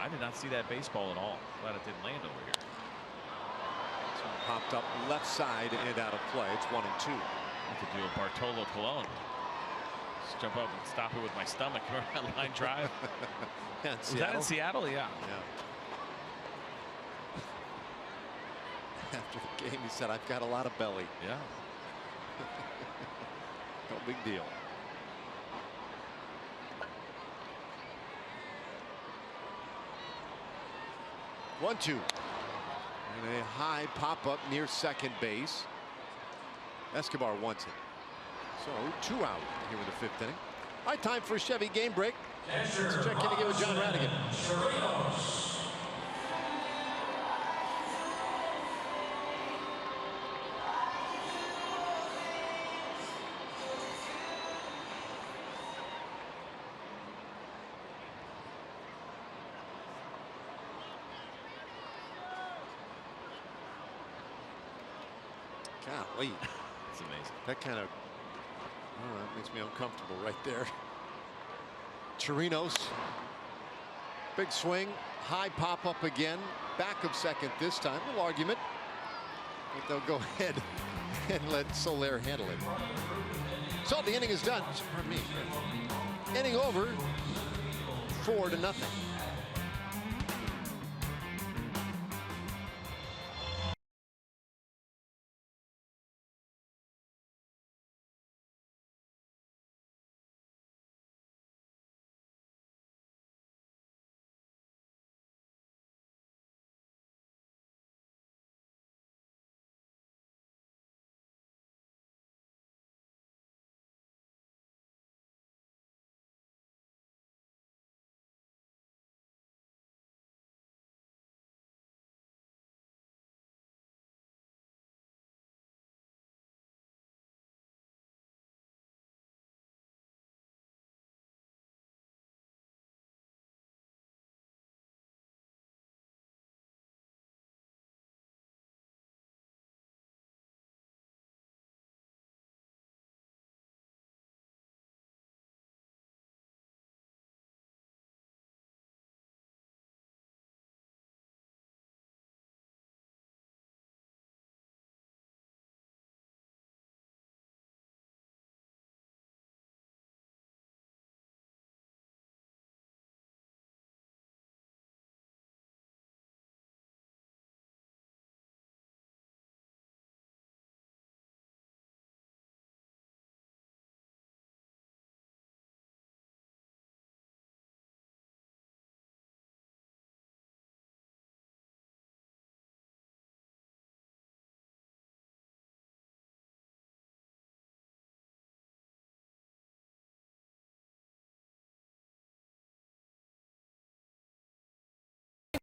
I did not see that baseball at all. Glad it didn't land over here. This one popped up left side and out of play. It's 1-2. I could do a Bartolo Colon. Just jump up and stop it with my stomach. Remember that line drive? Yeah, Was that in Seattle? Yeah. After the game, he said, "I've got a lot of belly." Yeah. No big deal. One-two. And a high pop-up near second base. Escobar wants it. So 2 out here in the 5th inning. All right, time for a Chevy game break. Let's check in again with John Radigan. Golly. It's amazing. That kind of that makes me uncomfortable right there. Chirinos. Big swing. High pop up again. Back of second this time. No argument. But they'll go ahead and let Soler handle it. So the inning is done. Pardon me. Inning over. 4-0.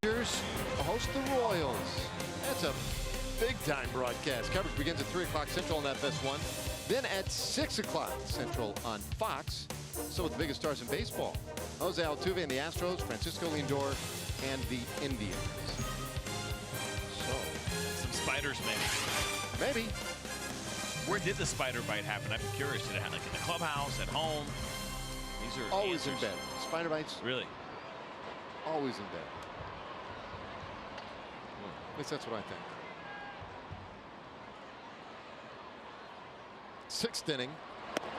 Rangers host the Royals. That's a big-time broadcast. Coverage begins at 3 o'clock Central on FS1. Then at 6 o'clock Central on Fox. So with the biggest stars in baseball. Jose Altuve and the Astros, Francisco Lindor and the Indians. So, Some spiders, maybe. maybe. Where did the spider bite happen? I'm curious. Did it happen like in the clubhouse, at home? These are Always in answers. bed. Spider bites, Really? always in bed. At least that's what I think. 6th inning,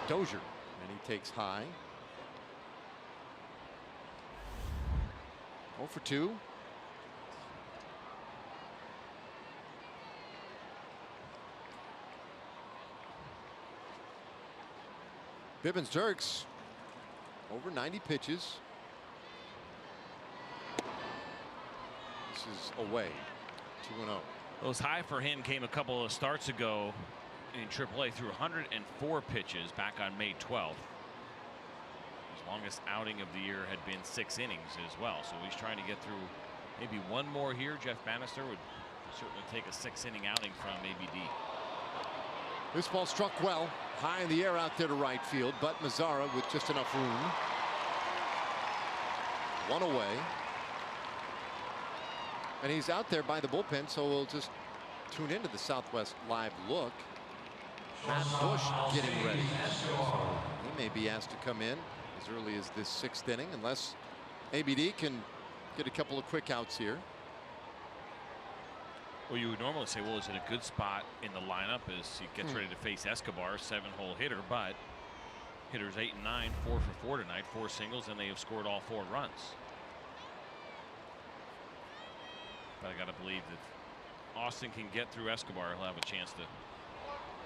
Dozier, and he takes high. 0 for 2. Bibbins Dirks over 90 pitches. This is away. 2-0. Those high for him came a couple of starts ago in AAA through 104 pitches back on May 12th. His longest outing of the year had been 6 innings as well. So he's trying to get through maybe one more here. Jeff Bannister would certainly take a 6-inning outing from ABD. This ball struck well, high in the air out there to right field, but Mazzara with just enough room. 1 away. And he's out there by the bullpen, so we'll just tune into the Southwest Live look. Matt Bush getting ready. So he may be asked to come in as early as this 6th inning, unless ABD can get a couple of quick outs here. Well, you would normally say, well, is it a good spot in the lineup as he gets ready to face Escobar, 7-hole hitter, but hitters 8 and 9, 4 for 4 tonight, 4 singles, and they have scored all 4 runs. But I got to believe that Austin can get through Escobar. He'll have a chance to.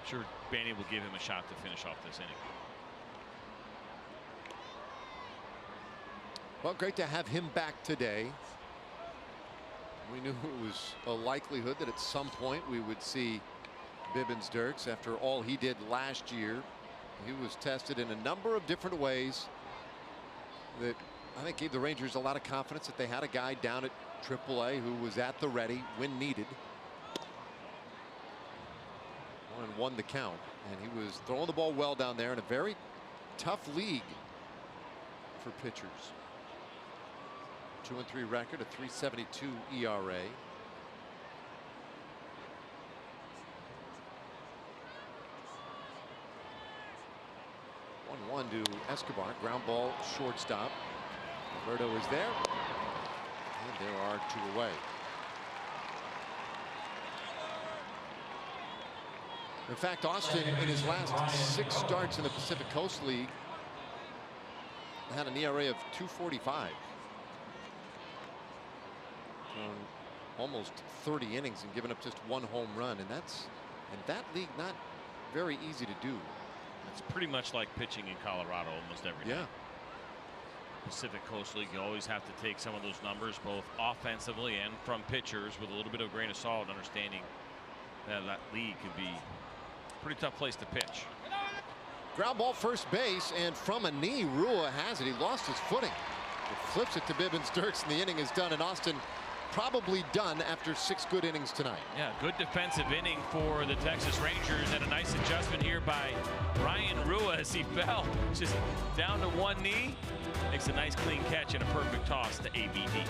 Sure, Banny will give him a shot to finish off this inning. Well, great to have him back today. We knew it was a likelihood that at some point we would see Bibbins Dirks after all he did last year. He was tested in a number of different ways that I think gave the Rangers a lot of confidence that they had a guy down at AAA who was at the ready when needed. 1-1 the count, and he was throwing the ball well down there in a very tough league for pitchers. 2-3 record, a 3.72 ERA. One to Escobar, ground ball, shortstop. Roberto is there, and there are 2 away. In fact, Austin in his last 6 starts in the Pacific Coast League had an ERA of 2.45. Almost 30 innings and given up just 1 home run, and that's in that league not very easy to do. It's pretty much like pitching in Colorado almost every day. Yeah. Pacific Coast League, you always have to take some of those numbers both offensively and from pitchers with a little bit of a grain of salt, understanding that that league could be a pretty tough place to pitch. Ground ball first base, and from a knee, Rua has it. He lost his footing. It flips it to Bibbins Dirks, and the inning is done. And Austin probably done after 6 good innings tonight. Yeah, good defensive inning for the Texas Rangers, and a nice adjustment here by Ryan Rua as he fell just down to 1 knee. Makes a nice clean catch and a perfect toss to ABD.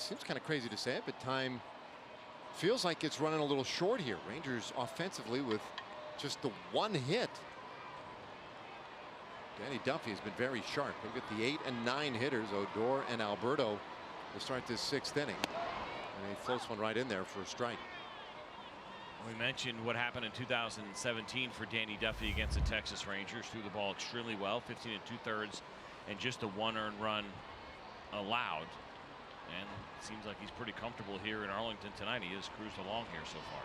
seems kind of crazy to say it, but time feels like it's running a little short here. Rangers offensively with just the one hit. Danny Duffy has been very sharp. Look at the 8 and 9 hitters, Odor and Alberto, to start this 6th inning. And he floats one right in there for a strike. We mentioned what happened in 2017 for Danny Duffy against the Texas Rangers. Threw the ball extremely well, 15 2/3, and just a 1 earned run allowed. And it seems like he's pretty comfortable here in Arlington tonight. He has cruised along here so far.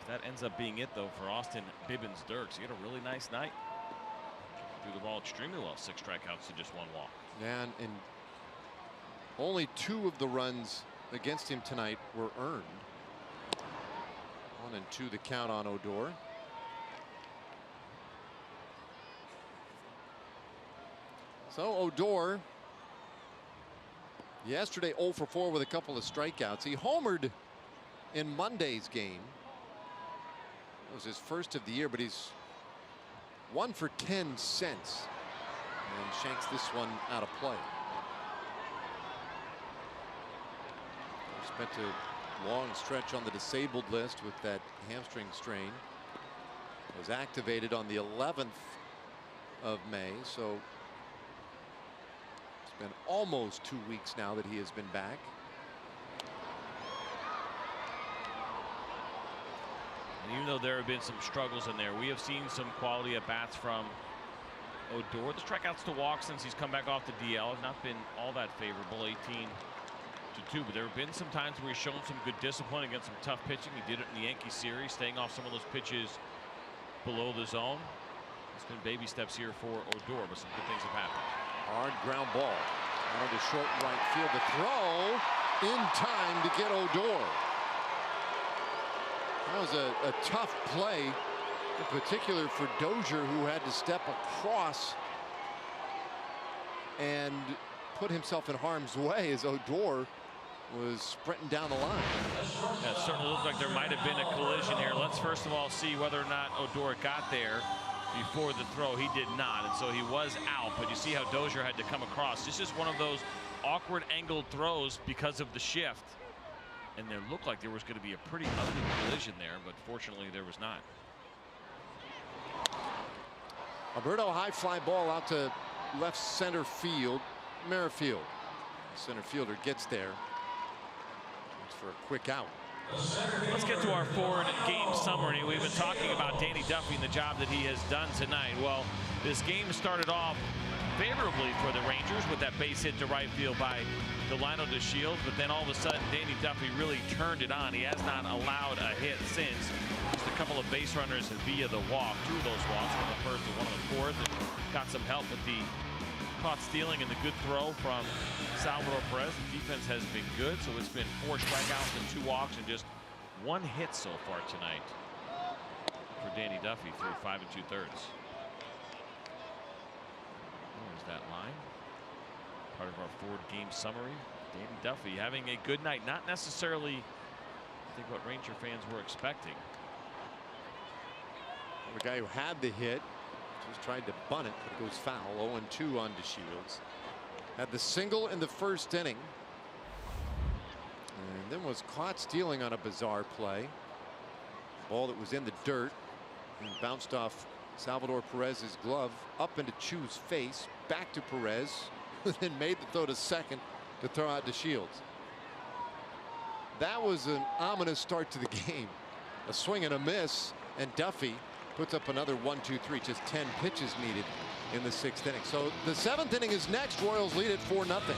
If that ends up being it, though, for Austin Bibbins-Dirks, he had a really nice night. Threw the ball extremely well. 6 strikeouts to just 1 walk. And only 2 of the runs against him tonight were earned. 1 and 2 the count on Odor. So Odor yesterday 0 for 4 with a couple of strikeouts. He homered in Monday's game. It was his first of the year, but he's 1 for 10 since, and shanks this one out of play. Spent a long stretch on the disabled list with that hamstring strain. Was activated on the 11th of May, so it's been almost 2 weeks now that he has been back. And even though there have been some struggles in there, we have seen some quality at bats from Odor. The strikeouts to walk since he's come back off the DL have not been all that favorable, 18-2. But there have been some times where he's shown some good discipline against some tough pitching. He did it in the Yankee series, staying off some of those pitches below the zone. It's been baby steps here for Odor, but some good things have happened. Hard ground ball out of the short right field. The throw in time to get Odor. That was a tough play, in particular for Dozier, who had to step across and put himself in harm's way as Odor was sprinting down the line. Yeah, it certainly looked like there might have been a collision here. Let's first of all see whether or not Odor got there before the throw. He did not, and so he was out. But you see how Dozier had to come across. This is one of those awkward angled throws because of the shift. And there looked like there was going to be a pretty ugly collision there, but fortunately there was not. Alberto, high fly ball out to left center field. Merrifield, the center fielder, gets there. Looks for a quick out. Let's get to our forward game summary. We've been talking about Danny Duffy and the job that he has done tonight. Well, this game started off favorably for the Rangers with that base hit to right field by Delino DeShields, but then all of a sudden Danny Duffy really turned it on. He has not allowed a hit since. Just a couple of base runners via the walk. 2 of those walks, one on the first and one on the fourth, and got some help with the caught stealing and the good throw from Salvador Perez. The defense has been good, so it's been 4 strikeouts and 2 walks and just 1 hit so far tonight for Danny Duffy through 5 2/3. There's that line. Part of our forward game summary. Danny Duffy having a good night. Not necessarily, I think, what Ranger fans were expecting. The guy who had the hit just tried to bunt it, but it goes foul. 0-2 on DeShields. Had the single in the first inning. And then was caught stealing on a bizarre play. Ball that was in the dirt and bounced off Salvador Perez's glove up into Chu's face, back to Perez, then made the throw to second to throw out DeShields. That was an ominous start to the game. A swing and a miss, and Duffy puts up another 1-2-3. Just 10 pitches needed in the 6th inning. So the 7th inning is next. Royals lead it 4-0.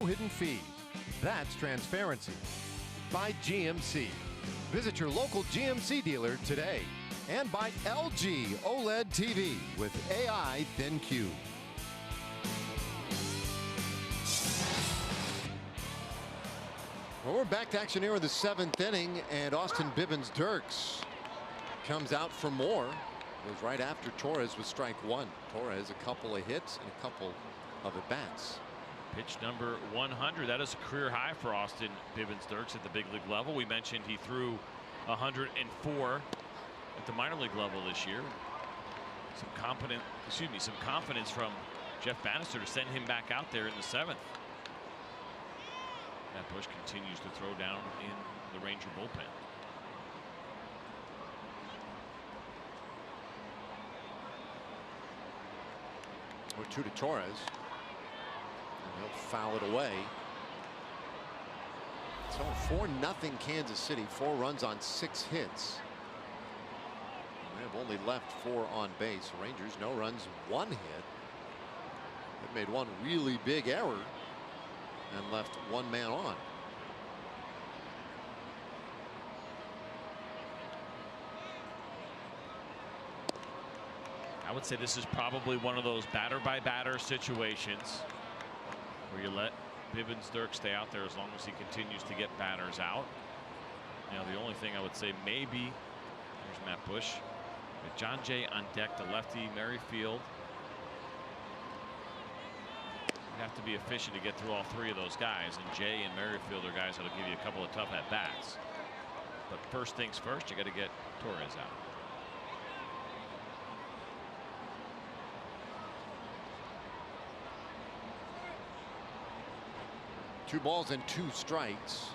hidden fees. That's transparency. By GMC. Visit your local GMC dealer today. And by LG OLED TV with AI Thin Cube. Well, we're back to action here in the 7th inning, and Austin Bibbins-Dirks comes out for more. Goes right after Torres with strike one. Torres, a couple of hits and a couple of at-bats. Pitch number 100. That is a career high for Austin Bibbins-Dirks at the big league level. We mentioned he threw 104 at the minor league level this year. Some confidence from Jeff Bannister to send him back out there in the 7th. Matt Bush continues to throw down in the Ranger bullpen. Or 2 to Torres. And he'll foul it away. So 4-0 Kansas City. 4 runs on 6 hits. They have only left 4 on base. Rangers, no runs, 1 hit. They've made 1 really big error and left 1 man on. I would say this is probably one of those batter by batter situations where you let Bibbins-Dirks stay out there as long as he continues to get batters out. Now the only thing I would say, maybe there's Matt Bush with John Jay on deck, the lefty Merrifield. You have to be efficient to get through all 3 of those guys, and Jay and Merrifield are guys that'll give you a couple of tough at bats. But first things first, you got to get Torres out. Two balls and 2 strikes.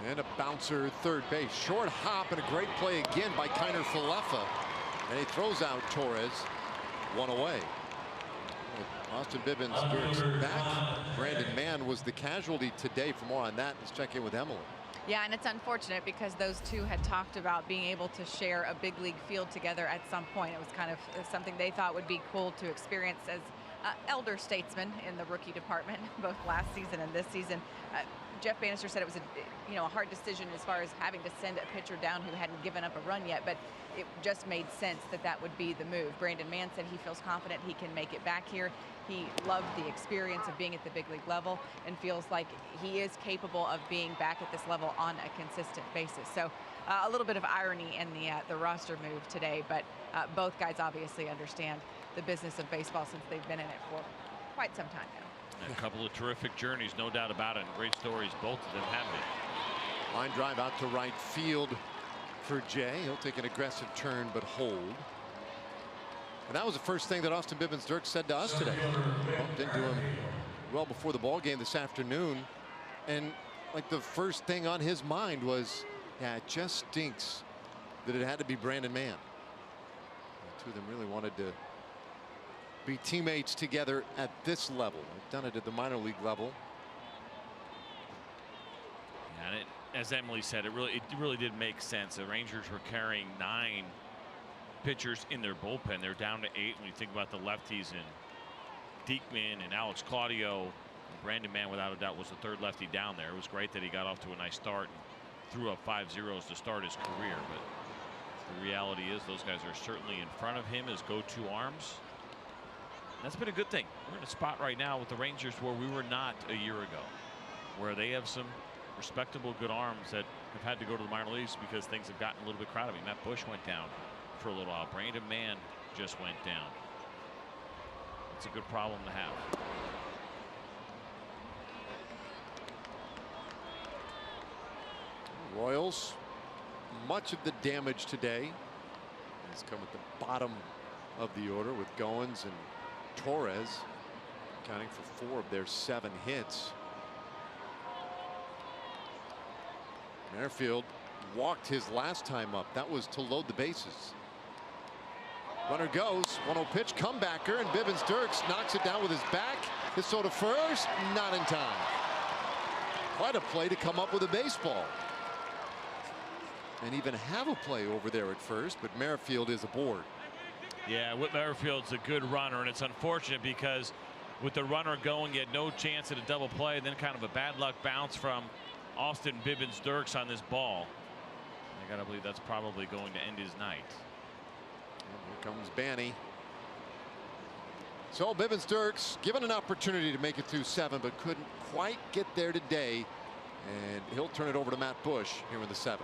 And a bouncer third base. Short hop and a great play again by Kiner Falefa. And he throws out Torres. 1 away. Austin Bibbins-Dirks back. Brandon Mann was the casualty today. For more on that, let's check in with Emily. Yeah, and it's unfortunate because those two had talked about being able to share a big league field together at some point. It was kind of something they thought would be cool to experience as elder statesmen in the rookie department, both last season and this season. Jeff Bannister said it was a hard decision as far as having to send a pitcher down who hadn't given up a run yet, but it just made sense that that would be the move. Brandon Mann said he feels confident he can make it back here. He loved the experience of being at the big league level and feels like he is capable of being back at this level on a consistent basis. So a little bit of irony in the roster move today, but both guys obviously understand the business of baseball since they've been in it for quite some time now. A couple of terrific journeys, no doubt about it, and great stories both of them have been. Line drive out to right field for Jay. He'll take an aggressive turn but hold. And that was the first thing that Austin Bibbins-Dirks said to us today. Bumped into him well before the ball game this afternoon, and like the first thing on his mind was, yeah, it just stinks that it had to be Brandon Mann. The two of them really wanted to be teammates together at this level. They've done it at the minor league level. And as Emily said, it really did make sense. The Rangers were carrying 9 pitchers in their bullpen. They're down to 8 when you think about the lefties and Diekman and Alex Claudio. And Brandon Mann, without a doubt, was the 3rd lefty down there. It was great that he got off to a nice start and threw up 5 zeros to start his career. But the reality is those guys are certainly in front of him as go-to arms. That's been a good thing. We're in a spot right now with the Rangers where we were not a year ago, where they have some respectable good arms that have had to go to the minor leagues because things have gotten a little bit crowded. Matt Bush went down for a little while. Brandon Mann just went down. It's a good problem to have. Royals, much of the damage today has come at the bottom of the order with Goins and Torres accounting for 4 of their 7 hits. Merrifield walked his last time up. That was to load the bases. Runner goes. 1-0 pitch, comebacker, and Bibbins-Dirks knocks it down with his back. This so to first, not in time. Quite a play to come up with a baseball. And even have a play over there at first, but Merrifield is aboard. Yeah, Whit Merrifield's a good runner, and it's unfortunate because with the runner going, he had no chance at a double play, and then kind of a bad luck bounce from Austin Bibbins-Dirks on this ball. I gotta believe that's probably going to end his night. Here comes Banny. So Bibbins-Dirks given an opportunity to make it through 7, but couldn't quite get there today, and he'll turn it over to Matt Bush here in the 7th.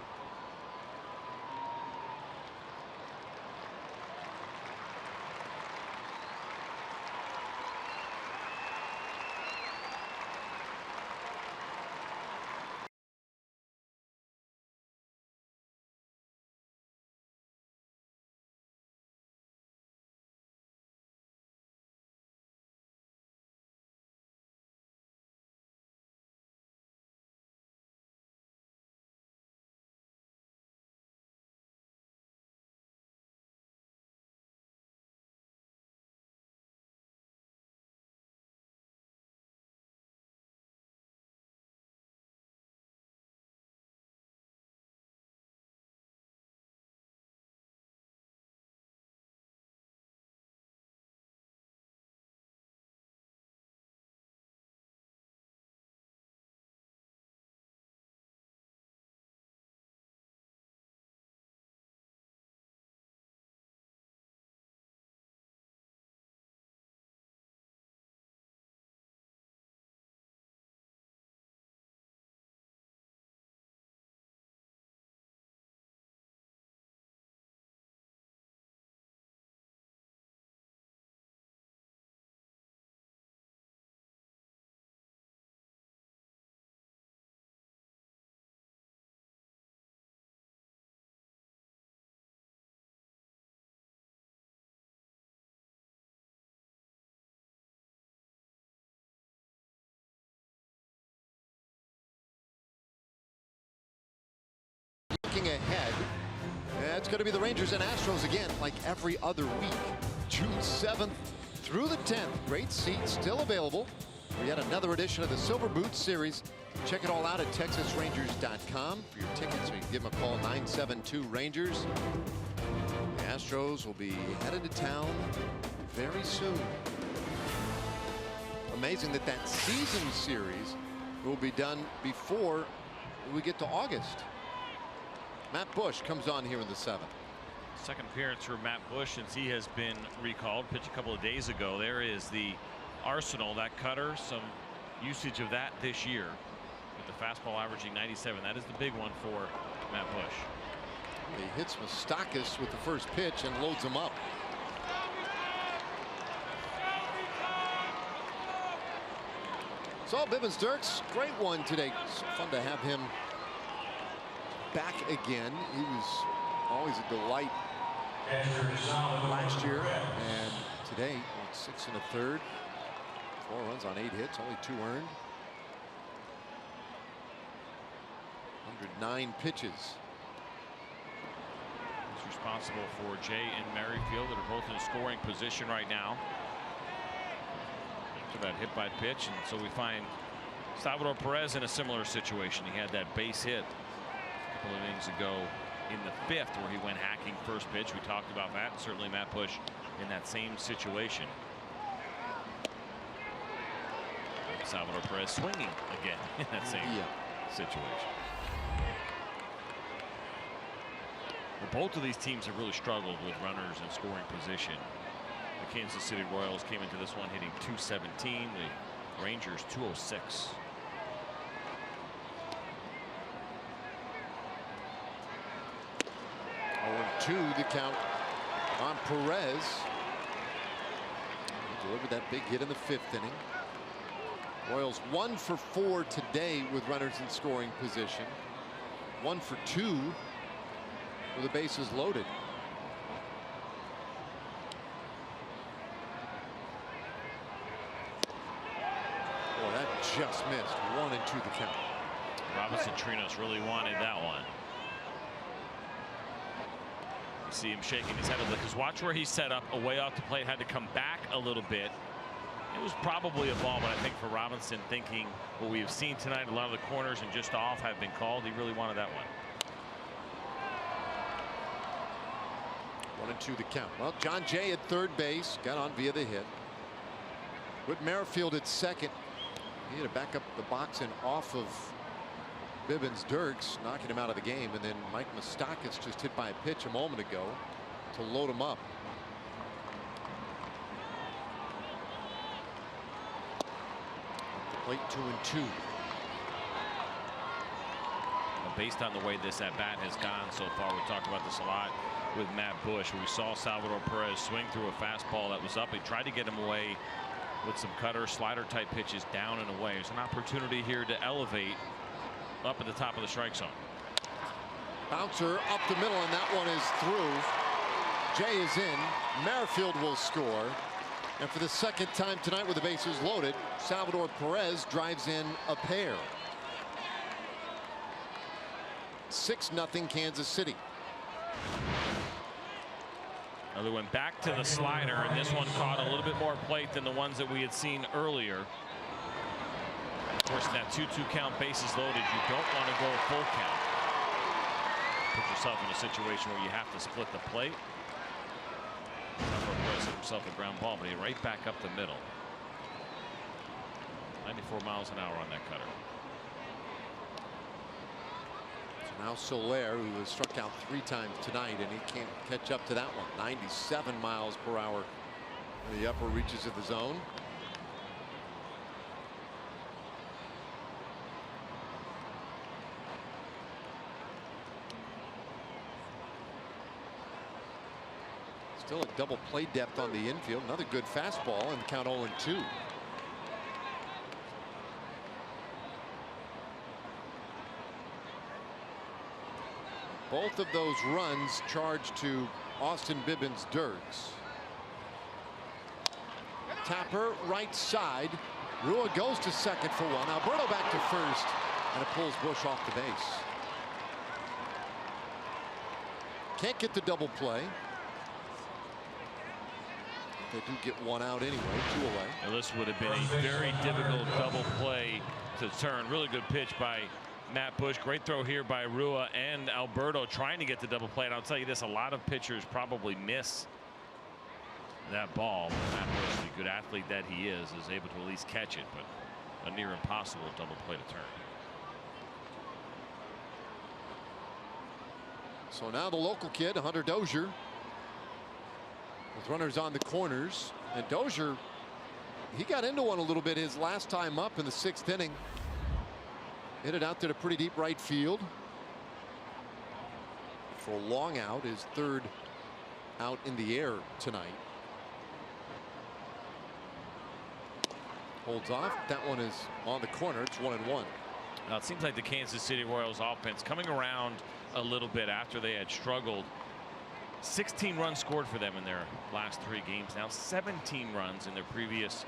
Looking ahead, it's going to be the Rangers and Astros again, like every other week. June 7th through the 10th. Great seats still available for yet another edition of the Silver Boot Series. Check it all out at TexasRangers.com for your tickets, or you can give them a call, 972-RANGERS. The Astros will be headed to town very soon. Amazing that that season series will be done before we get to August. Matt Bush comes on here in the 7th. Second appearance for Matt Bush since he has been recalled. Pitched a couple of days ago. There is the arsenal, that cutter, some usage of that this year with the fastball averaging 97. That is the big one for Matt Bush. He hits Moustakas with the first pitch and loads him up. So Bibbins-Dirks, great one today. So fun to have him back again. He was always a delight last year, and today 6 1/3, 4 runs on 8 hits, only 2 earned, 109 pitches. He's responsible for Jay and Merrifield that are both in scoring position right now after that hit by pitch, and so we find Salvador Perez in a similar situation. He had that base hit a couple of innings ago in the 5th where he went hacking first pitch. We talked about that, and certainly Matt Bush in that same situation. Salvador Perez swinging again in that same situation. Well, both of these teams have really struggled with runners in scoring position. The Kansas City Royals came into this one hitting .217. The Rangers .206. 0-2 the count on Perez. He delivered that big hit in the 5th inning. Royals 1 for 4 today with runners in scoring position. 1 for 2 with the bases loaded. Boy, that just missed. 1-2 the count. Robinson Trinos really wanted that one. You see him shaking his head a little because watch where he set up away off the plate, had to come back a little bit. It was probably a ball, but I think for Robinson, thinking what we have seen tonight, a lot of the corners and just off have been called. He really wanted that one. 1-2 the count. Well, John Jay at third base, got on via the hit. With Merrifield at second, he had to back up the box and off of Bibbins-Dirks, knocking him out of the game. And then Mike Moustakas just hit by a pitch a moment ago to load him up. At the plate, 2-2. Based on the way this at bat has gone so far, we talked about this a lot with Matt Bush. We saw Salvador Perez swing through a fastball that was up. He tried to get him away with some cutter, slider type pitches down and away. There's an opportunity here to elevate up at the top of the strike zone. Bouncer up the middle, and that one is through. Jay is in. Merrifield will score. And for the second time tonight with the bases loaded, Salvador Perez drives in a pair. 6-0 Kansas City. Another one back to the slider, and this one caught a little bit more plate than the ones that we had seen earlier. Of course, in that 2-2 count, bases loaded, you don't want to go full count. Put yourself in a situation where you have to split the plate. Perez hit himself a ground ball, but he right back up the middle. 94 miles an hour on that cutter. Now Soler, who has struck out 3 times tonight, and he can't catch up to that one. 97 miles per hour in the upper reaches of the zone. Still a double play depth on the infield. Another good fastball, and count 0-2. Both of those runs charged to Austin Bibbins-Dirks. Tapper right side. Rua goes to second for one. Alberto back to first, and it pulls Bush off the base. Can't get the double play. They do get one out anyway, 2 away. Now this would have been a very difficult double play to turn. Really good pitch by Matt Bush. Great throw here by Rua and Alberto trying to get the double play. And I'll tell you this, a lot of pitchers probably miss that ball. Matt Bush, the good athlete that he is able to at least catch it, but a near impossible double play to turn. So now the local kid, Hunter Dozier, with runners on the corners. And Dozier, he got into one a little bit his last time up in the 6th inning. Hit it out there to pretty deep right field for a long out, his 3rd out in the air tonight. Holds off. That one is on the corner. It's 1-1. Now it seems like the Kansas City Royals offense coming around a little bit after they had struggled. 16 runs scored for them in their last 3 games. Now 17 runs in their previous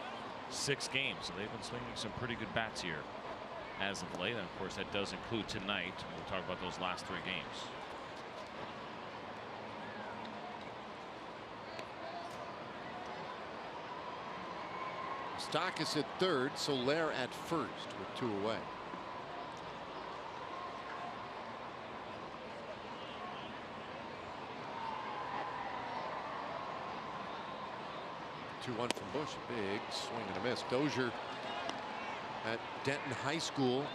6 games. So they've been swinging some pretty good bats here as of late. And of course, that does include tonight. We'll talk about those last 3 games. Moustakas at third, Soler at first with 2 away. One from Bush, a big swing and a miss. Dozier at Denton High School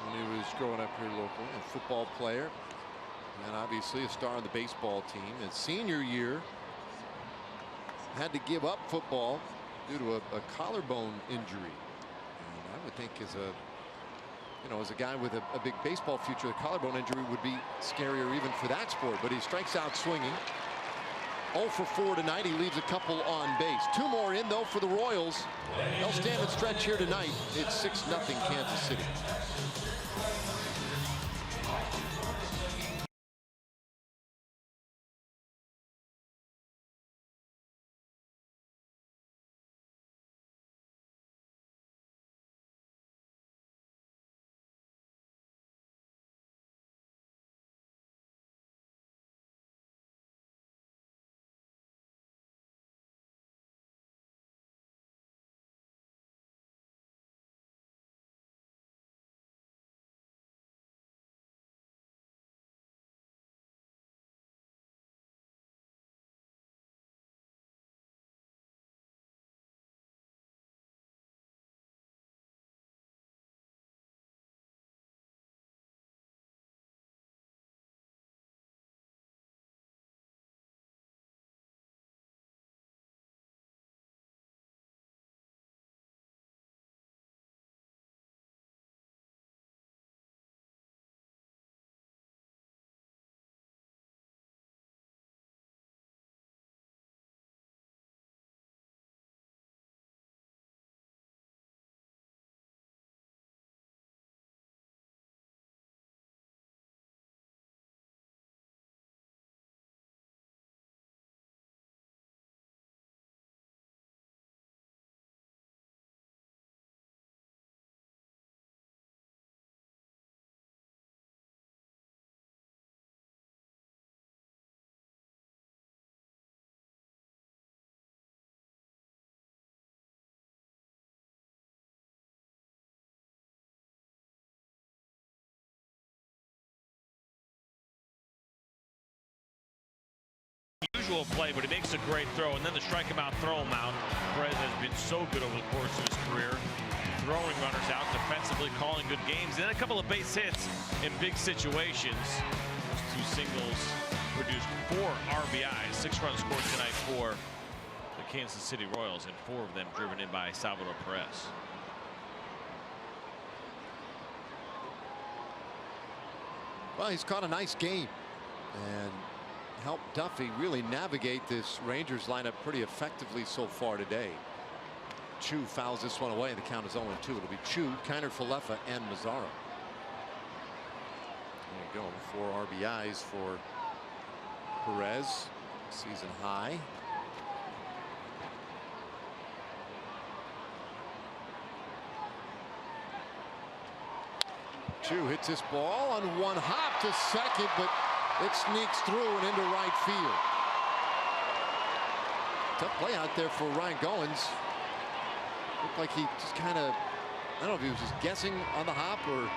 when he was growing up here locally, a football player, and obviously a star on the baseball team. His senior year had to give up football due to a collarbone injury. And I would think as a guy with a big baseball future, the collarbone injury would be scarier even for that sport. But he strikes out swinging. 0 for 4 tonight. He leaves a couple on base. 2 more in though for the Royals. They'll stand and stretch here tonight. It's 6-0 Kansas City. unusual play, but he makes a great throw. And then to strike him out, throw him out. Perez has been so good over the course of his career, throwing runners out, defensively calling good games, and a couple of base hits in big situations. Those 2 singles produced 4 RBIs, 6 runs scored tonight for the Kansas City Royals, and 4 of them driven in by Salvador Perez. Well, he's caught a nice game and helped Duffy really navigate this Rangers lineup pretty effectively so far today. Chu fouls this one away. The count is 0-2. It'll be Chu, Kiner Falefa, and Mazzara. There you go. 4 RBIs for Perez, season high. Chu hits this ball on one hop to second, but it sneaks through and into right field. Tough play out there for Ryan Goins. Looked like he just kind of, I don't know if he was just guessing on the hop or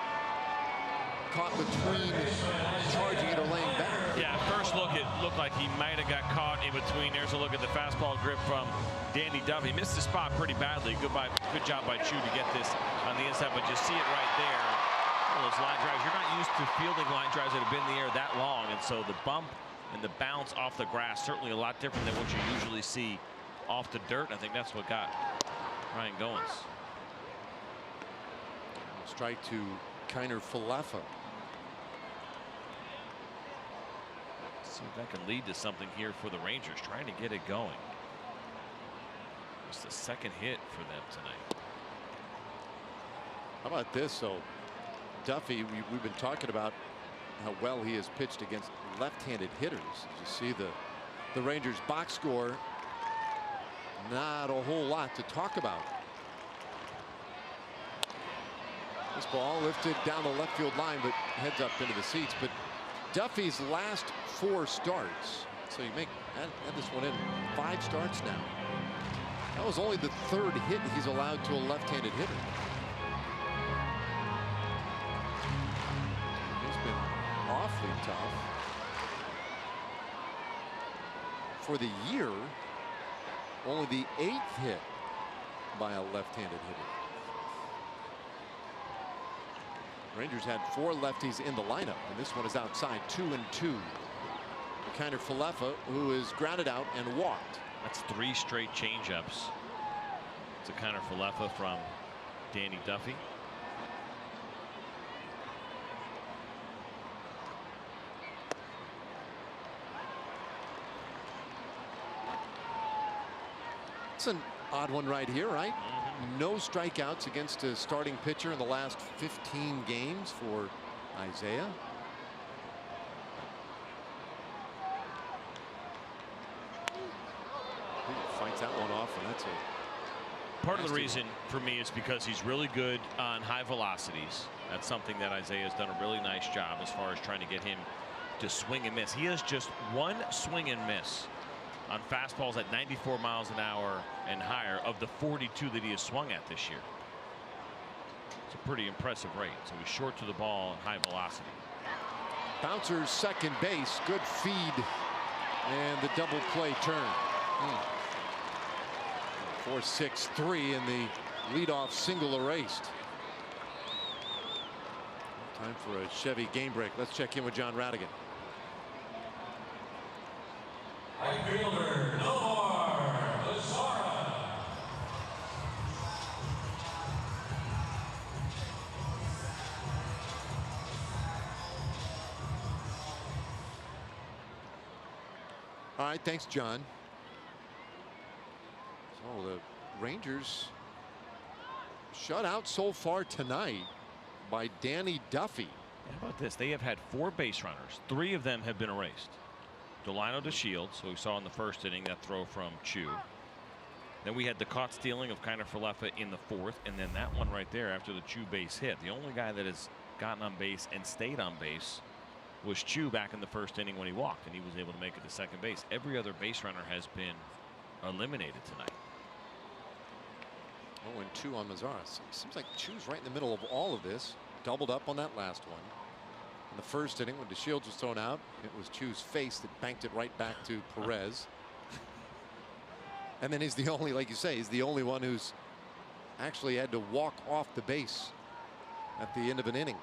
caught between charging it or laying back. Yeah, first look, it looked like he might have got caught in between. There's a look at the fastball grip from Danny Duffy. He missed the spot pretty badly. Good job by Chu to get this on the inside, but you see it right there. Those line drives, you're not used to fielding line drives that have been in the air that long, and so the bump and the bounce off the grass certainly a lot different than what you usually see off the dirt. I think that's what got Ryan Goins. Strike to Kiner Falefa. See if that can lead to something here for the Rangers, trying to get it going. It's the 2nd hit for them tonight. How about this? So Duffy, we've been talking about how well he has pitched against left-handed hitters. You see the Rangers box score, not a whole lot to talk about. This ball lifted down the left field line, but heads up into the seats. But Duffy's last 4 starts, so you add this one in, 5 starts now. That was only the 3rd hit he's allowed to a left-handed hitter. Awfully tough. For the year, only the 8th hit by a left-handed hitter. Rangers had 4 lefties in the lineup, and this one is outside, 2-2. Kiner Falefa, who is grounded out and walked. That's 3 straight changeups to Kiner Falefa from Danny Duffy. It's an odd one right here, right? No strikeouts against a starting pitcher in the last 15 games for Isaiah. He fights that one off, and that's a part of the reason for me is because he's really good on high velocities. That's something that Isaiah has done a really nice job as far as trying to get him to swing and miss. He has just 1 swing and miss on fastballs at 94 miles an hour and higher of the 42 that he has swung at this year. It's a pretty impressive rate. So he's short to the ball and high velocity. Bouncer's second base, good feed, and the double play turn. 4-6-3, and the leadoff single erased. Time for a Chevy game break. Let's check in with John Radigan. Right fielder, no more, Mazzara. All right, thanks, John. So the Rangers shut out so far tonight by Danny Duffy. How about this? They have had 4 base runners. 3 of them have been erased. Delino to Shields, who we saw in the first inning, that throw from Chu. Then we had the caught stealing of Kiner Falefa in the 4th, and then that one right there after the Chu base hit. The only guy that has gotten on base and stayed on base was Chu back in the first inning when he walked, and he was able to make it to second base. Every other base runner has been eliminated tonight. 0-2 on Mazzara. Seems like Chu's right in the middle of all of this. Doubled up on that last one. In the first inning, when DeShields was thrown out, it was Chu's face that banked it right back to Perez. And then he's the only, like you say, he's the only one who's actually had to walk off the base at the end of an inning.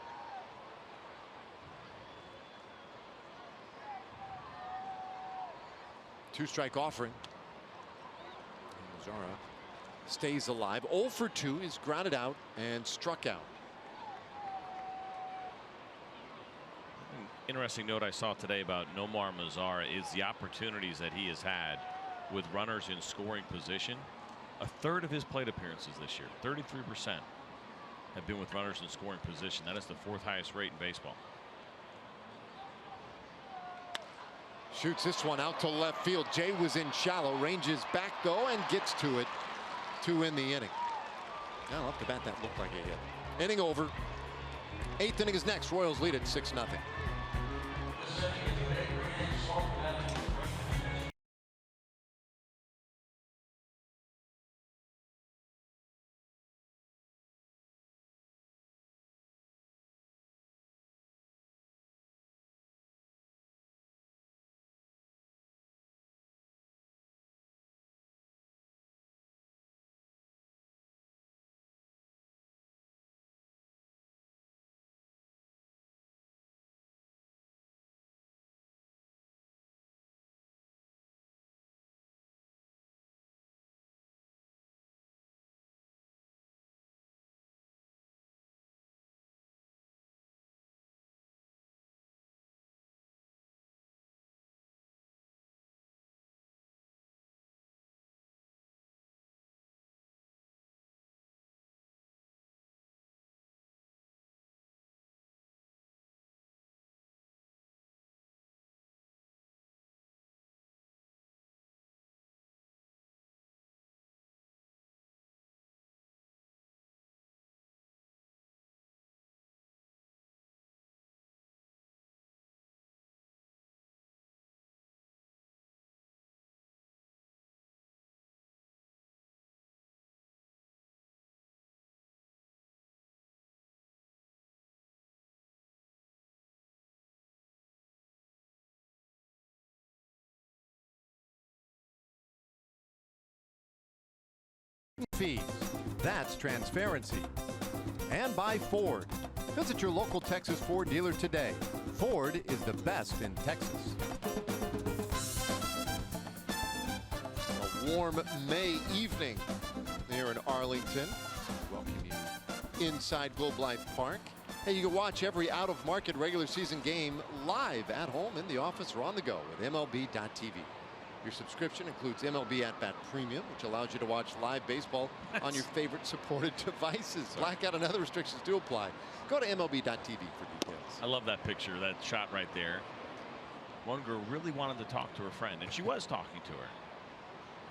Two-strike offering. And Mazara stays alive. 0 for 2 is grounded out and struck out. An interesting note I saw today about Nomar Mazara is the opportunities that he has had with runners in scoring position. A third of his plate appearances this year, 33%, have been with runners in scoring position. That is the 4th highest rate in baseball. Shoots this one out to left field. Jay was in shallow, ranges back though and gets to it to end the inning. Now off the bat that looked like a hit. Inning over. 8th inning is next. Royals lead at 6-0. Fees. That's transparency. And by Ford. Visit your local Texas Ford dealer today. Ford is the best in Texas. A warm May evening here in Arlington. Welcome you inside Globe Life Park. Hey, you can watch every out-of-market regular season game live at home, in the office, or on the go with MLB.tv. Your subscription includes MLB At Bat Premium, which allows you to watch live baseball on your favorite supported devices. Blackout and other restrictions do apply. Go to MLB.tv for details. I love that picture, that shot right there. One girl really wanted to talk to her friend, and she was talking to her.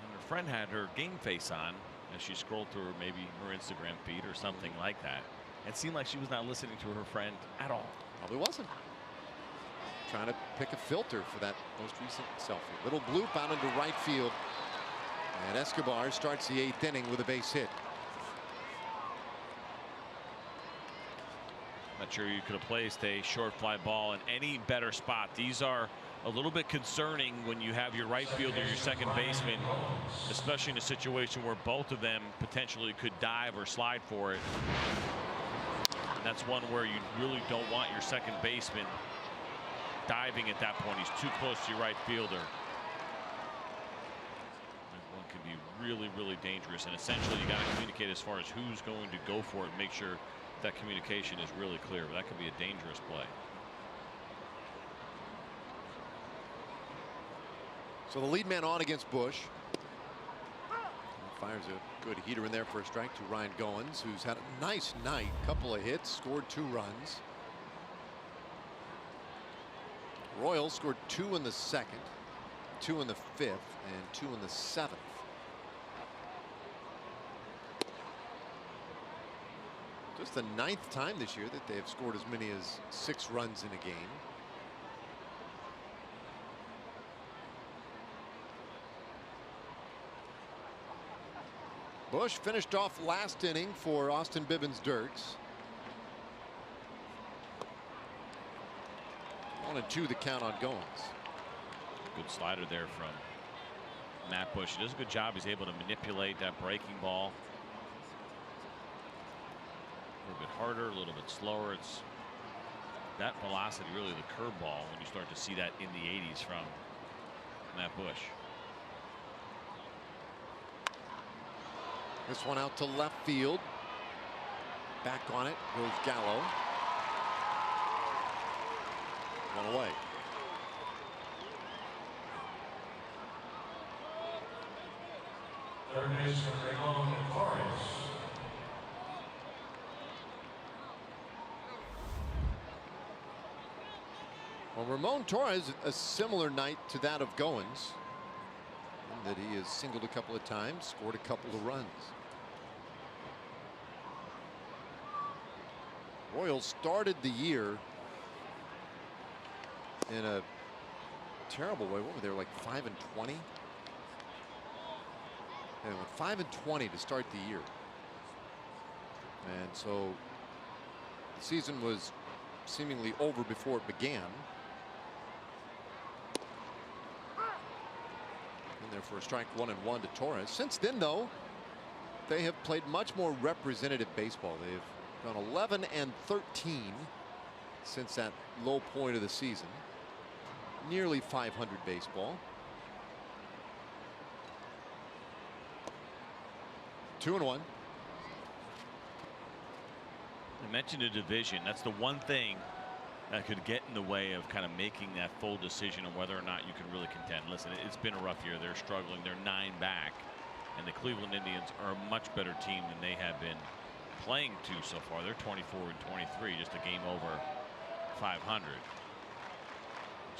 And her friend had her game face on as she scrolled through maybe her Instagram feed or something like that. It seemed like she was not listening to her friend at all. Probably wasn't. Trying to pick a filter for that most recent selfie. Little bloop out into right field. And Escobar starts the 8th inning with a base hit. Not sure you could have placed a short fly ball in any better spot. These are a little bit concerning when you have your right fielder, your second baseman, especially in a situation where both of them potentially could dive or slide for it. And that's one where you really don't want your second baseman diving at that point. He's too close to your right fielder. That one can be really, really dangerous. And essentially, you got to communicate as far as who's going to go for it. Make sure that communication is really clear. That could be a dangerous play. So the lead man on against Bush. Fires a good heater in there for a strike to Ryan Goins, who's had a nice night. Couple of hits, scored 2 runs. Royals scored 2 in the 2nd, 2 in the 5th, and 2 in the 7th. Just the 9th time this year that they have scored as many as 6 runs in a game. Bush finished off last inning for Austin Bibbins Dirks. 1-2 the count on Goins. Good slider there from Matt Bush. He does a good job. He's able to manipulate that breaking ball. A little bit harder, a little bit slower. It's that velocity, really the curveball, when you start to see that in the 80s from Matt Bush. This one out to left field. Back on it goes Gallo. One away. Third baseman Ramon Torres. Well, Ramon Torres, a similar night to that of Goins, in that he has singled a couple of times, scored a couple of runs. Royals started the year in a terrible way. What were they, like 5-20? They went 5-20 to start the year. And so the season was seemingly over before it began. And there for a strike 1-1 to Torres. Since then, though, they have played much more representative baseball. They've gone 11-13 since that low point of the season. Nearly 500 baseball. 2-1. I mentioned a division. That's the one thing that could get in the way of kind of making that full decision on whether or not you can really contend. Listen, it's been a rough year. They're struggling. They're 9 back. And the Cleveland Indians are a much better team than they have been playing to so far. They're 24-23, just a game over 500. There's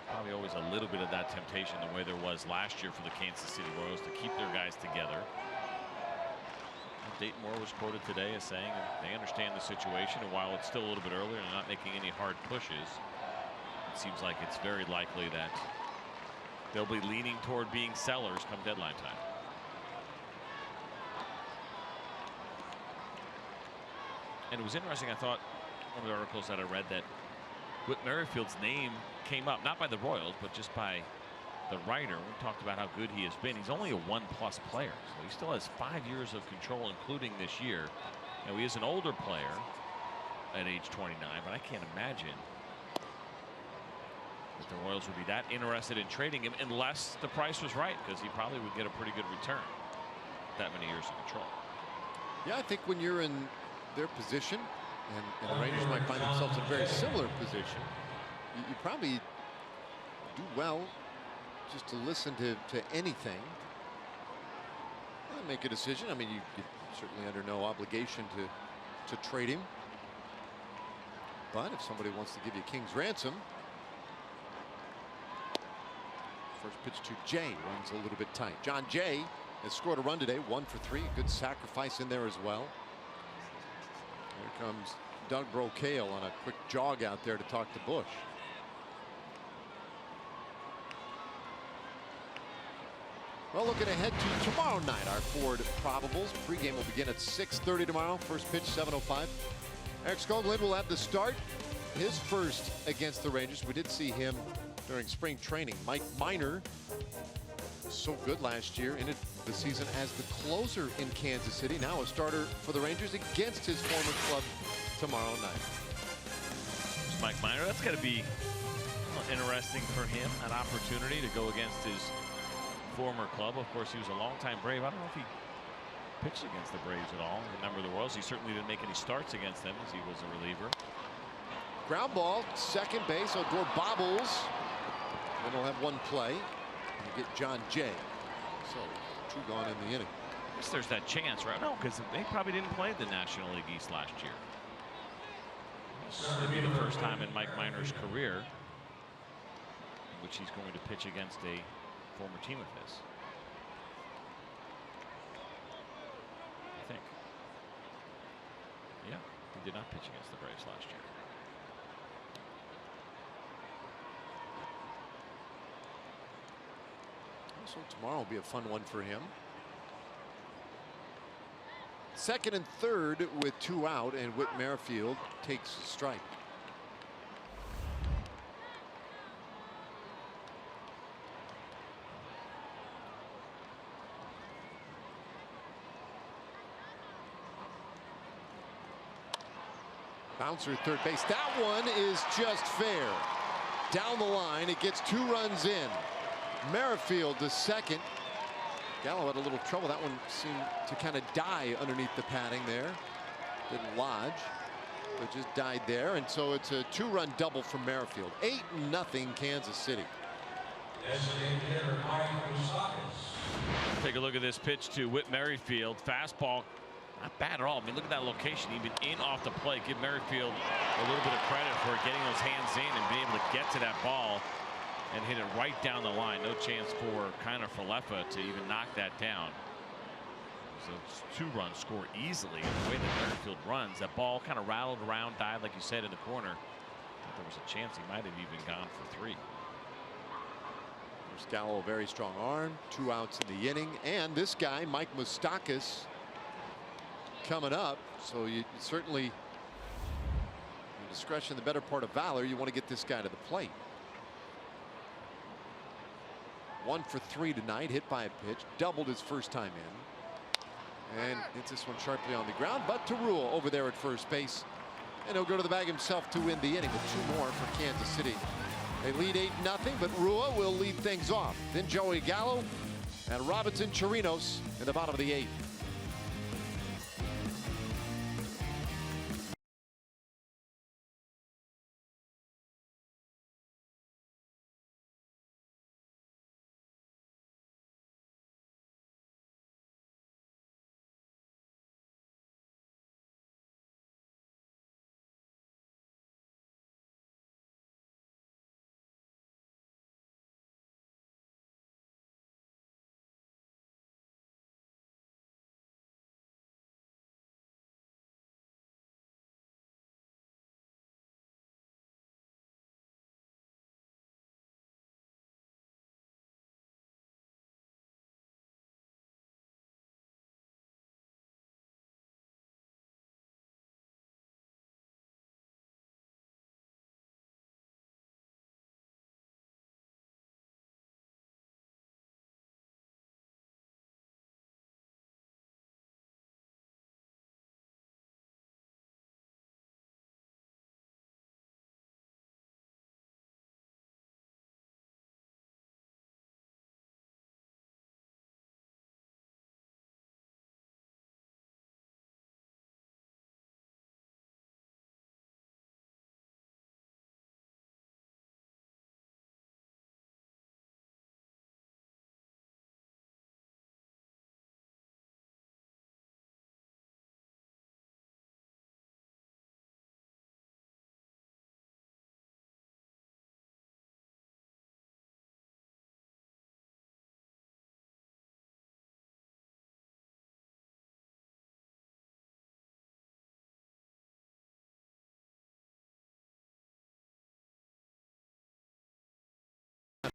probably always a little bit of that temptation the way there was last year for the Kansas City Royals to keep their guys together. Dayton Moore was quoted today as saying they understand the situation, and while it's still a little bit earlier and they're not making any hard pushes, it seems like it's very likely that they'll be leaning toward being sellers come deadline time. And it was interesting, I thought, one of the articles that I read, that Whit Merrifield's name came up not by the Royals but just by the writer. We talked about how good he has been. He's only a 1+ player, so he still has 5 years of control, including this year. Now, he is an older player at age 29, but I can't imagine that the Royals would be that interested in trading him unless the price was right, because he probably would get a pretty good return with that many years of control. Yeah, I think when you're in their position, and the Rangers might find themselves in a very similar position, you probably do well just to listen to anything and make a decision. I mean, you're certainly under no obligation to trade him, but if somebody wants to give you king's ransom. First pitch to Jay, runs a little bit tight. John Jay has scored a run today, 1 for 3. Good sacrifice in there as well. Here comes Doug Brocale on a quick jog out there to talk to Bush. Well, looking ahead to tomorrow night, our Ford probables. Pregame will begin at 6:30 tomorrow. First pitch 7:05. Eric Skoglund will have the start. His first against the Rangers. We did see him during spring training. Mike Minor, so good last year, ended the season as the closer in Kansas City. Now a starter for the Rangers against his former club tomorrow night. Mike Minor, that's got to be interesting for him, an opportunity to go against his former club. Of course, he was a longtime Brave. I don't know if he pitched against the Braves at all. Remember the Royals, he certainly didn't make any starts against them as he was a reliever. Ground ball, second base. Odor bobbles. Then he'll have one play. You get John Jay. So 2 gone in the inning. I guess there's that chance, right? No, because they probably didn't play the National League East last year. This will be the first time in Mike Minor's career in which he's going to pitch against a former team of his. I think. Yeah, he did not pitch against the Braves last year. So tomorrow will be a fun one for him. Second and third with 2 out, and Whit Merrifield takes a strike. Bouncer third base. That one is just fair. Down the line, it gets 2 runs in. Merrifield to second. Gallo had a little trouble. That one seemed to kind of die underneath the padding there. Didn't lodge, but just died there. And so it's a 2-run double from Merrifield. 8-0 Kansas City. Take a look at this pitch to Whit Merrifield. Fastball, not bad at all. I mean, look at that location, even in off the plate. Give Merrifield a little bit of credit for getting those hands in and being able to get to that ball and hit it right down the line. No chance for Kiner Falefa to even knock that down. So it's 2-run score easily. And the way that Merrifield runs, that ball kind of rattled around, died, like you said, in the corner. There was a chance he might have even gone for 3. There's Gallo, a very strong arm. 2 outs in the inning. And this guy, Mike Moustakas, coming up. So you certainly, your discretion, the better part of valor, you want to get this guy to the plate. 1 for 3 tonight, hit by a pitch, doubled his first time in. And hits this one sharply on the ground, but to Rule over there at first base. And he'll go to the bag himself to win the inning with 2 more for Kansas City. They lead 8-0, but Rua will lead things off. Then Joey Gallo and Robinson Chirinos in the bottom of the 8th.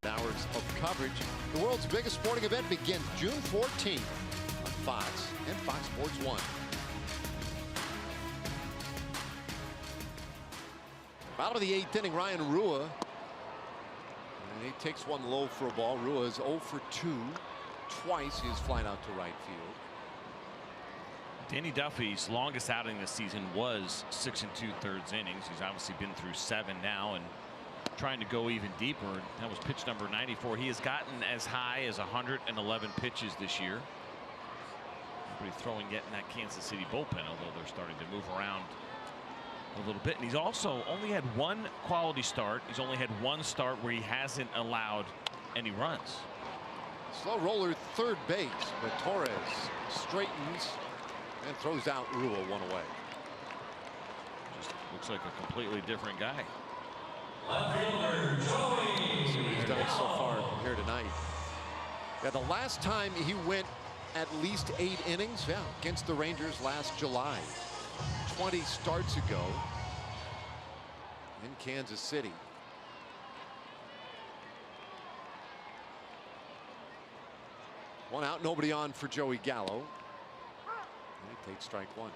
Hours of coverage. The world's biggest sporting event begins June 14th on Fox and Fox Sports 1. Bottom of the 8th inning, Ryan Rua. And he takes one low for a ball. Rua is 0 for 2. Twice he is flying out to right field. Danny Duffy's longest outing this season was 6 2/3 innings. He's obviously been through 7 now and trying to go even deeper. That was pitch number 94. He has gotten as high as 111 pitches this year. Nobody throwing yet in that Kansas City bullpen, although they're starting to move around a little bit. And he's also only had 1 quality start. He's only had 1 start where he hasn't allowed any runs. Slow roller third base, but Torres straightens and throws out Rua 1 away. Just looks like a completely different guy. See what he's done so far here tonight. Yeah, the last time he went at least 8 innings, yeah, against the Rangers last July. 20 starts ago in Kansas City. One out, nobody on for Joey Gallo. And he takes strike 1.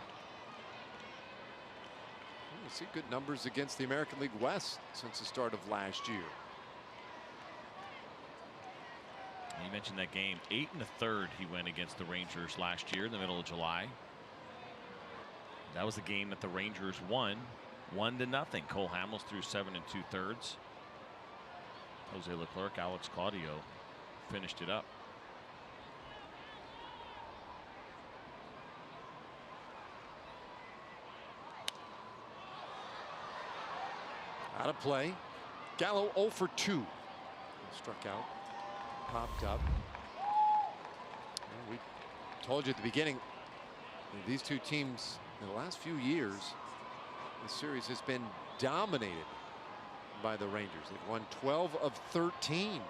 You see good numbers against the American League West since the start of last year. You mentioned that game. 8 1/3 he went against the Rangers last year in the middle of July. That was the game that the Rangers won 1-0. Cole Hamels threw 7 2/3. Jose Leclerc, Alex Claudio finished it up. Out of play. Gallo 0 for 2. Struck out. Popped up. Well, we told you at the beginning, these two teams in the last few years, the series has been dominated by the Rangers. They've won 12 of 13.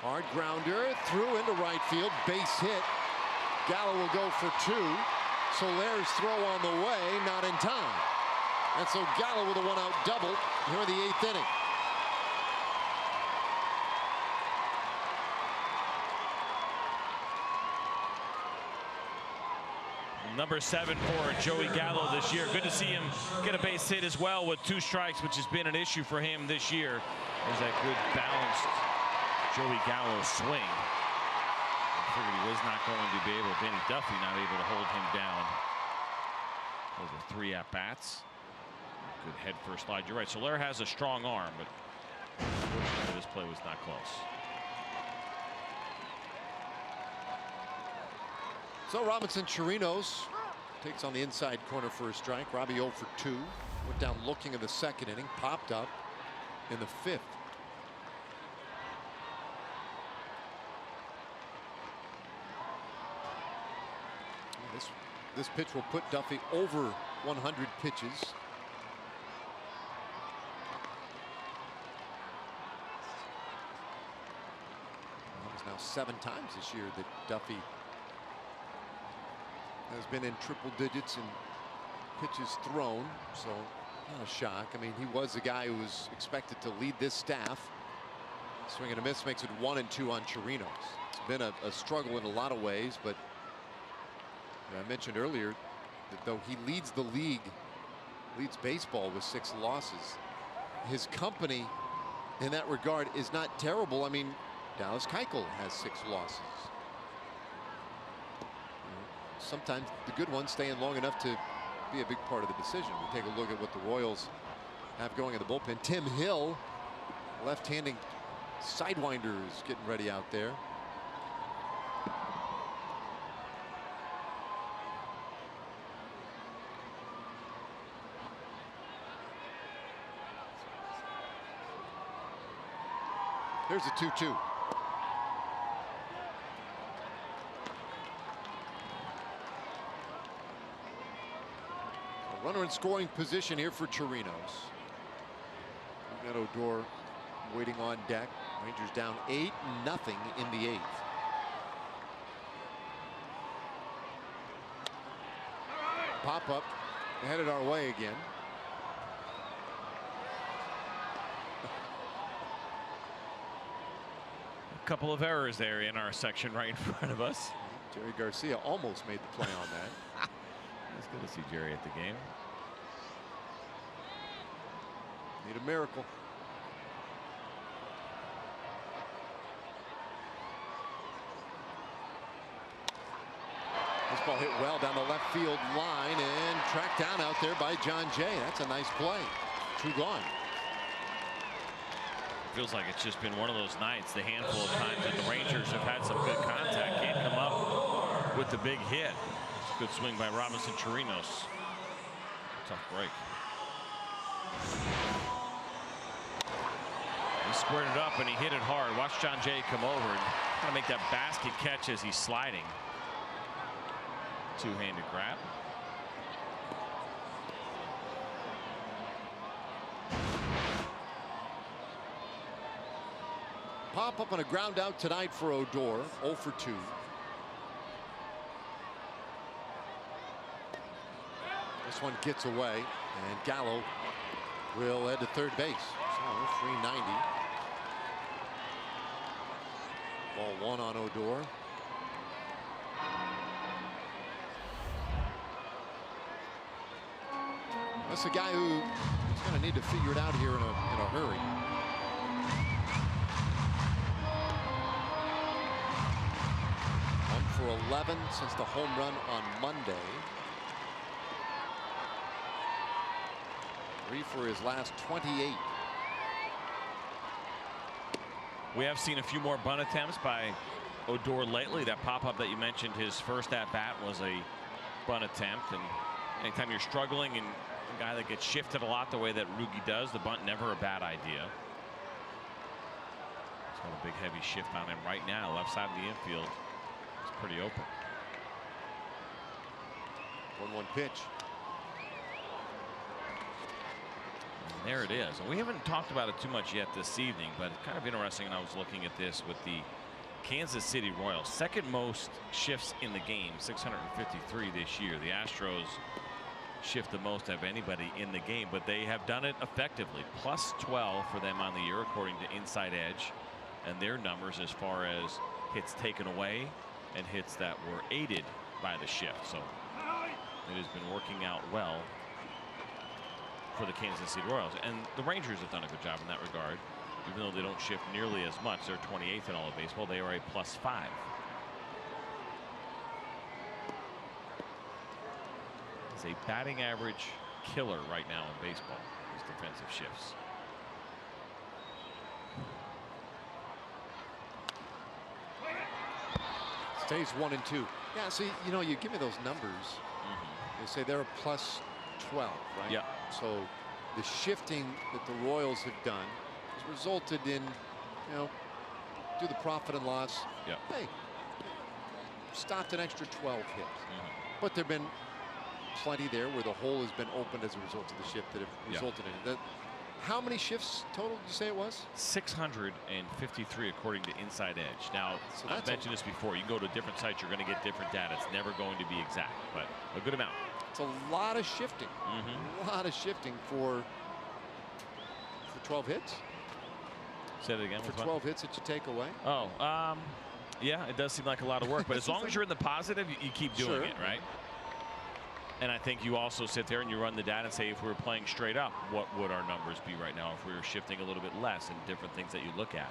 Hard grounder through into right field. Base hit. Gallo will go for 2. Soler's throw on the way, not in time. And so Gallo with a 1-out double here in the 8th inning. Number 7 for Joey Gallo this year. Good to see him get a base hit as well with 2 strikes, which has been an issue for him this year. There's that good balanced Joey Gallo swing. I figured he was not going to be able, Danny Duffy not able to hold him down over 3 at-bats. Good head first slide. You're right, Soler has a strong arm, but unfortunately this play was not close. So Robinson Chirinos takes on the inside corner for a strike. Robbie 0 for 2. Went down looking in the 2nd inning. Popped up in the 5th. This pitch will put Duffy over 100 pitches. Well, it's now 7 times this year that Duffy has been in triple digits in pitches thrown, so not a shock. I mean, he was the guy who was expected to lead this staff. Swing and a miss makes it 1-2 on Chirinos. It's been a struggle in a lot of ways, but I mentioned earlier that though he leads the league, leads baseball with 6 losses, his company in that regard is not terrible. I mean, Dallas Keuchel has 6 losses. Sometimes the good ones stay in long enough to be a big part of the decision. We take a look at what the Royals have going in the bullpen. Tim Hill, left-handing sidewinder, is getting ready out there. Here's a 2-2. Runner in scoring position here for Chirinos. We've got Odor waiting on deck. Rangers down 8-0 in the 8th. Pop up headed our way again. A couple of errors there in our section right in front of us. Jerry Garcia almost made the play on that. It's good to see Jerry at the game. Need a miracle. This ball hit well down the left field line and tracked down out there by John Jay. That's a nice play. 2 gone. Feels like it's just been one of those nights, the handful of times that the Rangers have had some good contact, can't come up with the big hit. Good swing by Robinson Chirinos. Tough break. He squared it up and he hit it hard. Watch John Jay come over and kind of make that basket catch as he's sliding. 2-handed grab. Pop up on a ground out tonight for Odor. 0 for 2. This one gets away, and Gallo will head to third base. So 390. Ball 1 on Odor. That's a guy who's going to need to figure it out here in a hurry. For 11 since the home run on Monday. 3 for his last 28. We have seen a few more bunt attempts by Odor lately. That pop-up that you mentioned, his first at-bat was a bunt attempt. And anytime you're struggling and a guy that gets shifted a lot the way that Rugi does, the bunt never a bad idea. He's got a big heavy shift on him right now. Left side of the infield is pretty open. 1-1 pitch. And there it is. And we haven't talked about it too much yet this evening, but it's kind of interesting. And I was looking at this with the Kansas City Royals, second most shifts in the game, 653 this year. The Astros shift the most of anybody in the game, but they have done it effectively. Plus 12 for them on the year, according to Inside Edge, and their numbers as far as hits taken away and hits that were aided by the shift. So it has been working out well for the Kansas City Royals, and the Rangers have done a good job in that regard. Even though they don't shift nearly as much, they're 28th in all of baseball. They are a plus 5. It's a batting average killer right now in baseball, these defensive shifts. Stays 1-2. Yeah, see, you know, you give me those numbers. They say they're a plus 12, right? Yeah. So the shifting that the Royals have done has resulted in, you know, do the profit and loss. Yeah. Hey, stopped an extra 12 hits. But there have been plenty there where the hole has been opened as a result of the shift that have resulted in it. How many shifts total did you say it was? 653 according to Inside Edge. Now, So I've mentioned this before. You can go to different sites, you're going to get different data. It's never going to be exact, but a good amount. It's a lot of shifting. A lot of shifting for 12 hits. Say that again. For 12 hits that you take away. Oh, yeah, it does seem like a lot of work, but as long as you're in the positive, you keep doing it, right? And I think you also sit there and you run the data and say, if we were playing straight up, what would our numbers be right now if we were shifting a little bit less, and different things that you look at.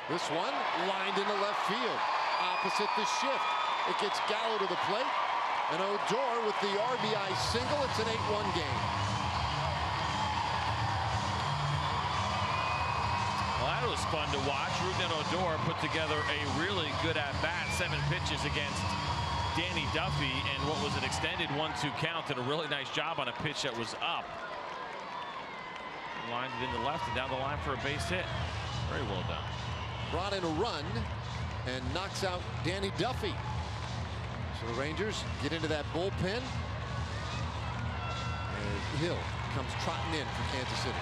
This one lined into left field, opposite the shift. It gets Gallo to the plate, and Odor with the RBI single. It's an 8-1 game. Well, that was fun to watch. Rougned Odor put together a really good at-bat, 7 pitches against Danny Duffy, and what was an extended 1-2 count, did a really nice job on a pitch that was up. Lined it in the left and down the line for a base hit. Very well done. Brought in a run and knocks out Danny Duffy. So the Rangers get into that bullpen. And Hill comes trotting in for Kansas City.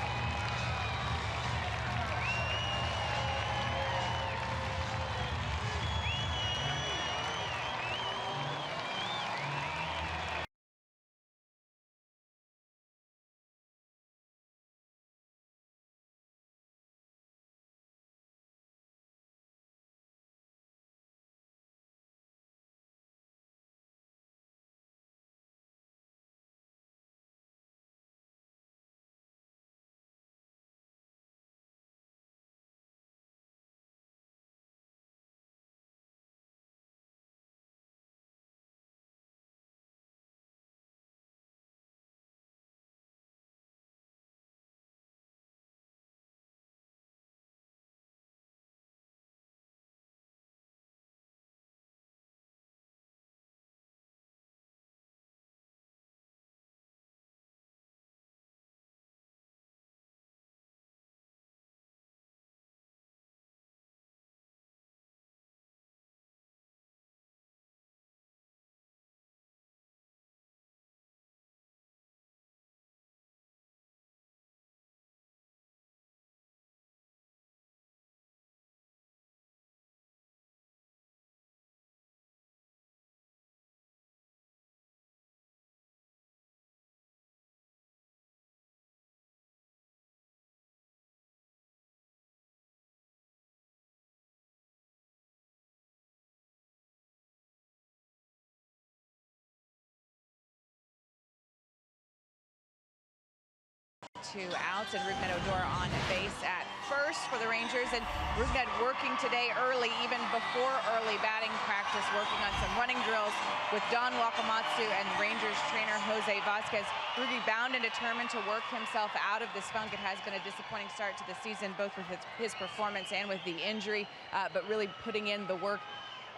2 outs, and Rugnet Odor on base at first for the Rangers. And Rugnet working today early, even before early batting practice, working on some running drills with Don Wakamatsu and Rangers trainer Jose Vasquez. Rugi bound and determined to work himself out of this funk. It has been a disappointing start to the season, both with his performance and with the injury, but really putting in the work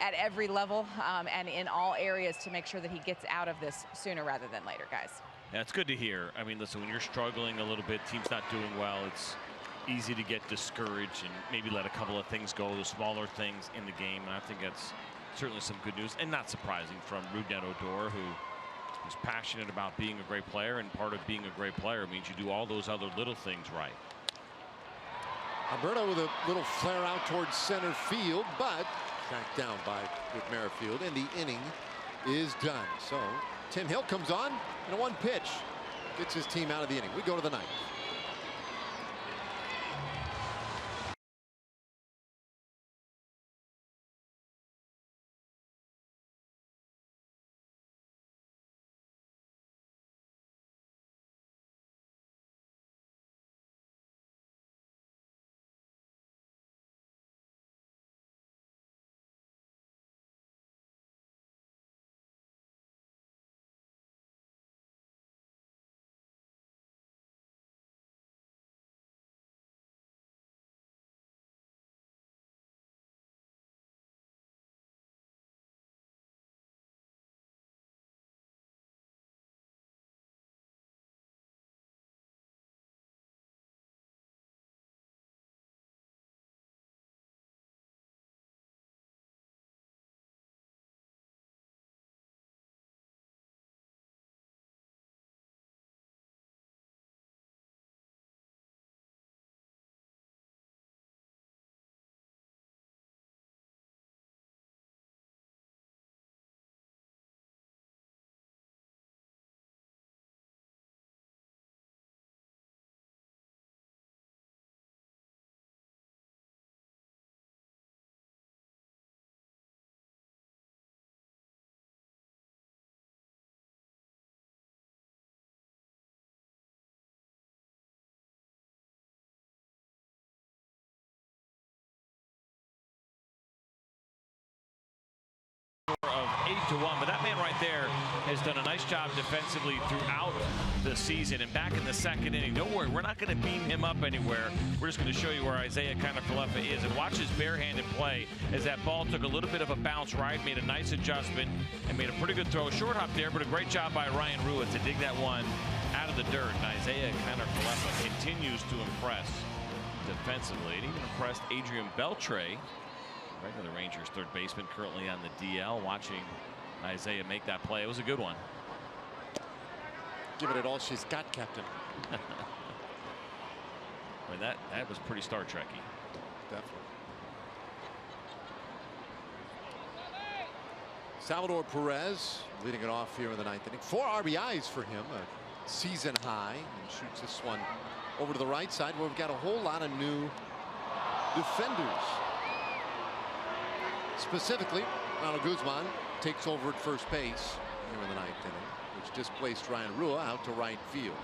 at every level and in all areas to make sure that he gets out of this sooner rather than later, guys. Yeah, it's good to hear. I mean, listen, when you're struggling a little bit, team's not doing well, it's easy to get discouraged and maybe let a couple of things go, the smaller things in the game. And I think that's certainly some good news, and not surprising from Rugnet Odor, who's passionate about being a great player, and part of being a great player means you do all those other little things right. Alberto with a little flare out towards center field, but tracked down by Rick Merrifield, and the inning is done. So Tim Hill comes on in a 1 pitch, gets his team out of the inning. We go to the 9th. Of 8-1, but that man right there has done a nice job defensively throughout the season. And back in the 2nd inning, don't worry, we're not going to beam him up anywhere. We're just going to show you where Isaiah Kiner-Falefa is, and watch his barehanded play as that ball took a little bit of a bounce right, made a nice adjustment, and made a pretty good throw. Short hop there, but a great job by Ryan Rua to dig that one out of the dirt. And Isaiah Kiner-Falefa continues to impress defensively, and even impressed Adrian Beltre, regular Rangers third baseman, currently on the DL, watching Isaiah make that play. It was a good one. Give it all she's got, Captain. I mean, that was pretty Star Trek-y. Definitely. Salvador Perez leading it off here in the 9th inning. 4 RBIs for him, a season high, and shoots this one over to the right side where we've got a whole lot of new defenders. Specifically, Ronald Guzman takes over at first base here in the 9th inning, which displaced Ryan Rua out to right field.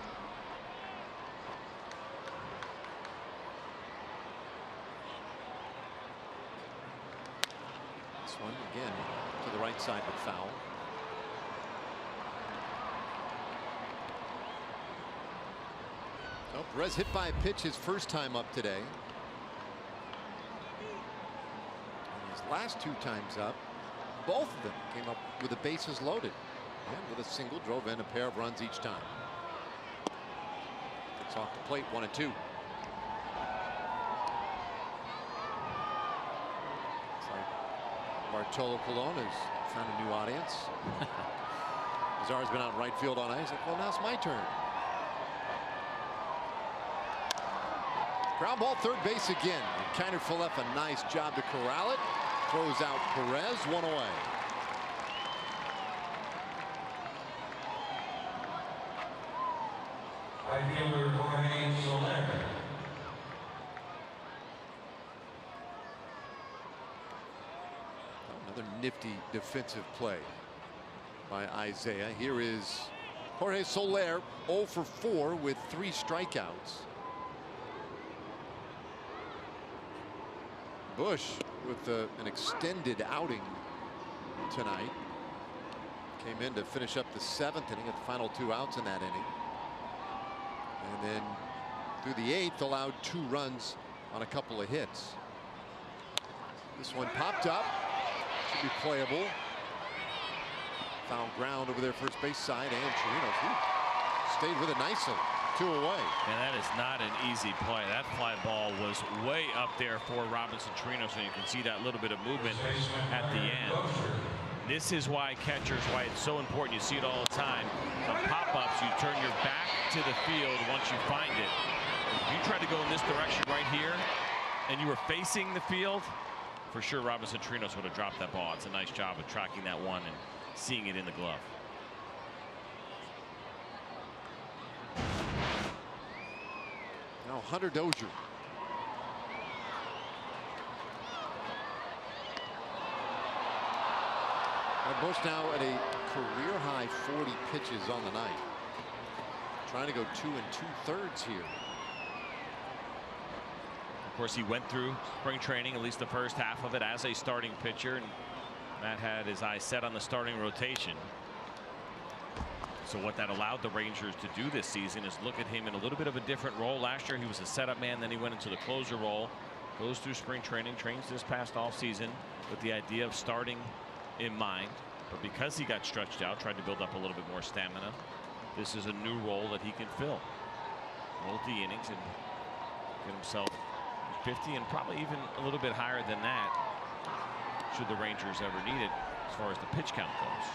This one again to the right side, but foul. So Perez hit by a pitch his first time up today. Last 2 times up, both of them came up with the bases loaded, and with a single drove in a pair of runs each time. It's off the plate, 1-2. It's like Bartolo Colon has found a new audience. Azar's been out in right field all night. He's like, well, now it's my turn. Ground ball, third base again. Kiner-Falefa, nice job to corral it. Throws out Perez, 1 away. Outfielder Jorge Soler. Another nifty defensive play by Isaiah. Here is Jorge Soler 0 for 4 with 3 strikeouts. Bush with an extended outing tonight. Came in to finish up the 7th inning at the final 2 outs in that inning. And then through the 8th allowed 2 runs on a couple of hits. This one popped up. Should be playable. Found ground over there first base side, and Chirinos stayed with it nicely. 2 away. And that is not an easy play. That fly ball was way up there for Robinson Chirinos, and you can see that little bit of movement at the end. This is why catchers, why it's so important. You see it all the time. On pop-ups, you turn your back to the field once you find it. If you try to go in this direction right here, and you were facing the field, for sure Robinson Chirinos would have dropped that ball. It's a nice job of tracking that one and seeing it in the glove. Now Hunter Dozier. And Bush now at a career high 40 pitches on the night. Trying to go 2 2/3 here. Of course, he went through spring training, at least the first half of it, as a starting pitcher, and Matt had his eyes set on the starting rotation. So what that allowed the Rangers to do this season is look at him in a little bit of a different role. Last year he was a setup man, then he went into the closer role, goes through spring training, trains this past off season with the idea of starting in mind, but because he got stretched out, tried to build up a little bit more stamina. This is a new role that he can fill, multi innings, and get himself 50 and probably even a little bit higher than that should the Rangers ever need it as far as the pitch count goes.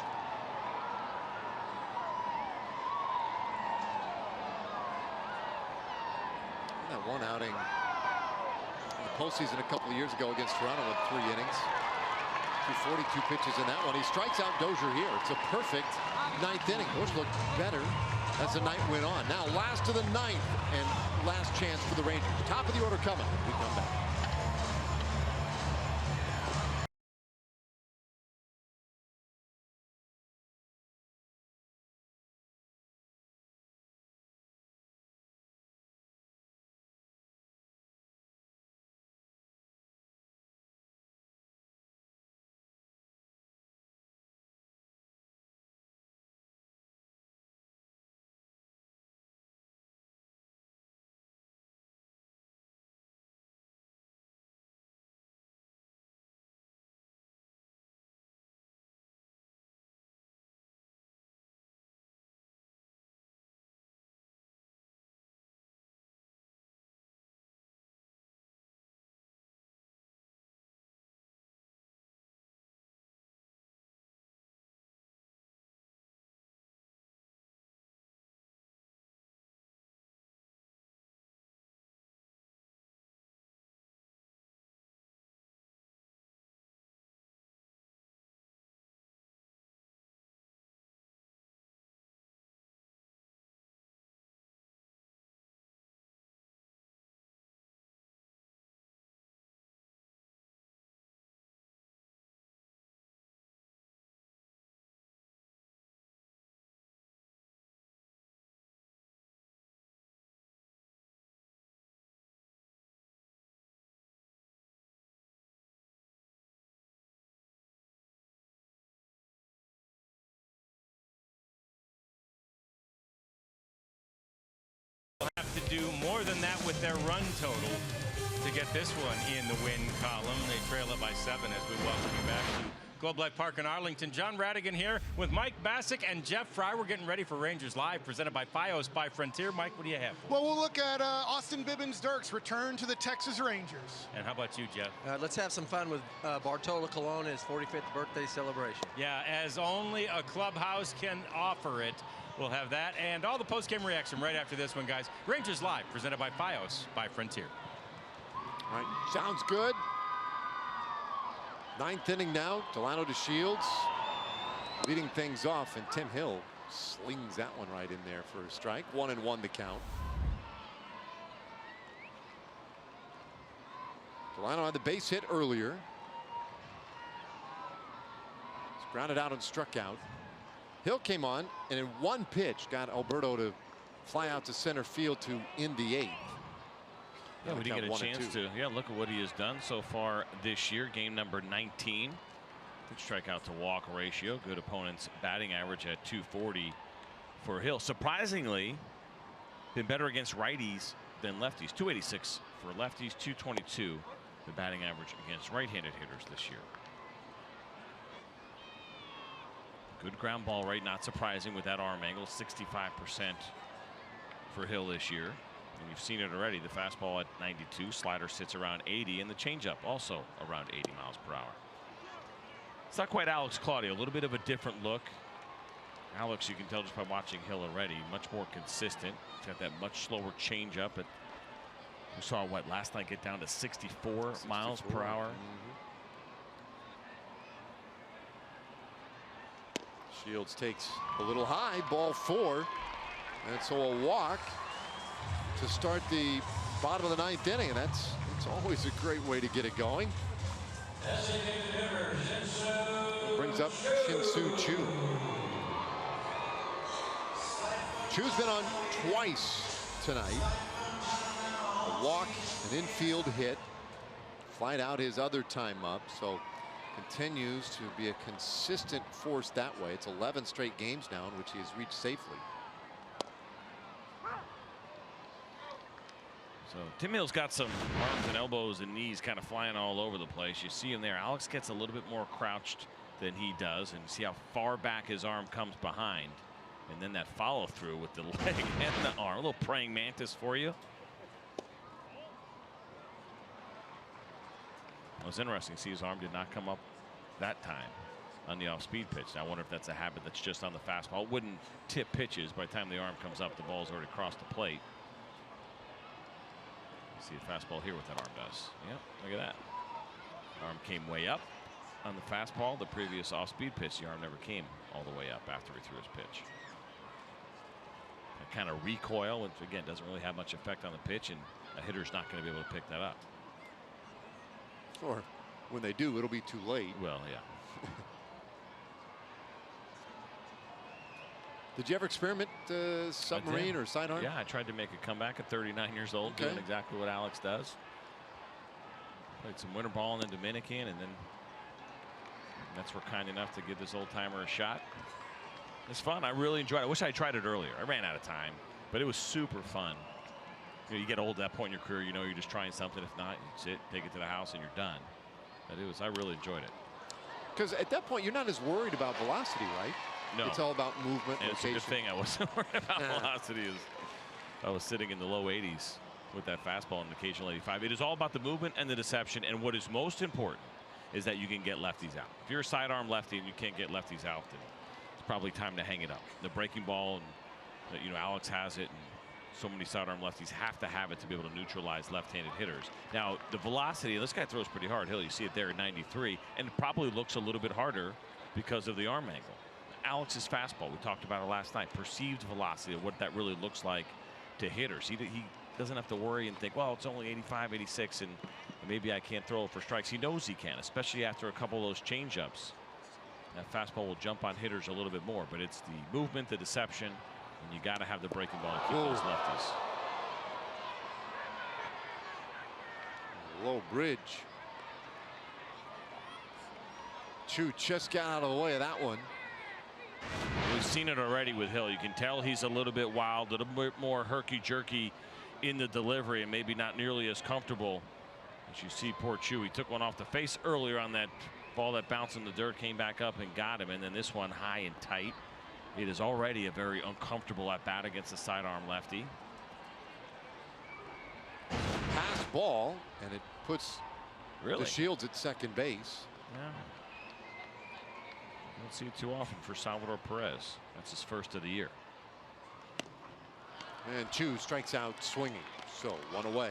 That one outing in the postseason a couple of years ago against Toronto with 3 innings. 242 pitches in that one. He strikes out Dozier here. It's a perfect 9th inning. Bush looked better as the night went on. Now last of the 9th and last chance for the Rangers. Top of the order coming. We come back. Have to do more than that with their run total to get this one in the win column. They trail it by 7 as we welcome you back to Globe Life Park in Arlington. John Radigan here with Mike Bassick and Jeff Fry. We're getting ready for Rangers Live, presented by Fios by Frontier. Mike, what do you have? Well, we'll look at Austin Bibbins-Dirk's return to the Texas Rangers. And how about you, Jeff? Let's have some fun with Bartolo Colon and his 45th birthday celebration. Yeah, as only a clubhouse can offer it. We'll have that and all the post-game reaction right after this one, guys. Rangers Live, presented by Fios by Frontier. All right, sounds good. 9th inning now. Delano to Shields leading things off, and Tim Hill slings that one right in there for a strike. 1-1 the count. Delano had the base hit earlier. He's grounded out and struck out. Hill came on and in one pitch got Alberto to fly out to center field to end the 8th. Yeah, we didn't get a chance to. Yeah, look at what he has done so far this year. Game number 19. Good strikeout to walk ratio. Good opponent's batting average at 240 for Hill. Surprisingly, been better against righties than lefties. 286 for lefties, 222 the batting average against right-handed hitters this year. Good ground ball rate, not surprising with that arm angle. 65% for Hill this year. And you've seen it already. The fastball at 92, slider sits around 80, and the changeup also around 80 miles per hour. It's not quite Alex Claudio, a little bit of a different look. Alex, you can tell just by watching Hill already, much more consistent. He's got that much slower changeup. But we saw what last night get down to 64 miles per hour. Shields takes a little high, ball 4. And so a walk to start the bottom of the 9th inning, and it's always a great way to get it going. Brings up Shin-Soo Choo. Choo's been on twice tonight. A walk, an infield hit, flied out his other time up, so continues to be a consistent force that way. It's 11 straight games now in which he has reached safely. So Tim Hill's got some arms and elbows and knees kind of flying all over the place. You see him there. Alex gets a little bit more crouched than he does, and see how far back his arm comes behind. And then that follow through with the leg and the arm. A little praying mantis for you. It was interesting to see his arm did not come up that time on the off-speed pitch. Now I wonder if that's a habit that's just on the fastball. It wouldn't tip pitches. By the time the arm comes up, the ball's already crossed the plate. See a fastball here, what that arm does. Yep, look at that. Arm came way up on the fastball. The previous off-speed pitch, the arm never came all the way up after he threw his pitch. That kind of recoil, which again doesn't really have much effect on the pitch, and a hitter's not going to be able to pick that up. Or when they do, it'll be too late. Well, yeah. Did you ever experiment submarine or sidearm? Yeah, I tried to make a comeback at 39 years old, doing exactly what Alex does. Played some winter ball in the Dominican, and then Mets were kind enough to give this old timer a shot. It's fun. I really enjoyed it. I wish I tried it earlier. I ran out of time, but it was super fun. You know, you get old at that point in your career, you know you're just trying something. If not, you sit, take it to the house, and you're done. But I really enjoyed it. Because at that point, you're not as worried about velocity, right? No. It's all about movement, and location. It's a good thing I wasn't worried about velocity. I was sitting in the low 80s with that fastball and occasional 85. It is all about the movement and the deception. And what is most important is that you can get lefties out. If you're a sidearm lefty and you can't get lefties out, then it's probably time to hang it up. The breaking ball, and you know, Alex has it, and so many sidearm lefties have to have it to be able to neutralize left-handed hitters. Now, the velocity, this guy throws pretty hard. Hill, you see it there at 93, and it probably looks a little bit harder because of the arm angle. Alex's fastball, we talked about it last night, perceived velocity of what that really looks like to hitters. He doesn't have to worry and think, well, it's only 85, 86, and maybe I can't throw it for strikes. He knows he can, especially after a couple of those changeups. That fastball will jump on hitters a little bit more, but it's the movement, the deception, and you got to have the breaking ball to keep those lefties. Low bridge. Choo just got out of the way of that one. We've seen it already with Hill. You can tell he's a little bit wild, a little bit more herky-jerky in the delivery, and maybe not nearly as comfortable as you see poor Choo. He took one off the face earlier on that ball that bounced in the dirt, came back up and got him, and then this one high and tight. It is already a very uncomfortable at bat against the sidearm lefty. Pass ball, and it puts the Shields at second base. Yeah. Don't see it too often for Salvador Perez. That's his first of the year. And Choo strikes out swinging, so one away.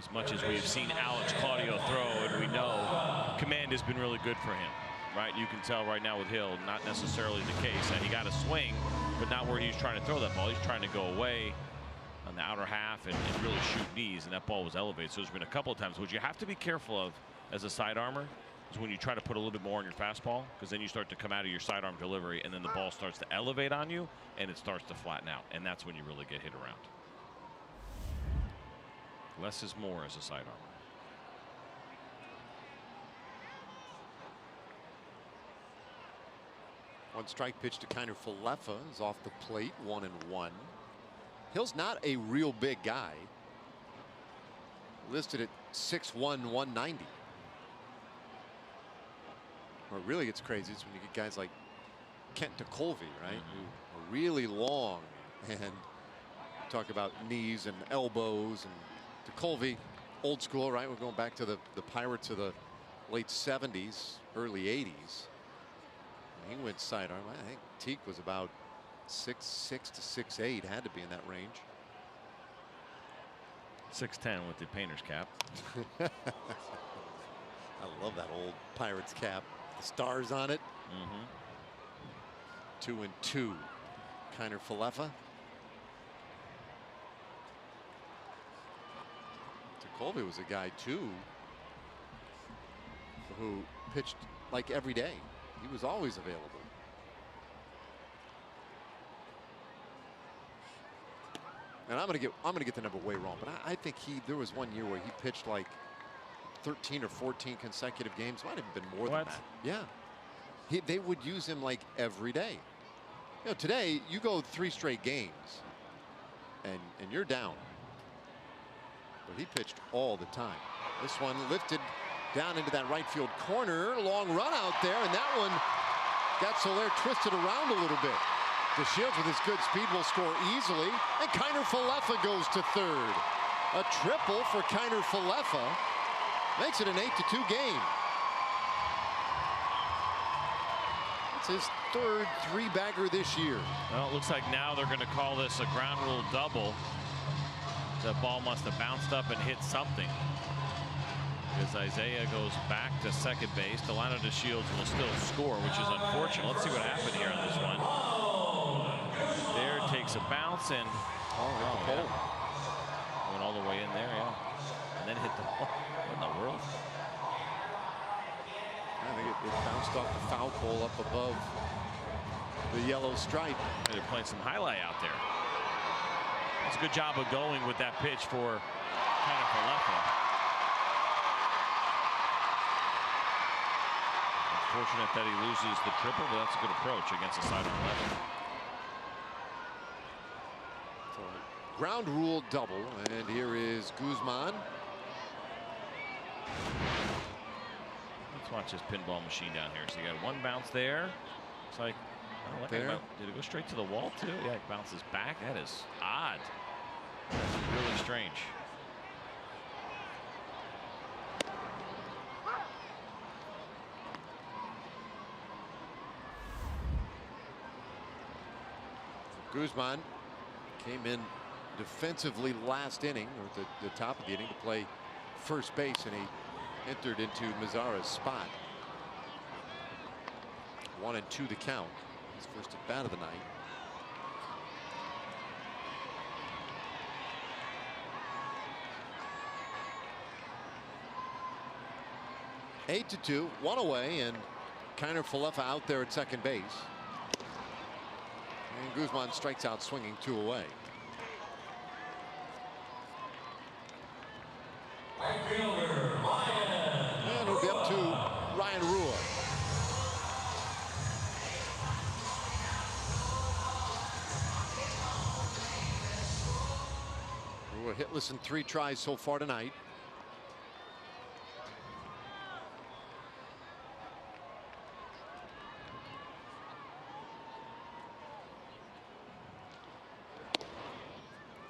As much as we've seen Alex Claudio throw, and we know command has been really good for him, right? You can tell right now with Hill, not necessarily the case. And he got a swing, but not where he's trying to throw that ball. He's trying to go away on the outer half and really shoot knees, and that ball was elevated. So there's been a couple of times which you have to be careful of as a sidearmer. is when you try to put a little bit more on your fastball, because then you start to come out of your sidearm delivery, and then the ball starts to elevate on you, and it starts to flatten out, and that's when you really get hit around. Less is more as a sidearm. One strike pitch to Kiner Falefa is off the plate, 1-1. Hill's not a real big guy. Listed at 6'1", 190. What really gets crazy is when you get guys like Kent DeColvey, right? Who are really long and talk about knees and elbows. And DeColvey, old school, right? We're going back to the Pirates of the late 70s, early 80s. He went sidearm. I think Teague was about 6'6" to 6'8", had to be in that range. 6'10" with the painter's cap. I love that old Pirates cap. The stars on it. 2-2. Kiner Falefa. DeColvey was a guy too who pitched like every day. He was always available. And I'm gonna get the number way wrong, but I think there was one year where he pitched like 13 or 14 consecutive games. Might have been more than that. Yeah. They would use him like every day. You know, today you go 3 straight games and you're down. But he pitched all the time. This one lifted down into that right field corner. Long run out there, and that one got Soler twisted around a little bit. DeShields with his good speed will score easily, and Kiner Falefa goes to third. A triple for Kiner Falefa makes it an 8-2 game. It's his third 3-bagger this year. Well, it looks like now they're going to call this a ground rule double. The ball must have bounced up and hit something. As Isaiah goes back to second base, Delano DeShields will still score, which is unfortunate. Let's see what happened here on this one. There takes a bounce and yeah. Went all the way in there, yeah, and then hit the ball. What in the world? I think it bounced off the foul pole up above the yellow stripe. They're playing some highlight out there. It's a good job of going with that pitch for Kiner Falefa. Fortunate that he loses the triple, but that's a good approach against a sidearm lefty. So, ground rule double, and here is Guzman. Let's watch this pinball machine down here. So you got one bounce there. It's like, oh, did it go straight to the wall too? Yeah, it bounces back. That is odd. That's really strange. Guzman came in defensively last inning, or the top of the inning, to play first base, and he entered into Mazara's spot. 1-2 the count. His first at bat of the night. Eight to 2, one away, and Kiner Falefa out there at second base. And Guzman strikes out swinging, 2 away. And it'll be up to Ryan Rua. Rua hitless in 3 tries so far tonight.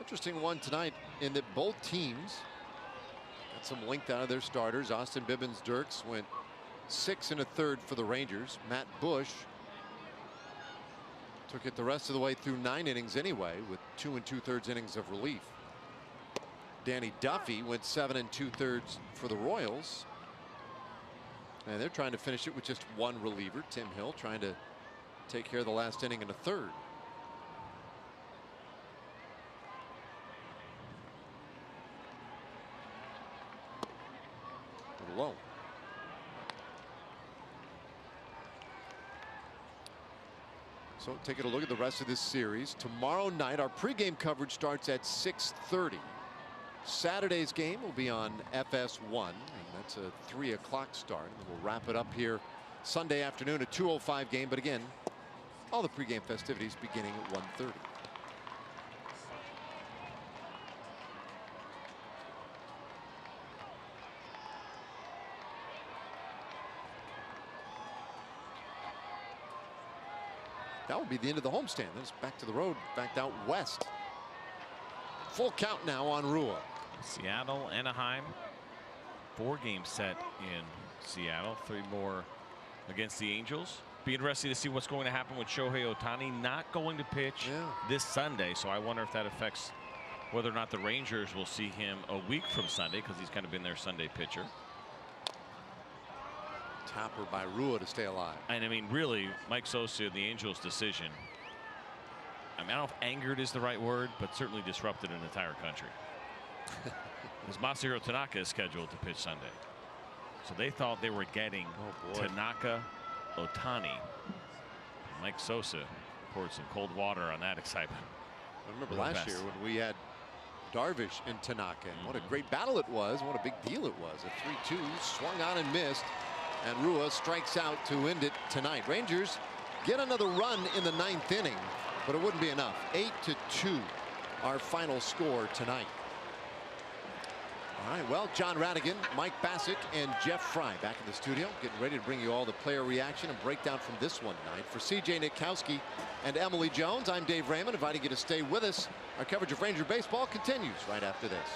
Interesting one tonight in that both teams got some length out of their starters. Austin Bibbins-Dirks went 6 1/3 for the Rangers. Matt Bush took it the rest of the way through 9 innings anyway, with 2 2/3 innings of relief. Danny Duffy went 7 2/3 for the Royals, and they're trying to finish it with just 1 reliever. Tim Hill trying to take care of the last inning and a third. Low. So taking a look at the rest of this series. Tomorrow night, our pregame coverage starts at 6:30. Saturday's game will be on FS1, and that's a 3 o'clock start. And we'll wrap it up here Sunday afternoon, a 2:05 game. But again, all the pregame festivities beginning at 1:30. That will be the end of the homestand. Then it's back to the road, back out west. Full count now on Rua. Seattle, Anaheim, 4-game set in Seattle, 3 more against the Angels. Be interesting to see what's going to happen with Shohei Ohtani not going to pitch this Sunday. So I wonder if that affects whether or not the Rangers will see him a week from Sunday, because he's kind of been their Sunday pitcher. Topper by Rua to stay alive. And I mean, really, Mike Sosa, the Angels' decision, I mean, I don't know if angered is the right word, but certainly disrupted an entire country. Because Masahiro Tanaka is scheduled to pitch Sunday. So they thought they were getting Tanaka, Ohtani. Mike Sosa poured some cold water on that excitement. I remember last year when we had Darvish and Tanaka, and what a great battle it was, and what a big deal it was. A 3-2 swung on and missed, and Rua strikes out to end it tonight. Rangers get another run in the 9th inning, but it wouldn't be enough. 8-2 our final score tonight. All right, well, John Radigan, Mike Bassick, and Jeff Fry back in the studio, getting ready to bring you all the player reaction and breakdown from this one tonight. For CJ Nitkowski and Emily Jones, I'm Dave Raymond, inviting you to stay with us. Our coverage of Ranger baseball continues right after this.